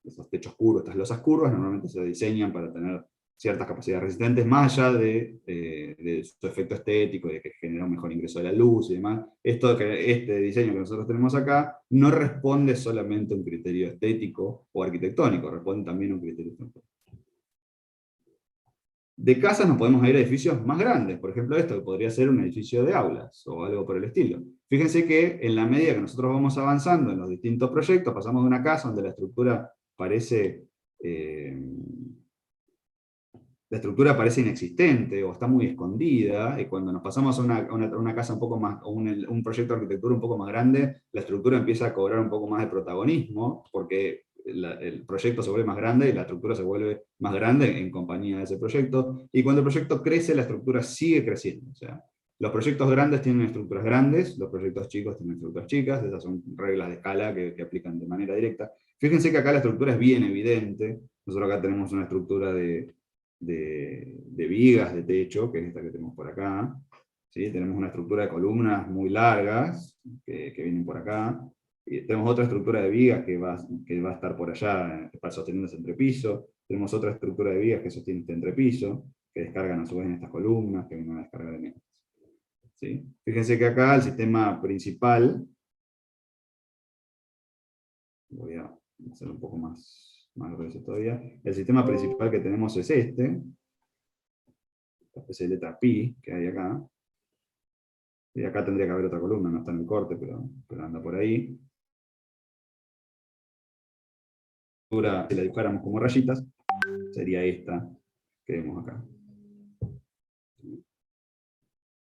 S1: Esos techos curvos, estas losas curvas, normalmente se diseñan para tener ciertas capacidades resistentes, más allá de su efecto estético, de que genera un mejor ingreso de la luz y demás. Este diseño que nosotros tenemos acá no responde solamente a un criterio estético o arquitectónico, responde también a un criterio estructural. De casas nos podemos ir a edificios más grandes, por ejemplo esto, que podría ser un edificio de aulas, o algo por el estilo. Fíjense que en la medida que nosotros vamos avanzando en los distintos proyectos, pasamos de una casa donde la estructura parece la estructura parece inexistente o está muy escondida, y cuando nos pasamos a una casa un poco más, o un proyecto de arquitectura un poco más grande, la estructura empieza a cobrar un poco más de protagonismo, porque el proyecto se vuelve más grande y la estructura se vuelve más grande en compañía de ese proyecto, y cuando el proyecto crece, la estructura sigue creciendo. O sea, los proyectos grandes tienen estructuras grandes, los proyectos chicos tienen estructuras chicas, esas son reglas de escala que aplican de manera directa. Fíjense que acá la estructura es bien evidente. Nosotros acá tenemos una estructura de vigas de techo, que es esta que tenemos por acá. ¿Sí? Tenemos una estructura de columnas muy largas, que vienen por acá. Y tenemos otra estructura de vigas que va a estar por allá, sosteniendo ese entrepiso. Tenemos otra estructura de vigas que sostiene este entrepiso, que descargan a su vez en estas columnas, que vienen a descargar en estas. ¿Sí? Fíjense que acá el sistema principal, voy a hacer un poco más grueso todavía, el sistema principal que tenemos es esta especie de letra pi que hay acá, y acá tendría que haber otra columna, no está en el corte, pero anda por ahí. Si la dibujáramos como rayitas, sería esta que vemos acá.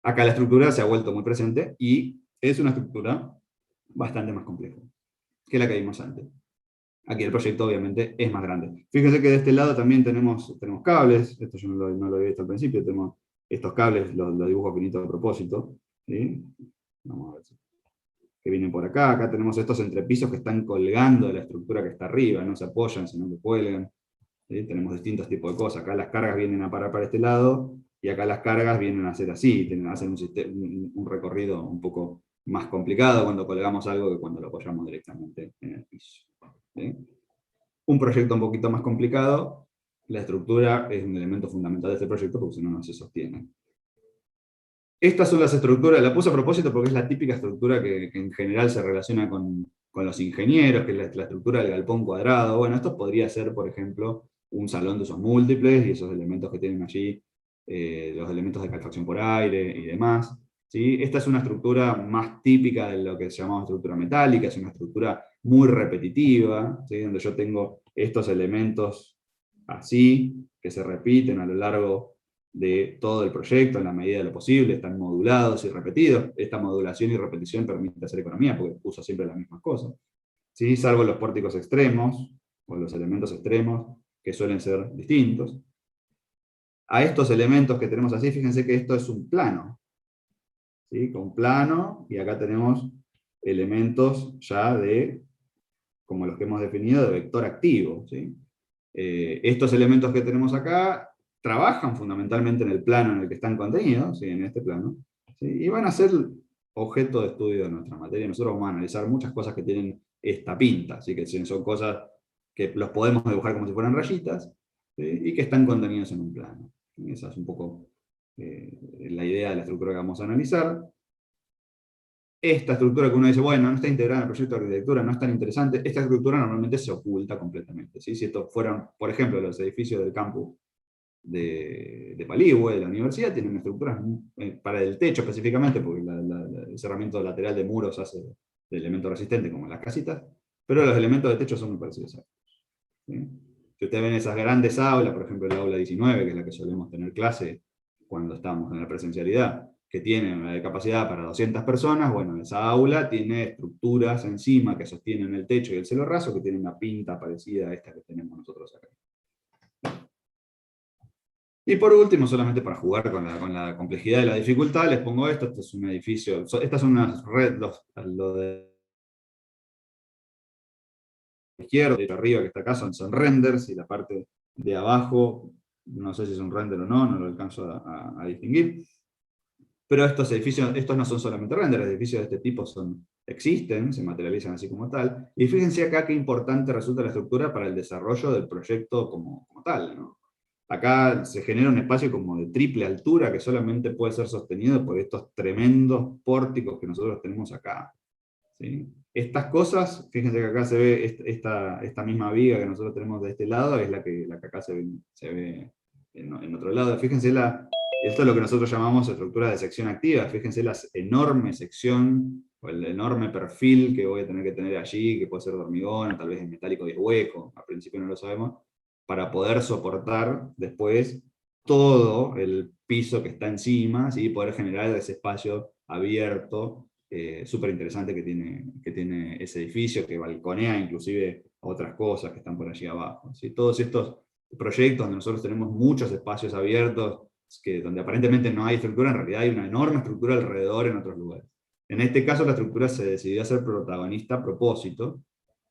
S1: Acá la estructura se ha vuelto muy presente y es una estructura bastante más compleja que la que vimos antes. Aquí el proyecto obviamente es más grande. Fíjense que de este lado también tenemos cables, esto yo no lo había visto al principio, tenemos estos cables, los dibujo finito a propósito, ¿sí? Vamos a ver que vienen por acá. Acá tenemos estos entrepisos que están colgando de la estructura que está arriba, no se apoyan, sino que cuelgan. ¿Sí? Tenemos distintos tipos de cosas. Acá las cargas vienen a parar para este lado, y acá las cargas vienen a hacer así, hacen un recorrido un poco más complicado cuando colgamos algo que cuando lo apoyamos directamente en el piso. ¿Sí? Un proyecto un poquito más complicado, la estructura es un elemento fundamental de este proyecto, porque si no, no se sostiene. Estas son las estructuras, la puse a propósito porque es la típica estructura que en general se relaciona con los ingenieros, que es la estructura del galpón cuadrado. Bueno, esto podría ser, por ejemplo, un salón de usos múltiples, y esos elementos que tienen allí, los elementos de calefacción por aire y demás. ¿Sí? Esta es una estructura más típica de lo que se llama estructura metálica, es una estructura muy repetitiva, ¿sí? Donde yo tengo estos elementos así, que se repiten a lo largo de todo el proyecto en la medida de lo posible, están modulados y repetidos. Esta modulación y repetición permite hacer economía, porque uso siempre las mismas cosas. ¿Sí? Salvo los pórticos extremos, o los elementos extremos, que suelen ser distintos. A estos elementos que tenemos así, fíjense que esto es un plano. ¿Sí? Con plano, y acá tenemos elementos ya como los que hemos definido, de vector activo. ¿Sí? Estos elementos que tenemos acá trabajan fundamentalmente en el plano en el que están contenidos, ¿sí? En este plano, ¿sí? Y van a ser objeto de estudio de nuestra materia. Nosotros vamos a analizar muchas cosas que tienen esta pinta, ¿sí? Que son cosas que los podemos dibujar como si fueran rayitas, ¿sí? Y que están contenidos en un plano. Esa es un poco la idea de la estructura que vamos a analizar. Esta estructura que uno dice, bueno, no está integrada en el proyecto de arquitectura, no es tan interesante, esta estructura normalmente se oculta completamente. ¿Sí? Si estos fueran, por ejemplo, los edificios del campus de Paligüe, de la universidad, tienen una estructura para el techo específicamente, porque el cerramiento lateral de muros hace de elemento resistente, como en las casitas, pero los elementos de techo son muy parecidos a estos. ¿Sí? Si ustedes ven esas grandes aulas, por ejemplo el aula 19, que es la que solemos tener clase cuando estamos en la presencialidad, que tiene una capacidad para 200 personas, bueno, esa aula tiene estructuras encima que sostienen el techo y el cielo raso, que tienen una pinta parecida a esta que tenemos nosotros acá. Y por último, solamente para jugar con la complejidad y la dificultad, les pongo esto. Este es un edificio, estas son unas redes, lo de izquierda, de arriba que está acá son renders, y la parte de abajo, no sé si es un render o no lo alcanzo a distinguir. Pero estos edificios, estos no son solamente renders, edificios de este tipo existen, se materializan así como tal. Y fíjense acá qué importante resulta la estructura para el desarrollo del proyecto como tal, ¿no? Acá se genera un espacio como de triple altura que solamente puede ser sostenido por estos tremendos pórticos que nosotros tenemos acá. ¿Sí? Estas cosas, fíjense que acá se ve esta misma viga que nosotros tenemos de este lado, es la que acá se ve en otro lado. Fíjense esto es lo que nosotros llamamos estructura de sección activa. Fíjense la enorme sección, o el enorme perfil que voy a tener que tener allí, que puede ser de hormigón, o tal vez es metálico y es hueco, al principio no lo sabemos, para poder soportar después todo el piso que está encima, ¿sí? Poder generar ese espacio abierto, súper interesante que tiene ese edificio, que balconea inclusive a otras cosas que están por allí abajo, ¿sí? Todos estos proyectos donde nosotros tenemos muchos espacios abiertos, donde aparentemente no hay estructura, en realidad hay una enorme estructura alrededor en otros lugares. En este caso la estructura se decidió ser protagonista a propósito,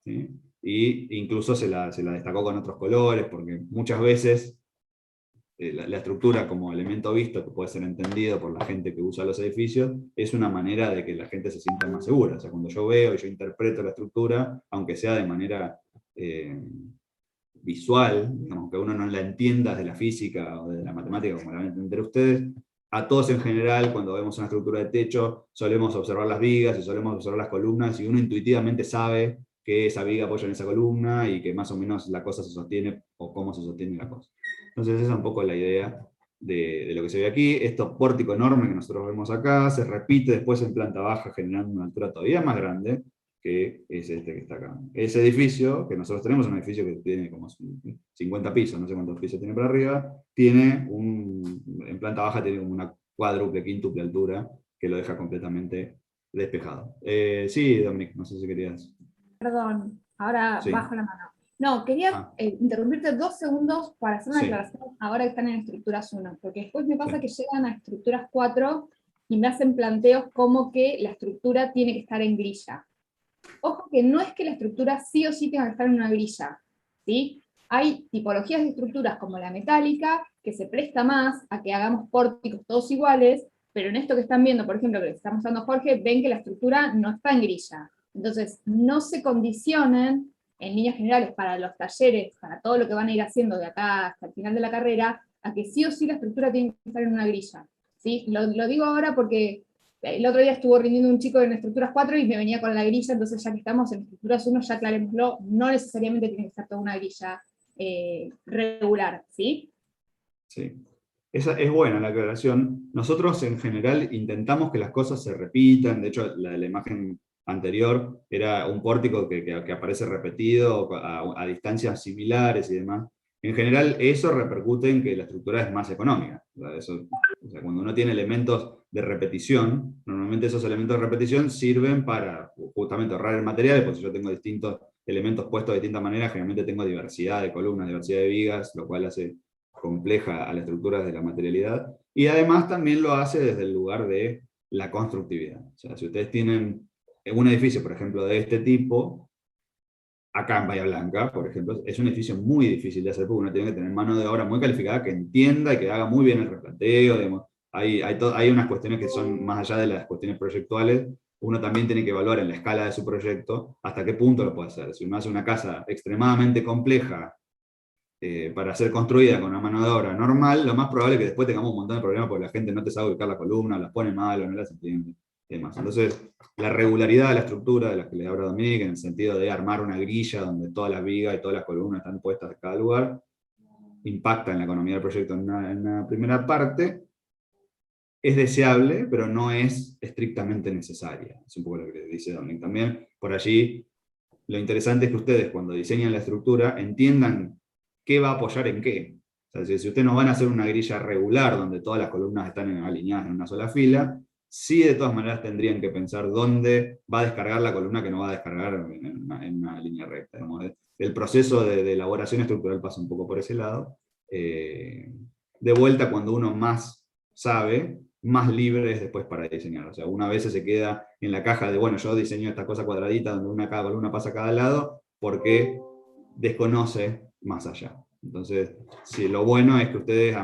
S1: ¿sí? Y incluso se la destacó con otros colores, porque muchas veces la estructura como elemento visto, que puede ser entendido por la gente que usa los edificios, es una manera de que la gente se sienta más segura. O sea, cuando yo veo y yo interpreto la estructura, aunque sea de manera visual, digamos, que uno no la entienda de la física o de la matemática como la van a entender ustedes, a todos en general, cuando vemos una estructura de techo, solemos observar las vigas y solemos observar las columnas, y uno intuitivamente sabe que esa viga apoya en esa columna y que más o menos la cosa se sostiene o cómo se sostiene la cosa. Entonces esa es un poco la idea de lo que se ve aquí. Esto pórtico enorme que nosotros vemos acá se repite después en planta baja, generando una altura todavía más grande, que es este que está acá. Ese edificio, que nosotros tenemos, un edificio que tiene como 50 pisos, no sé cuántos pisos tiene por arriba, tiene en planta baja tiene como una cuádruple, quíntuple altura, que lo deja completamente despejado. Sí, Dominic, no sé si querías.
S3: Perdón, ahora
S1: Sí.
S3: bajo la mano. No, quería interrumpirte 2 segundos para hacer una
S1: Sí.
S3: aclaración ahora que están en estructuras 1, porque después me pasa
S1: Sí.
S3: que llegan a estructuras 4 y me hacen planteos como que la estructura tiene que estar en grilla. Ojo que no es que la estructura sí o sí tenga que estar en una grilla, ¿sí? Hay tipologías de estructuras como la metálica, que se presta más a que hagamos pórticos todos iguales, pero en esto que están viendo, por ejemplo, que les está mostrando Jorge, ven que la estructura no está en grilla. Entonces, no se condicionen, en líneas generales, para los talleres, para todo lo que van a ir haciendo de acá hasta el final de la carrera, a que sí o sí la estructura tiene que estar en una grilla, ¿sí? Lo digo ahora porque el otro día estuvo rindiendo un chico en estructuras 4 y me venía con la grilla, entonces ya que estamos en estructuras 1, ya aclarémoslo, no necesariamente tiene que estar toda una grilla regular, ¿sí?
S1: Sí. Esa es buena la aclaración. Nosotros en general intentamos que las cosas se repitan. De hecho, la imagen anterior era un pórtico que aparece repetido a distancias similares y demás. En general eso repercute en que la estructura es más económica. O sea, cuando uno tiene elementos de repetición, normalmente esos elementos de repetición sirven para justamente ahorrar el material, porque si yo tengo distintos elementos puestos de distintas maneras, generalmente tengo diversidad de columnas, diversidad de vigas, lo cual hace compleja a la estructura de la materialidad, y además también lo hace desde el lugar de la constructividad. O sea, si ustedes tienen un edificio, por ejemplo, de este tipo, acá en Bahía Blanca, por ejemplo, es un edificio muy difícil de hacer porque uno tiene que tener mano de obra muy calificada que entienda y que haga muy bien el replanteo. Digamos. Hay unas cuestiones que son más allá de las cuestiones proyectuales. Uno también tiene que evaluar en la escala de su proyecto hasta qué punto lo puede hacer. Si uno hace una casa extremadamente compleja para ser construida con una mano de obra normal, lo más probable es que después tengamos un montón de problemas porque la gente no te sabe ubicar la columna, las pone mal o no las entiende. Demás. Entonces, la regularidad de la estructura de la que le habla Dominique, en el sentido de armar una grilla donde todas las vigas y todas las columnas están puestas en cada lugar, impacta en la economía del proyecto en una primera parte. Es deseable, pero no es estrictamente necesaria. Es un poco lo que dice Dominique también. Por allí, lo interesante es que ustedes, cuando diseñan la estructura, entiendan qué va a apoyar en qué. O sea, si ustedes no van a hacer una grilla regular donde todas las columnas están alineadas en una sola fila, sí de todas maneras tendrían que pensar dónde va a descargar la columna que no va a descargar en una línea recta. Digamos. El proceso de elaboración estructural pasa un poco por ese lado. De vuelta, cuando uno más sabe, más libre es después para diseñar. O sea, una vez se queda en la caja de, bueno, yo diseño esta cosa cuadradita donde cada columna pasa a cada lado, porque desconoce más allá. Entonces, sí, lo bueno es que ustedes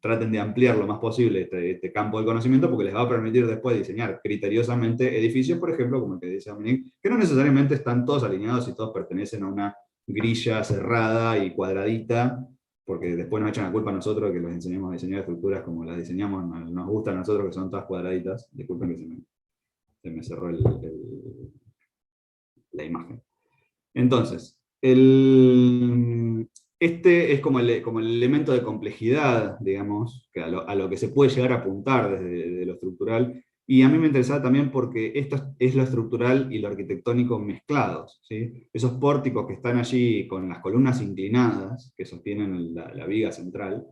S1: traten de ampliar lo más posible este campo del conocimiento, porque les va a permitir después diseñar criteriosamente edificios, por ejemplo, como el que dice Dominique, que no necesariamente están todos alineados y todos pertenecen a una grilla cerrada y cuadradita, porque después nos echan la culpa a nosotros que los enseñamos a diseñar estructuras como las diseñamos, nos gustan a nosotros que son todas cuadraditas. Disculpen que se me cerró la imagen. Entonces, este es como el elemento de complejidad, digamos, que a lo que se puede llegar a apuntar desde lo estructural, y a mí me interesaba también porque esto es lo estructural y lo arquitectónico mezclados, ¿sí? Esos pórticos que están allí con las columnas inclinadas, que sostienen la viga central,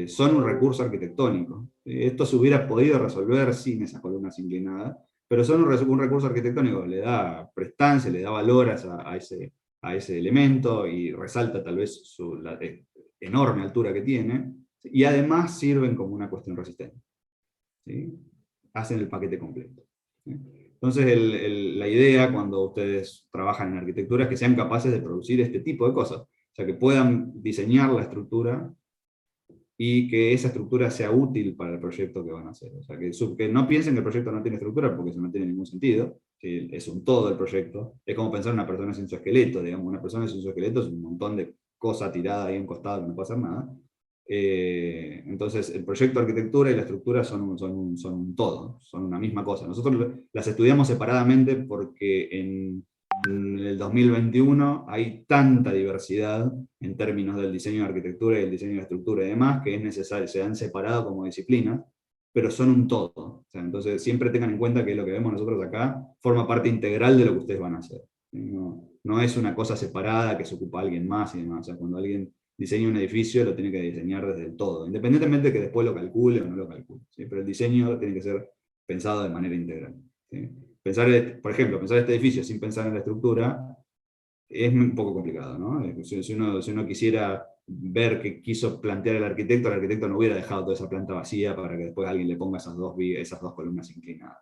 S1: son un recurso arquitectónico. Esto se hubiera podido resolver sin esas columnas inclinadas, pero son un recurso arquitectónico, le da prestancia, le da valor a ese elemento y resalta tal vez la enorme altura que tiene, y además sirven como una cuestión resistente. ¿Sí? Hacen el paquete completo. ¿Sí? Entonces la idea cuando ustedes trabajan en arquitectura es que sean capaces de producir este tipo de cosas, o sea, que puedan diseñar la estructura y que esa estructura sea útil para el proyecto que van a hacer. O sea, que no piensen que el proyecto no tiene estructura, porque eso no tiene ningún sentido. ¿Sí? Es un todo el proyecto. Es como pensar en una persona sin su esqueleto, digamos. Una persona sin su esqueleto es un montón de cosas tiradas ahí en costado que no puede hacer nada. Entonces, el proyecto de arquitectura y la estructura son un todo, son una misma cosa. Nosotros las estudiamos separadamente porque en el 2021 hay tanta diversidad en términos del diseño de arquitectura y el diseño de estructura y demás, que es necesario, se han separado como disciplinas, pero son un todo. O sea, entonces siempre tengan en cuenta que lo que vemos nosotros acá forma parte integral de lo que ustedes van a hacer. No es una cosa separada que se ocupa alguien más y demás. O sea, cuando alguien diseña un edificio lo tiene que diseñar desde el todo, independientemente de que después lo calcule o no lo calcule. ¿Sí? Pero el diseño tiene que ser pensado de manera integral. ¿Sí? Por ejemplo, pensar este edificio sin pensar en la estructura es un poco complicado, ¿no? Si uno quisiera ver qué quiso plantear el arquitecto no hubiera dejado toda esa planta vacía para que después alguien le ponga esas dos columnas inclinadas.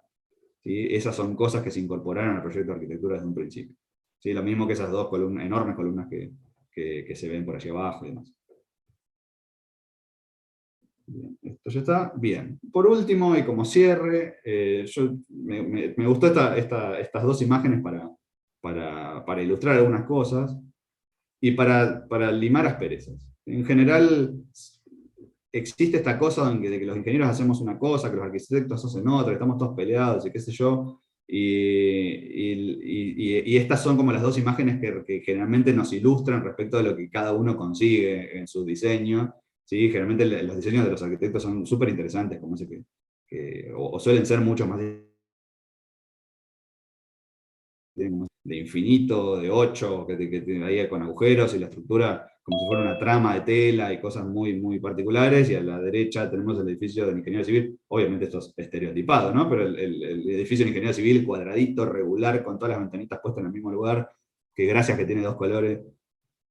S1: ¿Sí? Esas son cosas que se incorporaron al proyecto de arquitectura desde un principio. ¿Sí? Lo mismo que esas dos enormes columnas que se ven por allá abajo y demás. Bien, esto ya está. Bien. Por último, y como cierre, me gustó estas dos imágenes para ilustrar algunas cosas y para limar asperezas. En general, existe esta cosa de que los ingenieros hacemos una cosa, que los arquitectos hacen otra, que estamos todos peleados y qué sé yo, y estas son como las dos imágenes que generalmente nos ilustran respecto de lo que cada uno consigue en su diseño. ¿Sí? Generalmente los diseños de los arquitectos son súper interesantes, como ese o suelen ser mucho más de infinito, de 8, que ahí con agujeros y la estructura como si fuera una trama de tela y cosas muy, muy particulares, y a la derecha tenemos el edificio del ingeniero civil, obviamente esto es estereotipado, ¿no? Pero el edificio del ingeniero civil cuadradito, regular, con todas las ventanitas puestas en el mismo lugar, que gracias que tiene dos colores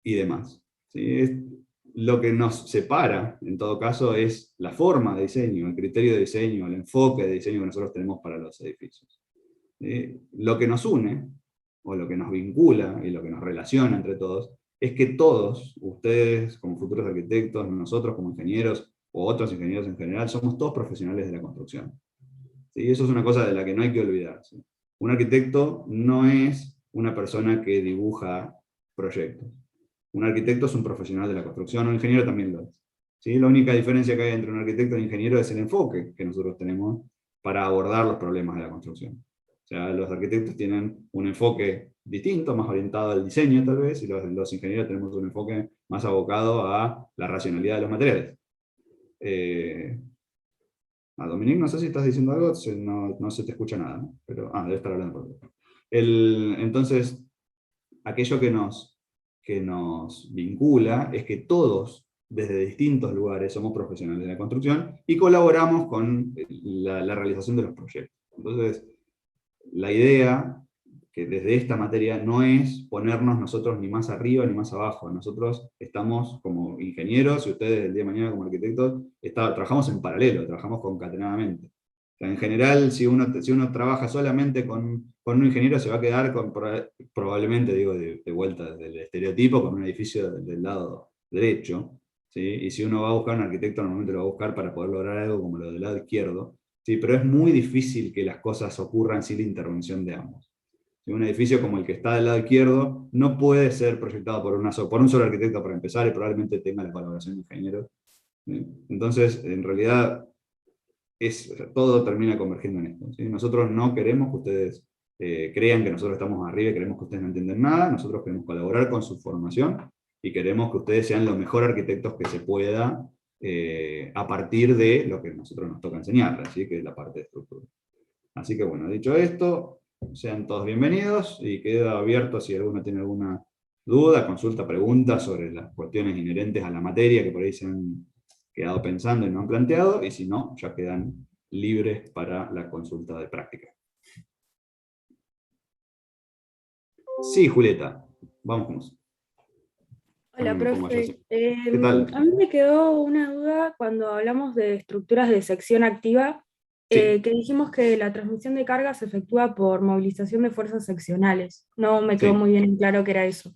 S1: y demás. ¿Sí? Lo que nos separa, en todo caso, es la forma de diseño, el criterio de diseño, el enfoque de diseño que nosotros tenemos para los edificios. Lo que nos une, o lo que nos vincula, y lo que nos relaciona entre todos, es que todos, ustedes como futuros arquitectos, nosotros como ingenieros, o otros ingenieros en general, somos todos profesionales de la construcción. ¿Sí? Eso es una cosa de la que no hay que olvidarse. Un arquitecto no es una persona que dibuja proyectos. Un arquitecto es un profesional de la construcción, un ingeniero también lo es. ¿Sí? La única diferencia que hay entre un arquitecto y un ingeniero es el enfoque que nosotros tenemos para abordar los problemas de la construcción. O sea, los arquitectos tienen un enfoque distinto, más orientado al diseño tal vez, y los ingenieros tenemos un enfoque más abocado a la racionalidad de los materiales. Dominique, no sé si estás diciendo algo, no se te escucha nada, ¿no? Pero, debe estar hablando por otro. Entonces, aquello que nos vincula es que todos, desde distintos lugares, somos profesionales de la construcción y colaboramos con la realización de los proyectos. Entonces, la idea que desde esta materia no es ponernos nosotros ni más arriba ni más abajo. Nosotros estamos como ingenieros, y ustedes el día de mañana como arquitectos, trabajamos en paralelo, trabajamos concatenadamente. O sea, en general, si uno trabaja solamente con un ingeniero, se va a quedar probablemente, digo, de vuelta desde el estereotipo, con un edificio del lado derecho. ¿Sí? Y si uno va a buscar un arquitecto, normalmente lo va a buscar para poder lograr algo como lo del lado izquierdo. ¿Sí? Pero es muy difícil que las cosas ocurran sin la intervención de ambos. Un edificio como el que está del lado izquierdo no puede ser proyectado por un solo arquitecto para empezar, y probablemente tenga la colaboración de ingenieros. Entonces, en realidad, todo termina convergiendo en esto. ¿Sí? Nosotros no queremos que ustedes crean que nosotros estamos arriba y queremos que ustedes no entienden nada. Nosotros queremos colaborar con su formación y queremos que ustedes sean los mejores arquitectos que se pueda a partir de lo que a nosotros nos toca enseñarles, ¿sí? Que es la parte de estructura. Así que bueno, dicho esto, sean todos bienvenidos y quedo abierto si alguno tiene alguna duda, consulta, pregunta sobre las cuestiones inherentes a la materia que por ahí se han quedado pensando y no han planteado, y si no, ya quedan libres para la consulta de práctica. Sí, Julieta, vamos.
S6: Hola,
S1: Me pongo allá, sí.
S6: profe.
S1: ¿Qué tal?
S6: A mí me quedó una duda cuando hablamos de estructuras de sección activa,
S1: Sí,
S6: que dijimos que la transmisión de carga se efectúa por movilización de fuerzas seccionales. No me quedó
S1: sí.
S6: muy bien en claro qué era eso.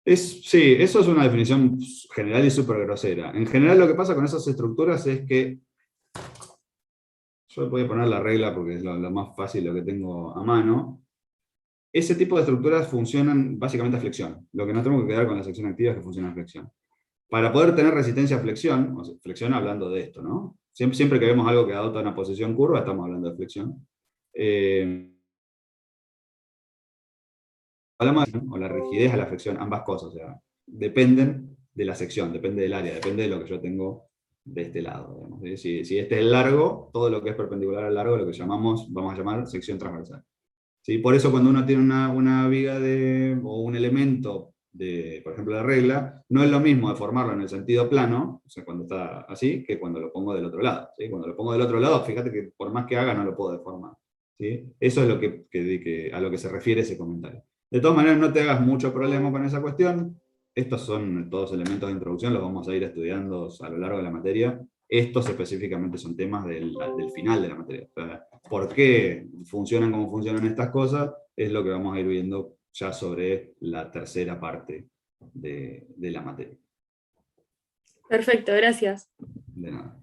S1: Sí, eso es una definición general y súper grosera. En general lo que pasa con esas estructuras es que, yo voy a poner la regla porque es lo más fácil, lo que tengo a mano. Ese tipo de estructuras funcionan básicamente a flexión. Lo que nos tenemos que quedar con la sección activa es que funciona a flexión. Para poder tener resistencia a flexión, o sea, flexión hablando de esto, ¿no? Siempre que vemos algo que adopta una posición curva, estamos hablando de flexión. Hablamos de o la rigidez a la flexión, ambas cosas, o sea, dependen de la sección, depende del área, depende de lo que yo tengo de este lado. Digamos, ¿sí? Si este es el largo, todo lo que es perpendicular al largo, lo que llamamos, vamos a llamar sección transversal. ¿Sí? Por eso cuando uno tiene una viga o un elemento de, por ejemplo, la regla, no es lo mismo deformarlo en el sentido plano, o sea, cuando está así, que cuando lo pongo del otro lado. ¿Sí? Cuando lo pongo del otro lado, fíjate que por más que haga, no lo puedo deformar. ¿Sí? Eso es lo a lo que se refiere ese comentario. De todas maneras, no te hagas mucho problema con esa cuestión. Estos son todos elementos de introducción, los vamos a ir estudiando a lo largo de la materia. Estos específicamente son temas del final de la materia. O sea, ¿por qué funcionan como funcionan estas cosas? Es lo que vamos a ir viendo ya sobre la tercera parte de la materia.
S6: Perfecto, gracias.
S1: De nada.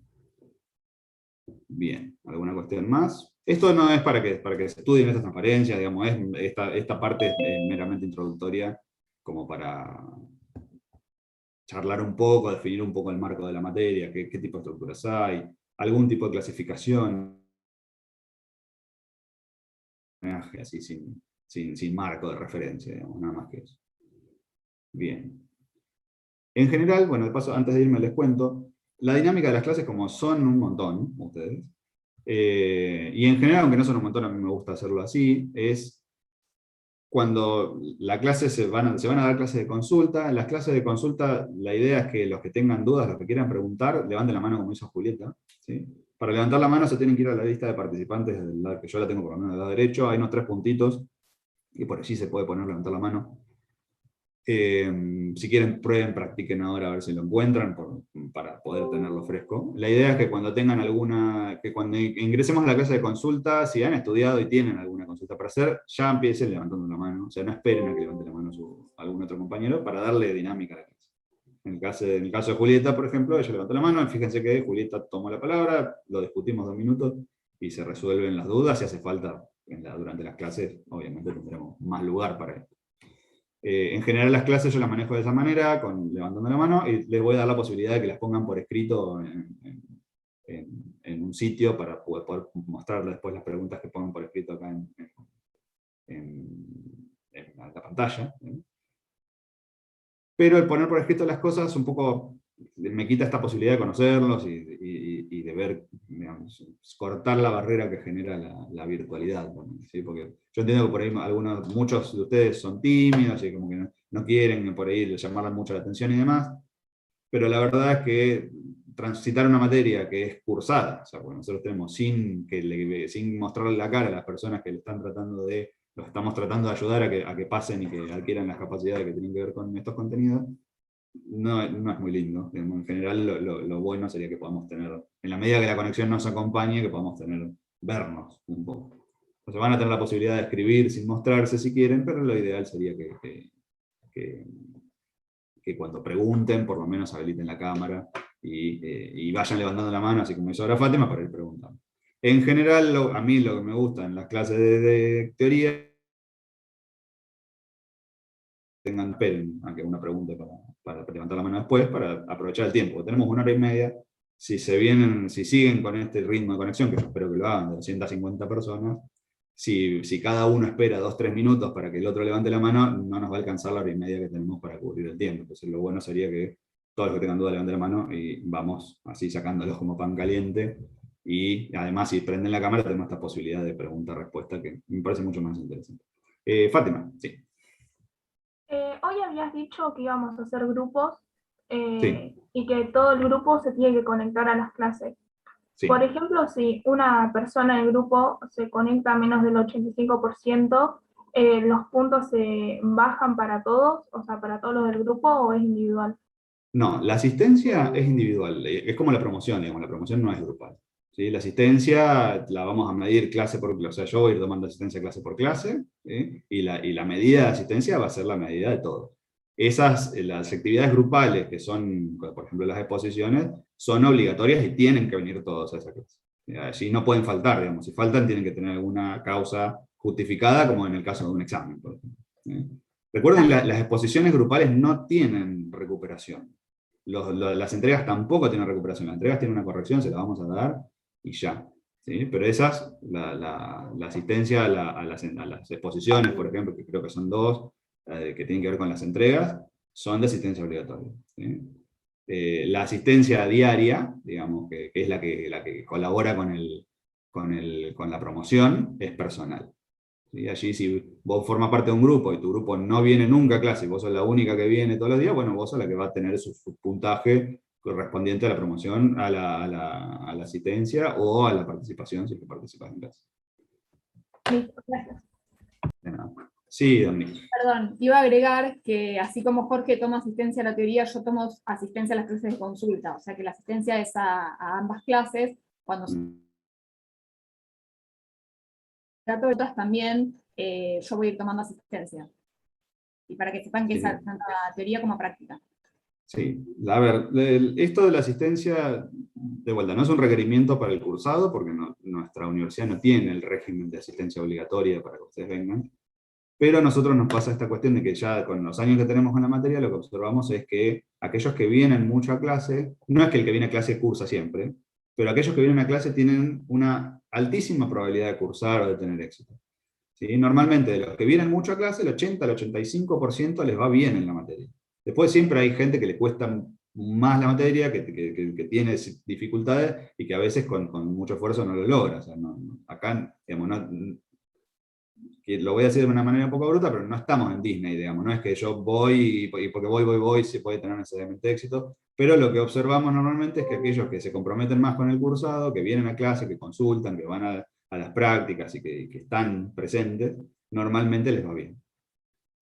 S1: Bien, ¿alguna cuestión más? Esto no es para que se estudien estas transparencias, digamos, esta parte es meramente introductoria, como para charlar un poco, definir un poco el marco de la materia, qué tipo de estructuras hay, algún tipo de clasificación, así sin marco de referencia, digamos, nada más que eso. Bien. En general, bueno, de paso, antes de irme les cuento, la dinámica de las clases, como son un montón, ustedes, y en general, aunque no son un montón, a mí me gusta hacerlo así, es cuando la clase se van a dar clases de consulta. En las clases de consulta, la idea es que los que tengan dudas, los que quieran preguntar, levanten la mano como hizo Julieta. ¿Sí? Para levantar la mano se tienen que ir a la lista de participantes, que yo la tengo por lo menos del lado derecho, hay unos 3 puntitos, y por allí se puede poner levantar la mano. Si quieren, prueben, practiquen ahora a ver si lo encuentran para poder tenerlo fresco. La idea es que cuando tengan que cuando ingresemos a la clase de consulta, si han estudiado y tienen alguna consulta para hacer, ya empiecen levantando la mano. O sea, no esperen a que levante la mano algún otro compañero para darle dinámica a la clase. En el caso de Julieta, por ejemplo, ella levantó la mano, fíjense que Julieta tomó la palabra, lo discutimos 2 minutos y se resuelven las dudas. Si hace falta durante las clases, obviamente tendremos más lugar para esto. En general las clases yo las manejo de esa manera, levantando la mano, y les voy a dar la posibilidad de que las pongan por escrito en un sitio para poder mostrarles después las preguntas que pongan por escrito acá en la pantalla. Pero el poner por escrito las cosas un poco me quita esta posibilidad de conocerlos y de ver, digamos, cortar la barrera que genera la virtualidad. ¿Sí? Porque yo entiendo que por ahí muchos de ustedes son tímidos y como que no quieren por ahí llamarles mucho la atención y demás, pero la verdad es que transitar una materia que es cursada, o sea, porque nosotros tenemos sin mostrarle la cara a las personas que los estamos tratando de ayudar a que pasen y que adquieran las capacidades que tienen que ver con estos contenidos, no es muy lindo. En general, lo bueno sería que podamos tener, en la medida que la conexión nos acompañe, que podamos vernos un poco. O sea, van a tener la posibilidad de escribir sin mostrarse si quieren, pero lo ideal sería que cuando pregunten, por lo menos habiliten la cámara y vayan levantando la mano, así como hizo ahora Fátima, para ir preguntando. En general, a mí lo que me gusta en las clases de teoría, esperen a que uno pregunte para levantar la mano después, para aprovechar el tiempo. Tenemos 1 hora y media. Si siguen con este ritmo de conexión, que yo espero que lo hagan, de 250 personas, si cada uno espera 2-3 minutos para que el otro levante la mano, no nos va a alcanzar la hora y media que tenemos para cubrir el tiempo. Entonces lo bueno sería que todos los que tengan duda levanten la mano y vamos así sacándolos como pan caliente. Y además, si prenden la cámara, tenemos esta posibilidad de pregunta-respuesta que me parece mucho más interesante. Fátima, sí.
S2: Hoy habías dicho que íbamos a hacer grupos.
S1: Sí.
S7: y que todo el grupo se tiene que conectar a las clases.
S1: Sí.
S7: Por ejemplo, si una persona del grupo se conecta a menos del 85%, ¿los puntos se bajan para todos, o sea, para todos los del grupo, o es individual?
S1: No, la asistencia es individual, es como la promoción, digamos, la promoción no es grupal. ¿Sí? La asistencia la vamos a medir clase por clase, o sea, yo voy a ir tomando asistencia clase por clase, ¿sí? y la medida de asistencia va a ser la medida de todo. Las actividades grupales, que son, por ejemplo, las exposiciones, son obligatorias y tienen que venir todos a esa clase. Allí no pueden faltar, digamos, si faltan tienen que tener alguna causa justificada, como en el caso de un examen, por ejemplo. ¿Sí? Recuerden, las exposiciones grupales no tienen recuperación. Las entregas tampoco tienen recuperación, las entregas tienen una corrección, se la vamos a dar y ya. ¿Sí? Pero la asistencia a las exposiciones, por ejemplo, que creo que son dos, que tienen que ver con las entregas, son de asistencia obligatoria. ¿Sí? La asistencia diaria, digamos, que es la que colabora con la promoción, es personal. ¿Sí? Allí, si vos formas parte de un grupo y tu grupo no viene nunca a clase y vos sos la única que viene todos los días, bueno, vos sos la que va a tener su puntaje correspondiente a la promoción, a la asistencia o a la participación, si es que participas en clase.
S3: Listo, gracias.
S1: De nada. Sí, Dominique.
S3: Perdón, iba a agregar que así como Jorge toma asistencia a la teoría, yo tomo asistencia a las clases de consulta, o sea que la asistencia es a ambas clases, cuando gratuitas también yo voy a ir tomando asistencia. Y para que sepan que es tanto teoría como práctica.
S1: Sí, a ver, esto de la asistencia, de vuelta, no es un requerimiento para el cursado, porque nuestra universidad no tiene el régimen de asistencia obligatoria para que ustedes vengan, pero a nosotros nos pasa esta cuestión de que ya con los años que tenemos en la materia, lo que observamos es que aquellos que vienen mucho a clase, no es que el que viene a clase cursa siempre, pero aquellos que vienen a clase tienen una altísima probabilidad de cursar o de tener éxito. ¿Sí? Normalmente de los que vienen mucho a clase, el 80 al 85% les va bien en la materia. Después siempre hay gente que le cuesta más la materia, que tiene dificultades y que a veces con mucho esfuerzo no lo logra. O sea, acá, digamos, que lo voy a decir de una manera un poco bruta, pero no estamos en Disney, digamos, no es que yo voy y porque voy se puede tener necesariamente éxito, pero lo que observamos normalmente es que aquellos que se comprometen más con el cursado, que vienen a clase, que consultan, que van a las prácticas y que están presentes, normalmente les va bien.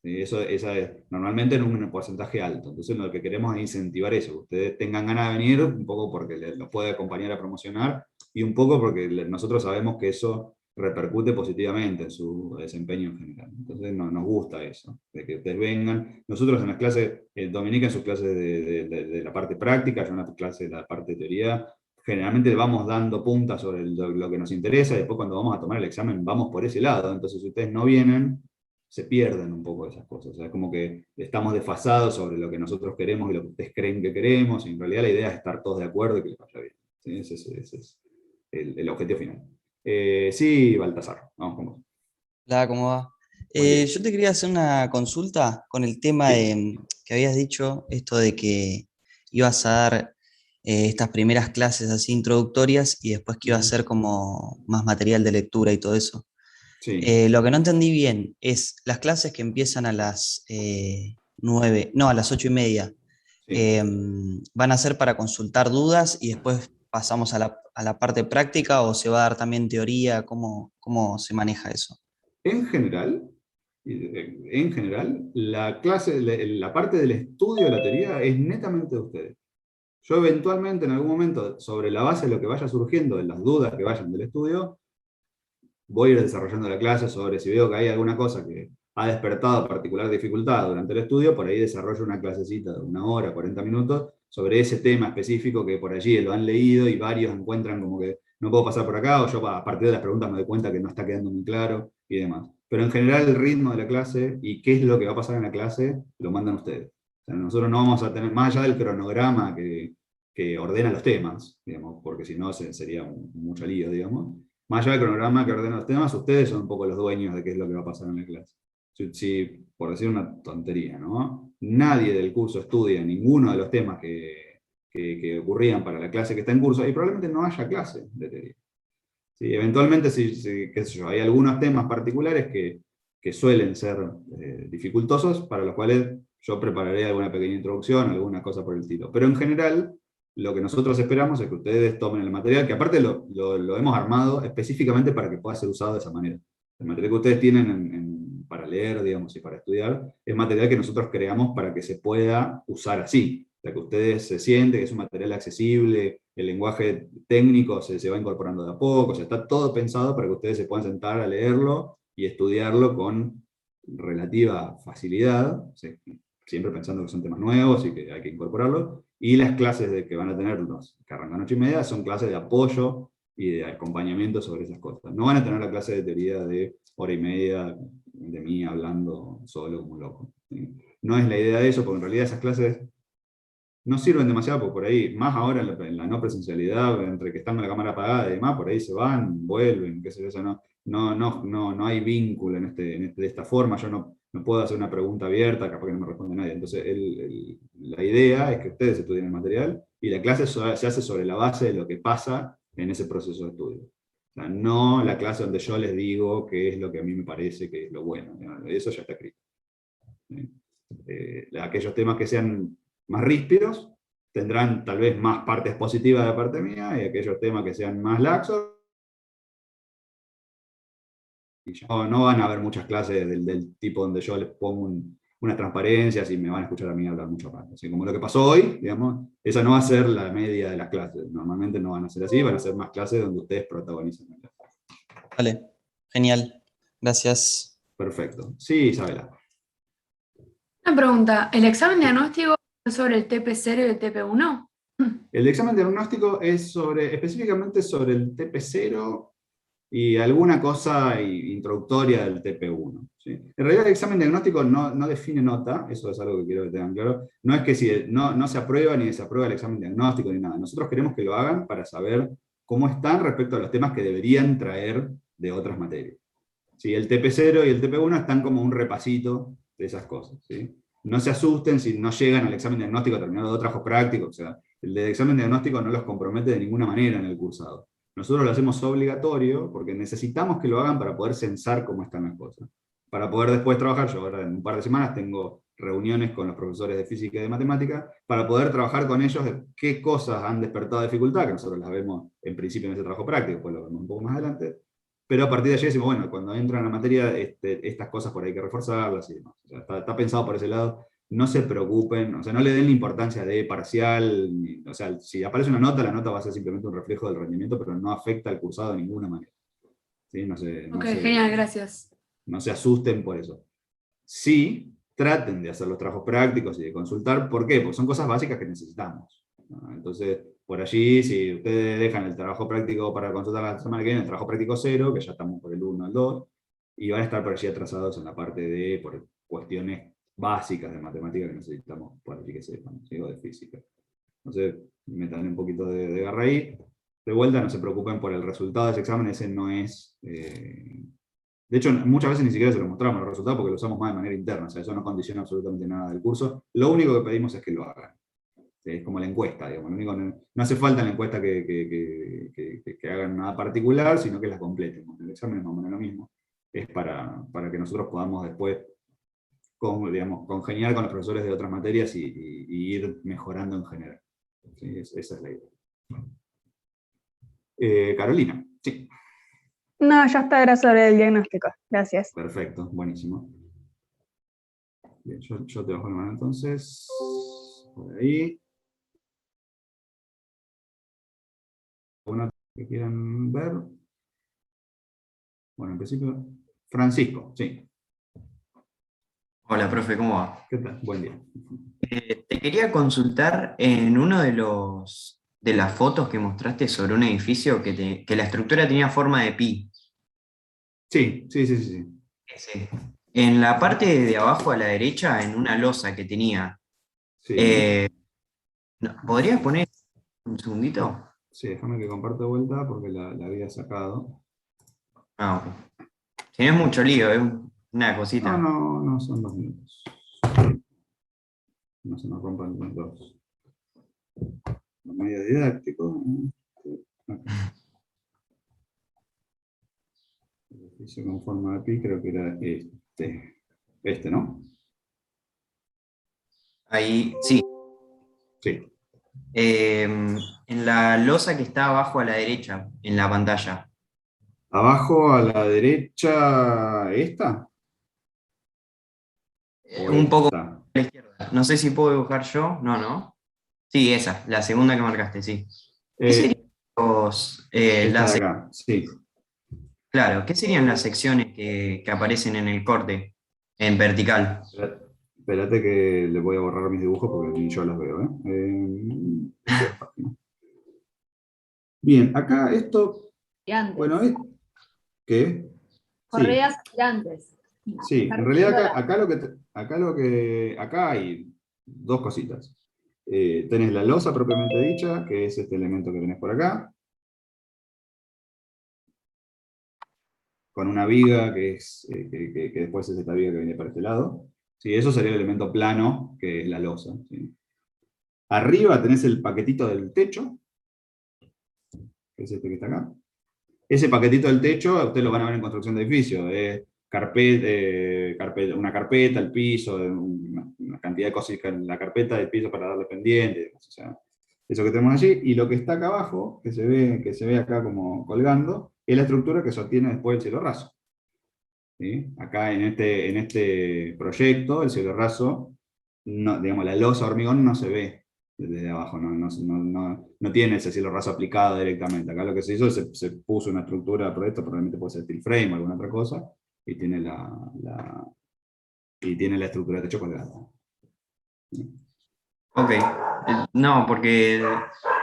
S1: Esa es normalmente en un porcentaje alto. Entonces lo que queremos es incentivar eso, que ustedes tengan ganas de venir, un poco porque los puede acompañar a promocionar, y un poco porque nosotros sabemos que eso repercute positivamente en su desempeño en general. Entonces nos gusta eso, de que ustedes vengan. Nosotros en las clases, Dominica en sus clases de la parte práctica, yo en las clases de la parte de teoría, generalmente vamos dando puntas sobre lo que nos interesa, y después cuando vamos a tomar el examen vamos por ese lado. Entonces si ustedes no vienen, se pierden un poco esas cosas. O sea, como que estamos desfasados sobre lo que nosotros queremos y lo que ustedes creen que queremos, y en realidad la idea es estar todos de acuerdo y que les vaya bien. ¿Sí? Ese es el objetivo final. Sí, Baltasar, vamos con vos.
S8: Hola, ¿cómo va?
S1: Buen día.
S8: Yo te quería hacer una consulta con el tema que habías dicho, esto de que ibas a dar estas primeras clases así introductorias y después que iba a ser como más material de lectura y todo eso.
S1: Sí.
S8: Lo que no entendí bien es las clases que empiezan a las 9, no, a las 8:30,
S1: Sí.
S8: ¿van a ser para consultar dudas y después pasamos a la parte práctica, o se va a dar también teoría? ¿Cómo se maneja eso?
S1: En general, la clase, la parte del estudio de la teoría es netamente de ustedes. Yo eventualmente, en algún momento, sobre la base de lo que vaya surgiendo, de las dudas que vayan del estudio, voy a ir desarrollando la clase sobre si veo que hay alguna cosa que ha despertado particular dificultad durante el estudio, por ahí desarrollo una clasecita de 1 hora, 40 minutos, sobre ese tema específico que por allí lo han leído y varios encuentran como que no puedo pasar por acá, o yo a partir de las preguntas me doy cuenta que no está quedando muy claro y demás. Pero en general el ritmo de la clase y qué es lo que va a pasar en la clase, lo mandan ustedes. O sea, nosotros no vamos a tener, más allá del cronograma que ordena los temas, digamos, porque si no sería mucho lío, digamos. Más allá del cronograma que ordena los temas, ustedes son un poco los dueños de qué es lo que va a pasar en la clase. Si, por decir una tontería, ¿no? Nadie del curso estudia ninguno de los temas que ocurrían para la clase que está en curso, y probablemente no haya clase de teoría. ¿Sí? Eventualmente, qué sé yo, hay algunos temas particulares que suelen ser dificultosos, para los cuales yo prepararé alguna pequeña introducción, alguna cosa por el estilo. Pero en general, lo que nosotros esperamos es que ustedes tomen el material, que aparte lo hemos armado específicamente para que pueda ser usado de esa manera. El material que ustedes tienen para leer, digamos, y para estudiar, es material que nosotros creamos para que se pueda usar así. O sea, que ustedes se sienten que es un material accesible, el lenguaje técnico se va incorporando de a poco, o sea, está todo pensado para que ustedes se puedan sentar a leerlo y estudiarlo con relativa facilidad, siempre pensando que son temas nuevos y que hay que incorporarlos, y las clases que van a tener los que arrancan 8:30 son clases de apoyo y de acompañamiento sobre esas cosas. No van a tener la clase de teoría de 1:30 de mí hablando solo como un loco. ¿Sí? No es la idea de eso, porque en realidad esas clases no sirven demasiado, porque por ahí, más ahora en la no presencialidad, entre que están con la cámara apagada y demás, por ahí se van, vuelven, qué sé yo, eso no hay vínculo de esta forma, yo no puedo hacer una pregunta abierta, capaz que no me responde nadie. Entonces, la idea es que ustedes estudien el material y la clase se hace sobre la base de lo que pasa en ese proceso de estudio. O sea, no la clase donde yo les digo qué es lo que a mí me parece que es lo bueno. Eso ya está escrito. Aquellos temas que sean más ríspidos tendrán tal vez más partes positivas de parte mía, y aquellos temas que sean más laxos, no van a haber muchas clases del tipo donde yo les pongo unas transparencias y me van a escuchar a mí hablar mucho más. Así como lo que pasó hoy, digamos, esa no va a ser la media de las clases. Normalmente no van a ser así, van a ser más clases donde ustedes protagonizan la clase.
S8: Vale, genial. Gracias.
S1: Perfecto. Sí, Isabela.
S9: Una pregunta, ¿el examen diagnóstico es sobre el TP0 y el TP1?
S1: El examen diagnóstico es específicamente sobre el TP0 y alguna cosa introductoria del TP1. ¿Sí? En realidad el examen diagnóstico no define nota, eso es algo que quiero que tengan claro. No es que no se aprueba ni desaprueba el examen diagnóstico ni nada. Nosotros queremos que lo hagan para saber cómo están respecto a los temas que deberían traer de otras materias. ¿Sí? El TP0 y el TP1 están como un repasito de esas cosas. ¿Sí? No se asusten si no llegan al examen diagnóstico terminado de trabajo práctico, o sea, el de examen diagnóstico no los compromete de ninguna manera en el cursado. Nosotros lo hacemos obligatorio porque necesitamos que lo hagan para poder censar cómo están las cosas. Para poder después trabajar, yo ahora en un par de semanas tengo reuniones con los profesores de física y de matemática, para poder trabajar con ellos de qué cosas han despertado dificultad, que nosotros las vemos en principio en ese trabajo práctico, pues lo vemos un poco más adelante, pero a partir de allí decimos, bueno, cuando entran a la materia, estas cosas por ahí hay que reforzarlas y demás. O sea, está pensado por ese lado. No se preocupen, o sea, no le den la importancia de parcial, o sea, si aparece una nota, la nota va a ser simplemente un reflejo del rendimiento, pero no afecta al cursado de ninguna manera. ¿Sí?
S9: Ok, genial, gracias.
S1: No se asusten por eso. Sí, traten de hacer los trabajos prácticos y de consultar. ¿Por qué? Porque son cosas básicas que necesitamos. ¿No? Entonces, por allí, si ustedes dejan el trabajo práctico para consultar la semana que viene, el trabajo práctico 0, que ya estamos por el 1 al 2, y van a estar por allí atrasados en la parte de por cuestiones básicas de matemática que necesitamos por allí que sepan, ¿sí? O de física. Entonces, metan un poquito de garra ahí. De vuelta, no se preocupen por el resultado de ese examen, ese no es... De hecho, muchas veces ni siquiera se lo mostramos los resultados porque lo usamos más de manera interna, o sea, eso no condiciona absolutamente nada del curso. Lo único que pedimos es que lo hagan. Es como la encuesta, digamos. Lo único, no hace falta en la encuesta que hagan nada particular, sino que la completen. El examen es más o menos lo mismo. Es para que nosotros podamos después congeniar con los profesores de otras materias y ir mejorando en general. ¿Sí? Esa es la idea. Carolina, sí.
S10: No, ya está, era sobre el diagnóstico. Gracias.
S1: Perfecto, buenísimo. Bien, yo te bajo la mano entonces. Por ahí. ¿Alguna que quieran ver? Bueno, en principio, Francisco, sí.
S11: Hola, profe, ¿cómo va?
S1: ¿Qué tal? Buen día.
S11: Te quería consultar en uno de las fotos que mostraste sobre un edificio que la estructura tenía forma de pi.
S1: Sí.
S11: Sí. En la parte de abajo a la derecha, en una losa que tenía,
S1: Sí.
S11: ¿Podrías poner un segundito?
S1: Sí, déjame que comparto de vuelta porque la había sacado.
S11: Ah, ok. Si no es mucho lío, es una cosita.
S1: No, son 2 minutos. No se nos rompan los dos. Medio didáctico. El edificio con forma de pi creo que era este, ¿no?
S11: Ahí, sí.
S1: Sí.
S11: En la losa que está abajo a la derecha, en la pantalla.
S1: Abajo a la derecha, ¿esta? ¿O
S11: Un poco
S1: esta?
S11: a la izquierda. No sé si puedo dibujar yo. No, ¿no? Sí, esa, la segunda que marcaste, sí. ¿Qué serían
S1: Esta de acá, sí.
S11: claro, ¿qué serían las secciones que aparecen en el corte en vertical?
S1: Espérate que le voy a borrar mis dibujos porque ni yo los veo. Bien, acá esto,
S3: Gigantes.
S1: bueno, ¿qué? Sí,
S3: Correas gigantes.
S1: sí, en realidad acá hay dos cositas. Tenés la losa propiamente dicha, que es este elemento que tenés por acá, con una viga que es que después es esta viga que viene para este lado. Sí, eso sería el elemento plano, que es la losa. ¿Sí? Arriba tenés el paquetito del techo, que es este que está acá. Ese paquetito del techo, ustedes lo van a ver en construcción de edificio, una carpeta, el piso, una cantidad de cosas en la carpeta del piso para darle pendiente, o sea, eso que tenemos allí, y lo que está acá abajo, que se ve acá como colgando, es la estructura que sostiene después el cielo raso. ¿Sí? Acá en este proyecto, el cielo raso, no, digamos, la losa hormigón no se ve desde abajo, no tiene ese cielo raso aplicado directamente. Acá lo que se hizo es se puso una estructura por esto, probablemente puede ser steel frame o alguna otra cosa, y tiene la estructura de techo colgada.
S11: Ok, no, porque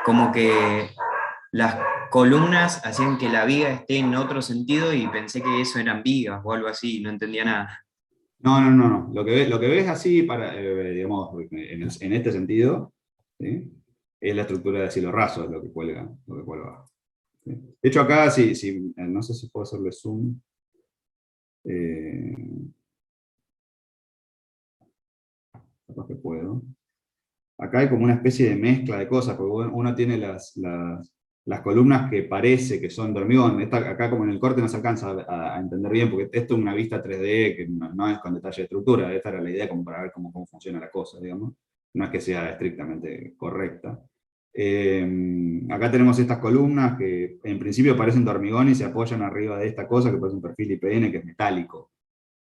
S11: como que las columnas hacían que la viga esté en otro sentido y pensé que eso eran vigas o algo así, no entendía nada.
S1: No. Lo que ves así, digamos, en este sentido, ¿sí? Es la estructura de cielo raso, es lo que cuelga abajo. ¿Sí? De hecho, acá, no sé si puedo hacerle zoom. Capaz que puedo. Acá hay como una especie de mezcla de cosas, porque uno tiene las columnas que parece que son de hormigón. Acá como en el corte no se alcanza a entender bien, porque esto es una vista 3D que no es con detalle de estructura. Esta era la idea como para ver cómo funciona la cosa, digamos. No es que sea estrictamente correcta. Acá tenemos estas columnas que en principio parecen de hormigón y se apoyan arriba de esta cosa que parece un perfil IPN que es metálico.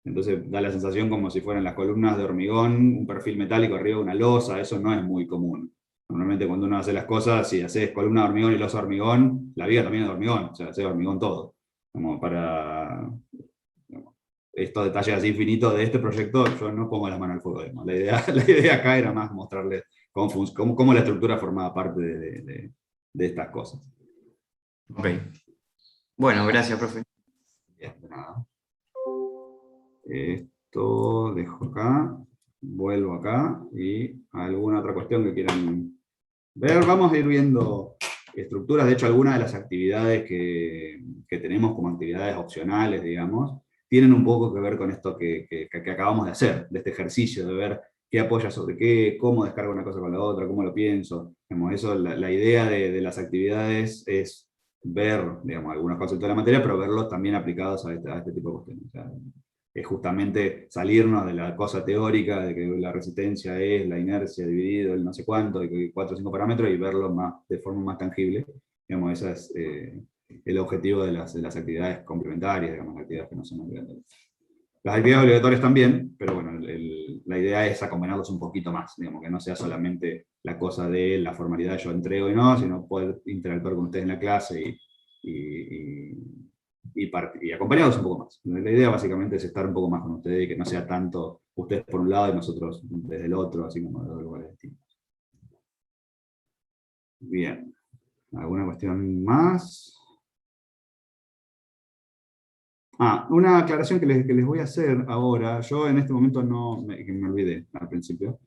S1: Entonces da la sensación como si fueran las columnas de hormigón, un perfil metálico arriba de una losa. Eso no es muy común. Normalmente cuando uno hace las cosas, si haces columna de hormigón y losa de hormigón, la viga también es de hormigón, o sea, hace hormigón todo. Como para estos detalles así infinitos de este proyecto, yo no pongo las manos al fuego. La idea acá era más mostrarles cómo la estructura formaba parte de estas cosas.
S11: Ok. Bueno, gracias, profe.
S1: Bien, de nada. Esto dejo acá, vuelvo acá, y alguna otra cuestión que quieran ver. Vamos a ir viendo estructuras. De hecho, algunas de las actividades que tenemos como actividades opcionales, digamos, tienen un poco que ver con esto que acabamos de hacer, de este ejercicio, de ver qué apoya sobre qué, cómo descargo una cosa con la otra, cómo lo pienso. Eso, la idea de las actividades es ver, digamos, algunos conceptos de la materia, pero verlos también aplicados a este tipo de cuestiones. O sea, es justamente salirnos de la cosa teórica de que la resistencia es la inercia dividido el no sé cuánto, y que 4 o 5 parámetros, y verlo de forma más tangible. Digamos, ese es el objetivo de las actividades complementarias, digamos, las actividades que no son obligatorias. Las actividades obligatorias también, pero bueno, la idea es acompañarlos un poquito más, digamos, que no sea solamente la cosa de la formalidad yo entrego y no, sino poder interactuar con ustedes en la clase y acompañados un poco más. La idea básicamente es estar un poco más con ustedes y que no sea tanto ustedes por un lado y nosotros desde el otro, así como de dos lugares distintos. Bien. ¿Alguna cuestión más? Una aclaración que les voy a hacer ahora. Yo en este momento que me olvidé al principio.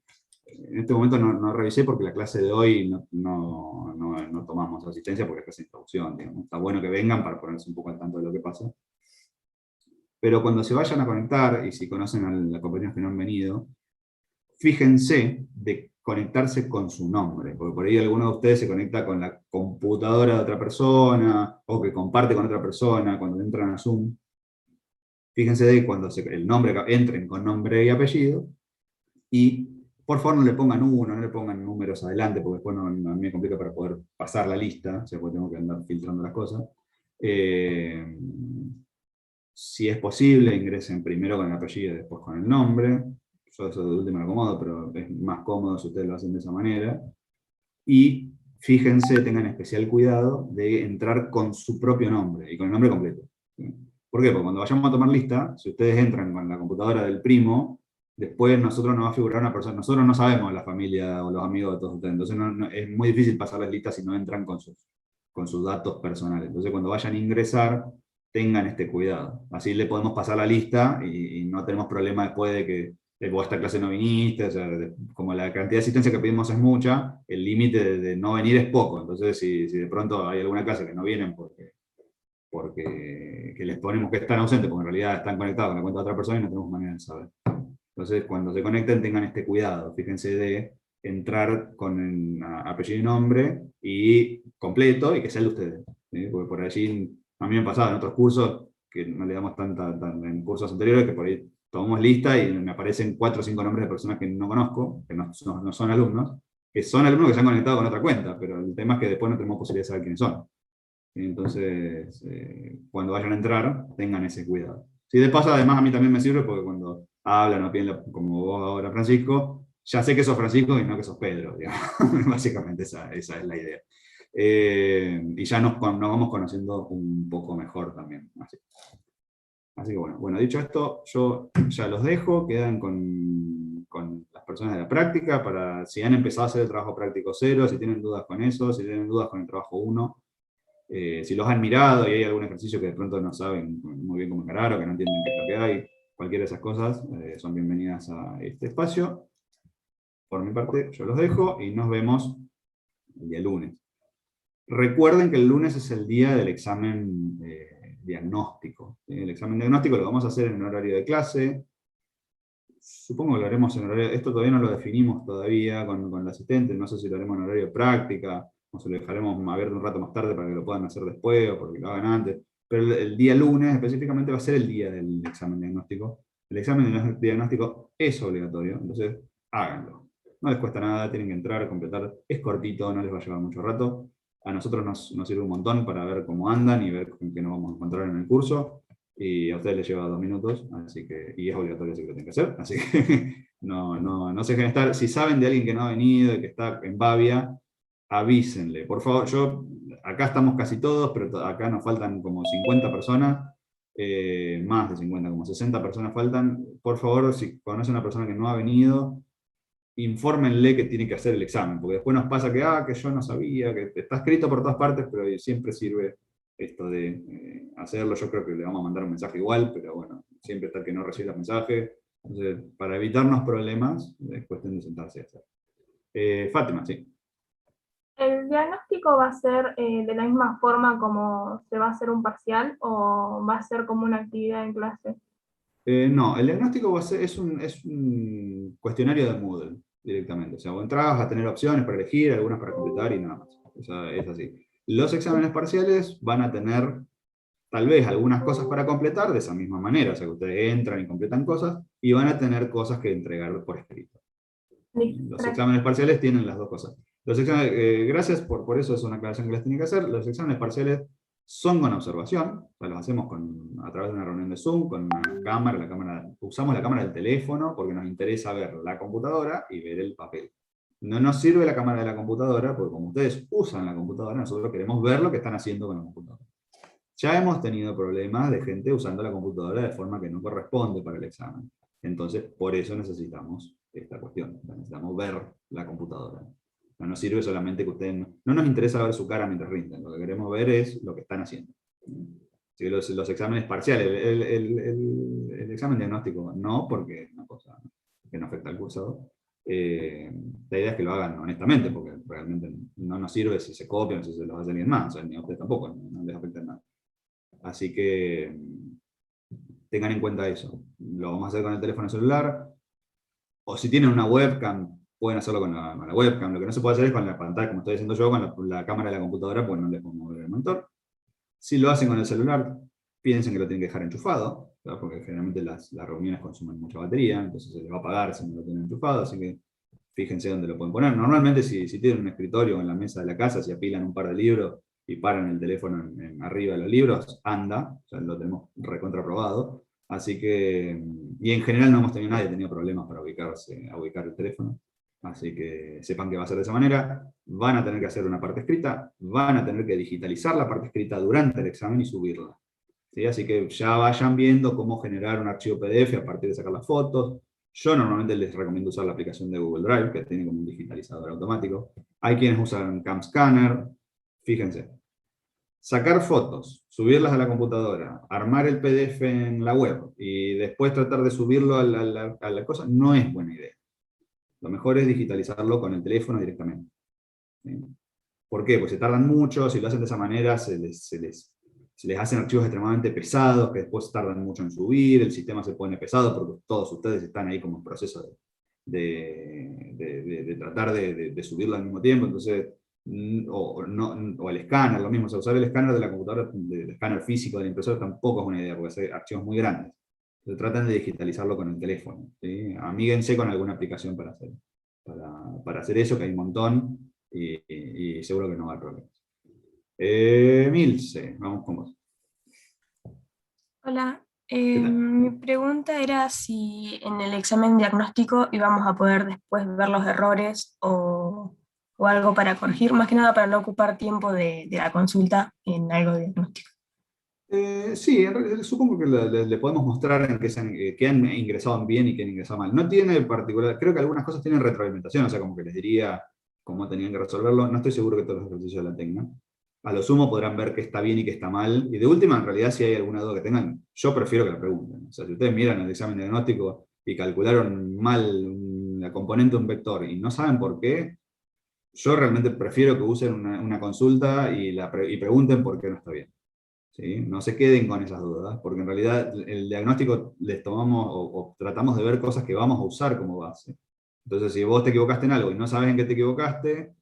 S1: En este momento no revisé porque la clase de hoy no tomamos asistencia porque es introducción. Digamos. Está bueno que vengan para ponerse un poco al tanto de lo que pasa. Pero cuando se vayan a conectar, y si conocen a las compañeras que no han venido, fíjense de conectarse con su nombre, porque por ahí alguno de ustedes se conecta con la computadora de otra persona, o que comparte con otra persona cuando entran a Zoom. Fíjense de cuando el nombre, entren con nombre y apellido, y por favor no le pongan 1, no le pongan números adelante, porque después a mí me complica para poder pasar la lista, o sea, porque tengo que andar filtrando las cosas. Si es posible, ingresen primero con el apellido y después con el nombre. Yo eso de último lo acomodo, pero es más cómodo si ustedes lo hacen de esa manera. Y fíjense, tengan especial cuidado de entrar con su propio nombre y con el nombre completo. ¿Por qué? Porque cuando vayamos a tomar lista, si ustedes entran con la computadora del primo, después nosotros nos va a figurar una persona, nosotros no sabemos la familia o los amigos de todos ustedes, entonces es muy difícil pasar las listas si no entran con sus datos personales. Entonces cuando vayan a ingresar, tengan este cuidado. Así le podemos pasar la lista y no tenemos problema después de que vos a esta clase no viniste, o sea, como la cantidad de asistencia que pedimos es mucha, el límite de no venir es poco. Entonces si de pronto hay alguna clase que no vienen porque que les ponemos que están ausentes, porque en realidad están conectados con la cuenta de otra persona y no tenemos manera de saber. Entonces, cuando se conecten, tengan este cuidado. Fíjense de entrar con el apellido y nombre y completo y que sea el de ustedes. ¿Sí? Porque por allí, a mí me ha pasado en otros cursos, que no le damos en cursos anteriores, que por ahí tomamos lista y me aparecen 4 o 5 nombres de personas que no conozco, que no son alumnos, que son alumnos que se han conectado con otra cuenta, pero el tema es que después no tenemos posibilidad de saber quiénes son. Entonces, cuando vayan a entrar, tengan ese cuidado. Si de paso, además, a mí también me sirve porque cuando hablan o piden, como vos ahora, Francisco, ya sé que sos Francisco y no que sos Pedro, digamos. Básicamente esa es la idea. Y ya nos vamos conociendo un poco mejor también. Así que bueno, dicho esto, yo ya los dejo, quedan con las personas de la práctica, para si han empezado a hacer el trabajo práctico 0, si tienen dudas con eso, si tienen dudas con el trabajo 1, si los han mirado y hay algún ejercicio que de pronto no saben muy bien cómo encarar o que no entienden qué es lo que hay, cualquiera de esas cosas son bienvenidas a este espacio. Por mi parte, yo los dejo y nos vemos el día lunes. Recuerden que el lunes es el día del examen diagnóstico. El examen diagnóstico lo vamos a hacer en horario de clase. Supongo que lo haremos en horario... Esto todavía no lo definimos todavía con la asistente, no sé si lo haremos en horario de práctica, o se lo dejaremos abierto un rato más tarde para que lo puedan hacer después, o porque lo hagan antes. Pero el día lunes específicamente va a ser el día del examen diagnóstico. El examen diagnóstico es obligatorio, entonces háganlo. No les cuesta nada, tienen que entrar, completar. Es cortito, no les va a llevar mucho rato. A nosotros nos sirve un montón para ver cómo andan y ver con qué nos vamos a encontrar en el curso. Y a ustedes les lleva 2 minutos, así que, y es obligatorio, así que lo tienen que hacer. Así que no se dejen estar. Si saben de alguien que no ha venido y que está en Bavia, avísenle. Por favor, acá estamos casi todos, pero acá nos faltan como 50 personas, más de 50, como 60 personas faltan. Por favor, si conocen a una persona que no ha venido, infórmenle que tiene que hacer el examen, porque después nos pasa que yo no sabía, que está escrito por todas partes, pero siempre sirve esto de hacerlo. Yo creo que le vamos a mandar un mensaje igual, pero bueno, siempre está el que no recibe el mensaje. Entonces, para evitarnos problemas, es cuestión de sentarse a hacer. Fátima, sí.
S7: ¿El diagnóstico va a ser de la misma forma como se va a hacer un parcial o va a ser como una actividad en clase?
S1: No, el diagnóstico es un cuestionario de Moodle directamente. O sea, vos entras a tener opciones para elegir, algunas para completar y nada más. O sea, es así. Los exámenes parciales van a tener tal vez algunas cosas para completar de esa misma manera. O sea, que ustedes entran y completan cosas y van a tener cosas que entregar por escrito. Los exámenes parciales tienen las dos cosas. Los exámenes, gracias por eso, es una aclaración que les tienen que hacer. Los exámenes parciales son con observación, o sea, los hacemos a través de una reunión de Zoom, con una cámara, usamos la cámara del teléfono porque nos interesa ver la computadora y ver el papel. No nos sirve la cámara de la computadora, porque como ustedes usan la computadora, nosotros queremos ver lo que están haciendo con la computadora. Ya hemos tenido problemas de gente usando la computadora de forma que no corresponde para el examen. Entonces, por eso necesitamos esta cuestión. Necesitamos ver la computadora. No nos sirve solamente que ustedes... No nos interesa ver su cara mientras rinden. Lo que queremos ver es lo que están haciendo. Sí, los exámenes parciales, el examen diagnóstico no, porque es una cosa que no afecta al cursado. La idea es que lo hagan honestamente, porque realmente no nos sirve si se copian o si se los hace alguien más. O sea, ni a ustedes tampoco, no les afecta nada. Así que tengan en cuenta eso. Lo vamos a hacer con el teléfono celular, o si tienen una webcam, pueden hacerlo con la webcam. Lo que no se puede hacer es con la pantalla, como estoy diciendo yo, con la cámara de la computadora, pues no les podemos mover el monitor. Si lo hacen con el celular, piensen que lo tienen que dejar enchufado, ¿verdad? Porque generalmente las reuniones consumen mucha batería, entonces se les va a apagar si no lo tienen enchufado, así que fíjense dónde lo pueden poner. Normalmente si tienen un escritorio en la mesa de la casa, si apilan un par de libros y paran el teléfono arriba de los libros, anda, o sea, lo tenemos recontraprobado. Así que, y en general no hemos tenido nadie tenido problemas para ubicar el teléfono. Así que sepan que va a ser de esa manera. Van a tener que hacer una parte escrita, van a tener que digitalizar la parte escrita durante el examen y subirla. ¿Sí? Así que ya vayan viendo cómo generar un archivo PDF a partir de sacar las fotos. Yo normalmente les recomiendo usar la aplicación de Google Drive, que tiene como un digitalizador automático. Hay quienes usan Cam Scanner. Fíjense. Sacar fotos, subirlas a la computadora, armar el PDF en la web y después tratar de subirlo a la cosa, no es buena idea. Lo mejor es digitalizarlo con el teléfono directamente. ¿Sí? ¿Por qué? Pues se tardan mucho, si lo hacen de esa manera se les hacen archivos extremadamente pesados que después tardan mucho en subir, el sistema se pone pesado porque todos ustedes están ahí como en proceso de tratar de subirlo al mismo tiempo, entonces, o el escáner, lo mismo, o sea, usar el escáner de la computadora, el escáner físico de la impresora tampoco es buena idea porque son archivos muy grandes. Entonces tratan de digitalizarlo con el teléfono. ¿Sí? Amíguense con alguna aplicación para hacer eso, que hay un montón, y seguro que no va a haber problemas. Milce, vamos con vos.
S12: Hola,
S1: tal?
S12: mi pregunta era si en el examen diagnóstico íbamos a poder después ver los errores o algo para corregir, más que nada para no ocupar tiempo de la consulta en algo diagnóstico.
S1: Sí, supongo que le podemos mostrar en qué han ingresado bien y qué han ingresado mal. No tiene particular, creo que algunas cosas tienen retroalimentación, o sea, como que les diría cómo tenían que resolverlo. No estoy seguro que todos los ejercicios la tengan. A lo sumo podrán ver qué está bien y qué está mal. Y de última, en realidad, si hay alguna duda que tengan, yo prefiero que la pregunten. O sea, si ustedes miran el examen diagnóstico y calcularon mal la componente de un vector y no saben por qué, yo realmente prefiero que usen una consulta y pregunten por qué no está bien. ¿Sí? No se queden con esas dudas, porque en realidad el diagnóstico les tomamos o tratamos de ver cosas que vamos a usar como base. Entonces, si vos te equivocaste en algo y no sabes en qué te equivocaste,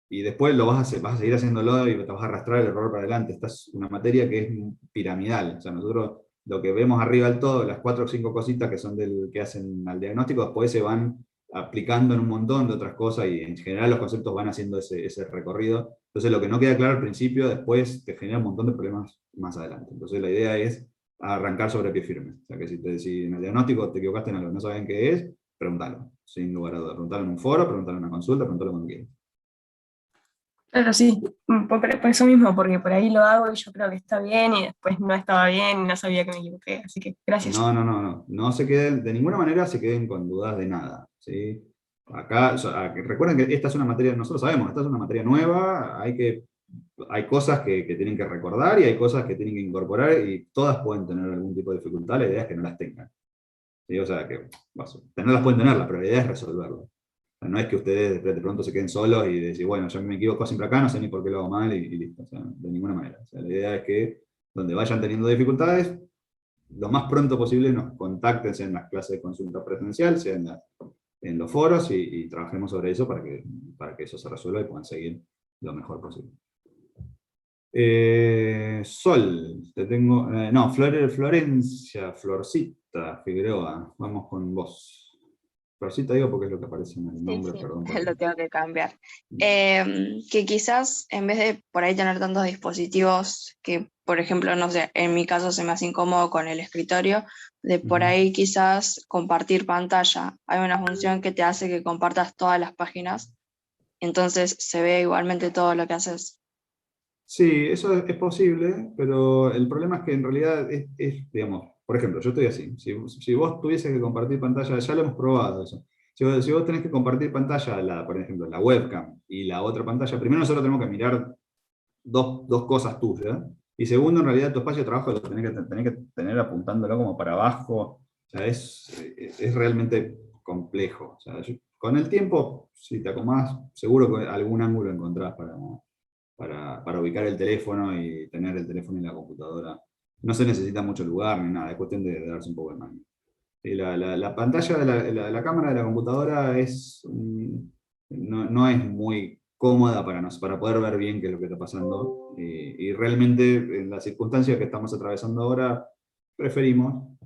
S1: y después lo vas a seguir haciéndolo y te vas a arrastrar el error para adelante. Esta es una materia que es piramidal. O sea, nosotros lo que vemos arriba del todo, las 4 o 5 cositas que son que hacen al diagnóstico, después se van aplicando en un montón de otras cosas y en general los conceptos van haciendo ese recorrido. Entonces lo que no queda claro al principio, después te genera un montón de problemas más adelante. Entonces la idea es arrancar sobre pie firme. O sea que si en el diagnóstico te equivocaste en algo, no saben qué es, preguntalo, sin lugar a dudas. Preguntalo en un foro, preguntalo en una consulta, preguntalo cuando quieras.
S12: Claro, sí, por eso mismo, porque por ahí lo hago y yo creo que está bien y después no estaba bien y no sabía que me equivoqué, así que gracias.
S1: No se queden, de ninguna manera se queden con dudas de nada, ¿sí? Acá, recuerden que esta es una materia, nosotros sabemos, esta es una materia nueva, hay cosas que tienen que recordar y hay cosas que tienen que incorporar y todas pueden tener algún tipo de dificultad, la idea es que no las tengan. ¿Sí? O sea, que tenerlas pueden tenerlas, pero la idea es resolverlo. O sea, no es que ustedes de pronto se queden solos y decir, bueno, yo me equivoco siempre acá, no sé ni por qué lo hago mal y listo. O sea, de ninguna manera. O sea, la idea es que donde vayan teniendo dificultades, lo más pronto posible nos contacten, sea en las clases de consulta presencial, sea en los foros y trabajemos sobre eso para que eso se resuelva y puedan seguir lo mejor posible. Sol, te tengo, no, Florencia, Florcita Figueroa, vamos con vos. Florcita digo porque es lo que aparece en el nombre,
S13: Sí,
S1: perdón.
S13: lo tengo que cambiar. Que quizás en vez de por ahí tener tantos dispositivos que, por ejemplo, no sé, en mi caso se me hace incómodo con el escritorio, de por ahí quizás compartir pantalla. Hay una función que te hace que compartas todas las páginas, entonces se ve igualmente todo lo que haces.
S1: Sí, eso es posible, pero el problema es que en realidad digamos, por ejemplo, yo estoy así. Si vos tuvieses que compartir pantalla, ya lo hemos probado eso. Si vos tenés que compartir pantalla, por ejemplo, la webcam y la otra pantalla, primero nosotros tenemos que mirar dos cosas tuyas, y segundo, en realidad tu espacio de trabajo lo tenés que tener apuntándolo como para abajo. O sea, es realmente complejo. O sea, con el tiempo, si te acomodás, seguro que algún ángulo encontrás para ubicar el teléfono y tener el teléfono y la computadora. No se necesita mucho lugar ni nada, es cuestión de darse un poco de mano. La pantalla de la cámara de la computadora no es muy cómoda para poder ver bien qué es lo que está pasando. Y realmente, en las circunstancias que estamos atravesando ahora, preferimos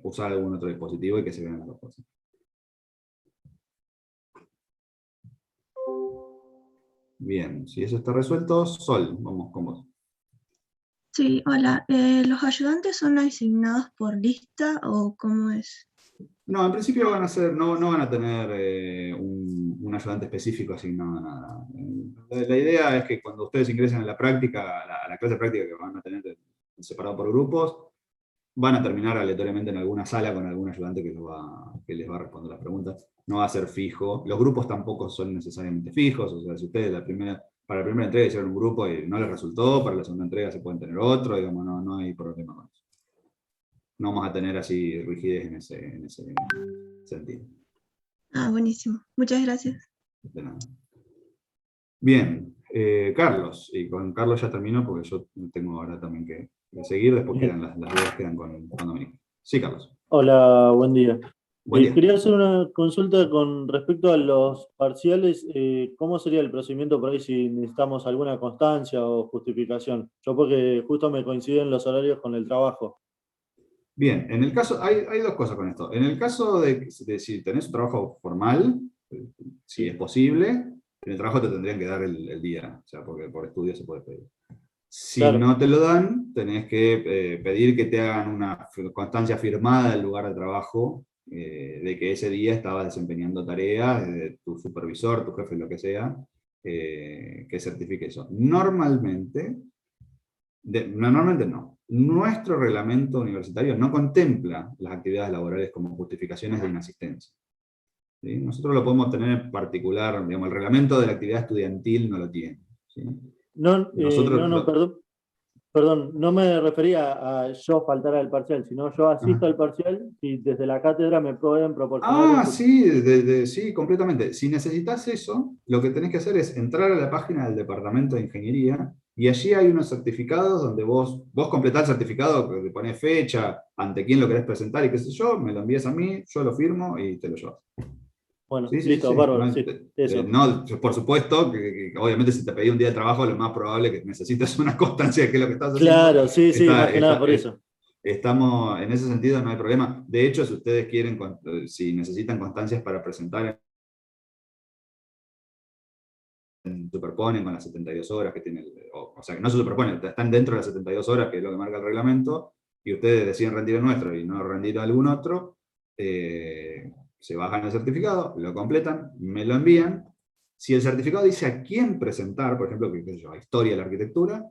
S1: usar algún otro dispositivo y que se vean las dos cosas. Bien, si eso está resuelto, Sol, vamos con vos.
S14: Sí, hola. ¿Los ayudantes son asignados por lista o cómo es?
S1: No, en principio van a ser, no van a tener un ayudante específico asignado a nada. La idea es que cuando ustedes ingresen a la práctica, a la clase de práctica que van a tener separado por grupos, van a terminar aleatoriamente en alguna sala con algún ayudante que les va a responder las preguntas. No va a ser fijo. Los grupos tampoco son necesariamente fijos. O sea, si ustedes para la primera entrega hicieron un grupo y no les resultó, para la segunda entrega se pueden tener otro, digamos, no hay problema con eso. No vamos a tener así rigidez en ese sentido.
S14: Ah, buenísimo. Muchas gracias.
S1: De nada. Bien, Carlos, y con Carlos ya termino porque yo tengo ahora también que seguir, después quedan las dudas quedan con Dominique. Sí, Carlos.
S15: Hola, buen día.
S1: Buen día.
S15: Quería hacer una consulta con respecto a los parciales. ¿Cómo sería el procedimiento por ahí si necesitamos alguna constancia o justificación? Yo porque justo me coinciden los horarios con el trabajo.
S1: Bien, en el caso, hay dos cosas con esto. En el caso de si tenés un trabajo formal, si es posible, en el trabajo te tendrían que dar el día, o sea, porque por estudio se puede pedir. Si
S15: Claro.
S1: no te lo dan, tenés que pedir que te hagan una constancia firmada del lugar de trabajo, de que ese día estabas desempeñando tareas, de tu supervisor, tu jefe, lo que sea, que certifique eso. Normalmente no. Nuestro reglamento universitario no contempla las actividades laborales como justificaciones de inasistencia. ¿Sí? Nosotros lo podemos tener en particular, digamos, el reglamento de la actividad estudiantil no lo tiene. ¿Sí?
S15: Perdón, no me refería a yo faltar al parcial, sino yo asisto al parcial y desde la cátedra me pueden proporcionar...
S1: Sí, completamente. Si necesitas eso, lo que tenés que hacer es entrar a la página del Departamento de Ingeniería y allí hay unos certificados donde vos completás el certificado, que te pones fecha, ante quién lo querés presentar y qué sé yo, me lo envías a mí, yo lo firmo y te lo llevas.
S15: Bueno,
S1: Sí,
S15: listo, bárbaro,
S1: no,
S15: sí, eso.
S1: no, por supuesto, que obviamente si te pedí un día de trabajo, lo más probable es que necesites una constancia de qué es lo que estás haciendo.
S15: Claro, sí, más que nada por eso.
S1: Estamos, en ese sentido no hay problema. De hecho, si ustedes quieren, si necesitan constancias para presentar, superponen con las 72 horas que tiene, o sea, que no se superponen, están dentro de las 72 horas, que es lo que marca el reglamento, y ustedes deciden rendir el nuestro y no rendir algún otro, se bajan el certificado, lo completan, me lo envían. Si el certificado dice a quién presentar, por ejemplo, a historia de la arquitectura,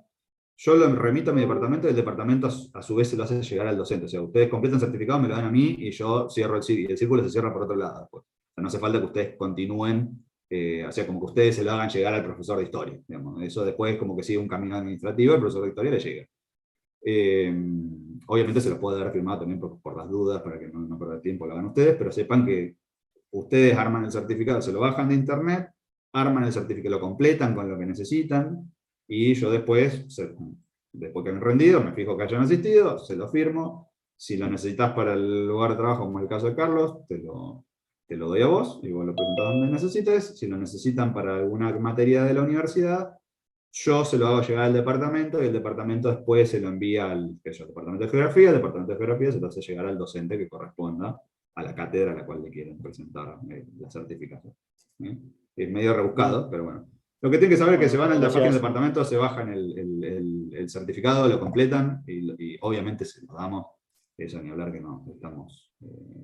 S1: yo lo remito a mi departamento y el departamento a su vez se lo hace llegar al docente. O sea, ustedes completan el certificado, me lo dan a mí y yo cierro el círculo, y el círculo se cierra por otro lado. Pues. O sea, no hace falta que ustedes continúen, o sea, como que ustedes se lo hagan llegar al profesor de historia. Digamos. Eso después como que sigue un camino administrativo, el profesor de historia le llega. Obviamente se los puede dar firmado también por las dudas, para que no perder tiempo, lo hagan ustedes, pero sepan que ustedes arman el certificado, se lo bajan de internet, arman el certificado, lo completan con lo que necesitan, y yo después que han rendido, me fijo que hayan asistido, se lo firmo. Si lo necesitas para el lugar de trabajo, como es el caso de Carlos, te lo doy a vos, y vos lo presentas donde necesites. Si lo necesitan para alguna materia de la universidad, yo se lo hago llegar al departamento, y el departamento después se lo envía al departamento de geografía, el departamento de geografía se lo hace llegar al docente que corresponda a la cátedra a la cual le quieren presentar la certificación. Es medio rebuscado, pero bueno. Lo que tienen que saber es que se van a la página del departamento, se bajan el certificado, lo completan, y obviamente se lo damos. Eso ni hablar que no,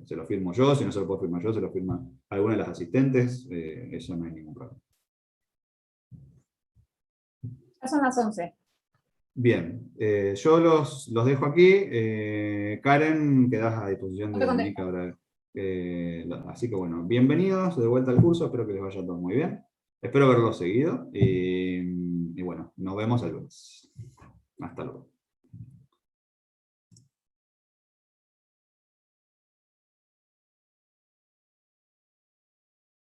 S1: se lo firmo yo, si no se lo puedo firmar yo, se lo firma alguna de las asistentes, eso no hay ningún problema.
S3: Ya son las 11.
S1: Bien, yo los dejo aquí. Karen, quedás a disposición de Dominique ahora. Así que bueno, bienvenidos de vuelta al curso, espero que les vaya todo muy bien. Espero verlos seguido y bueno, nos vemos el lunes. Hasta luego.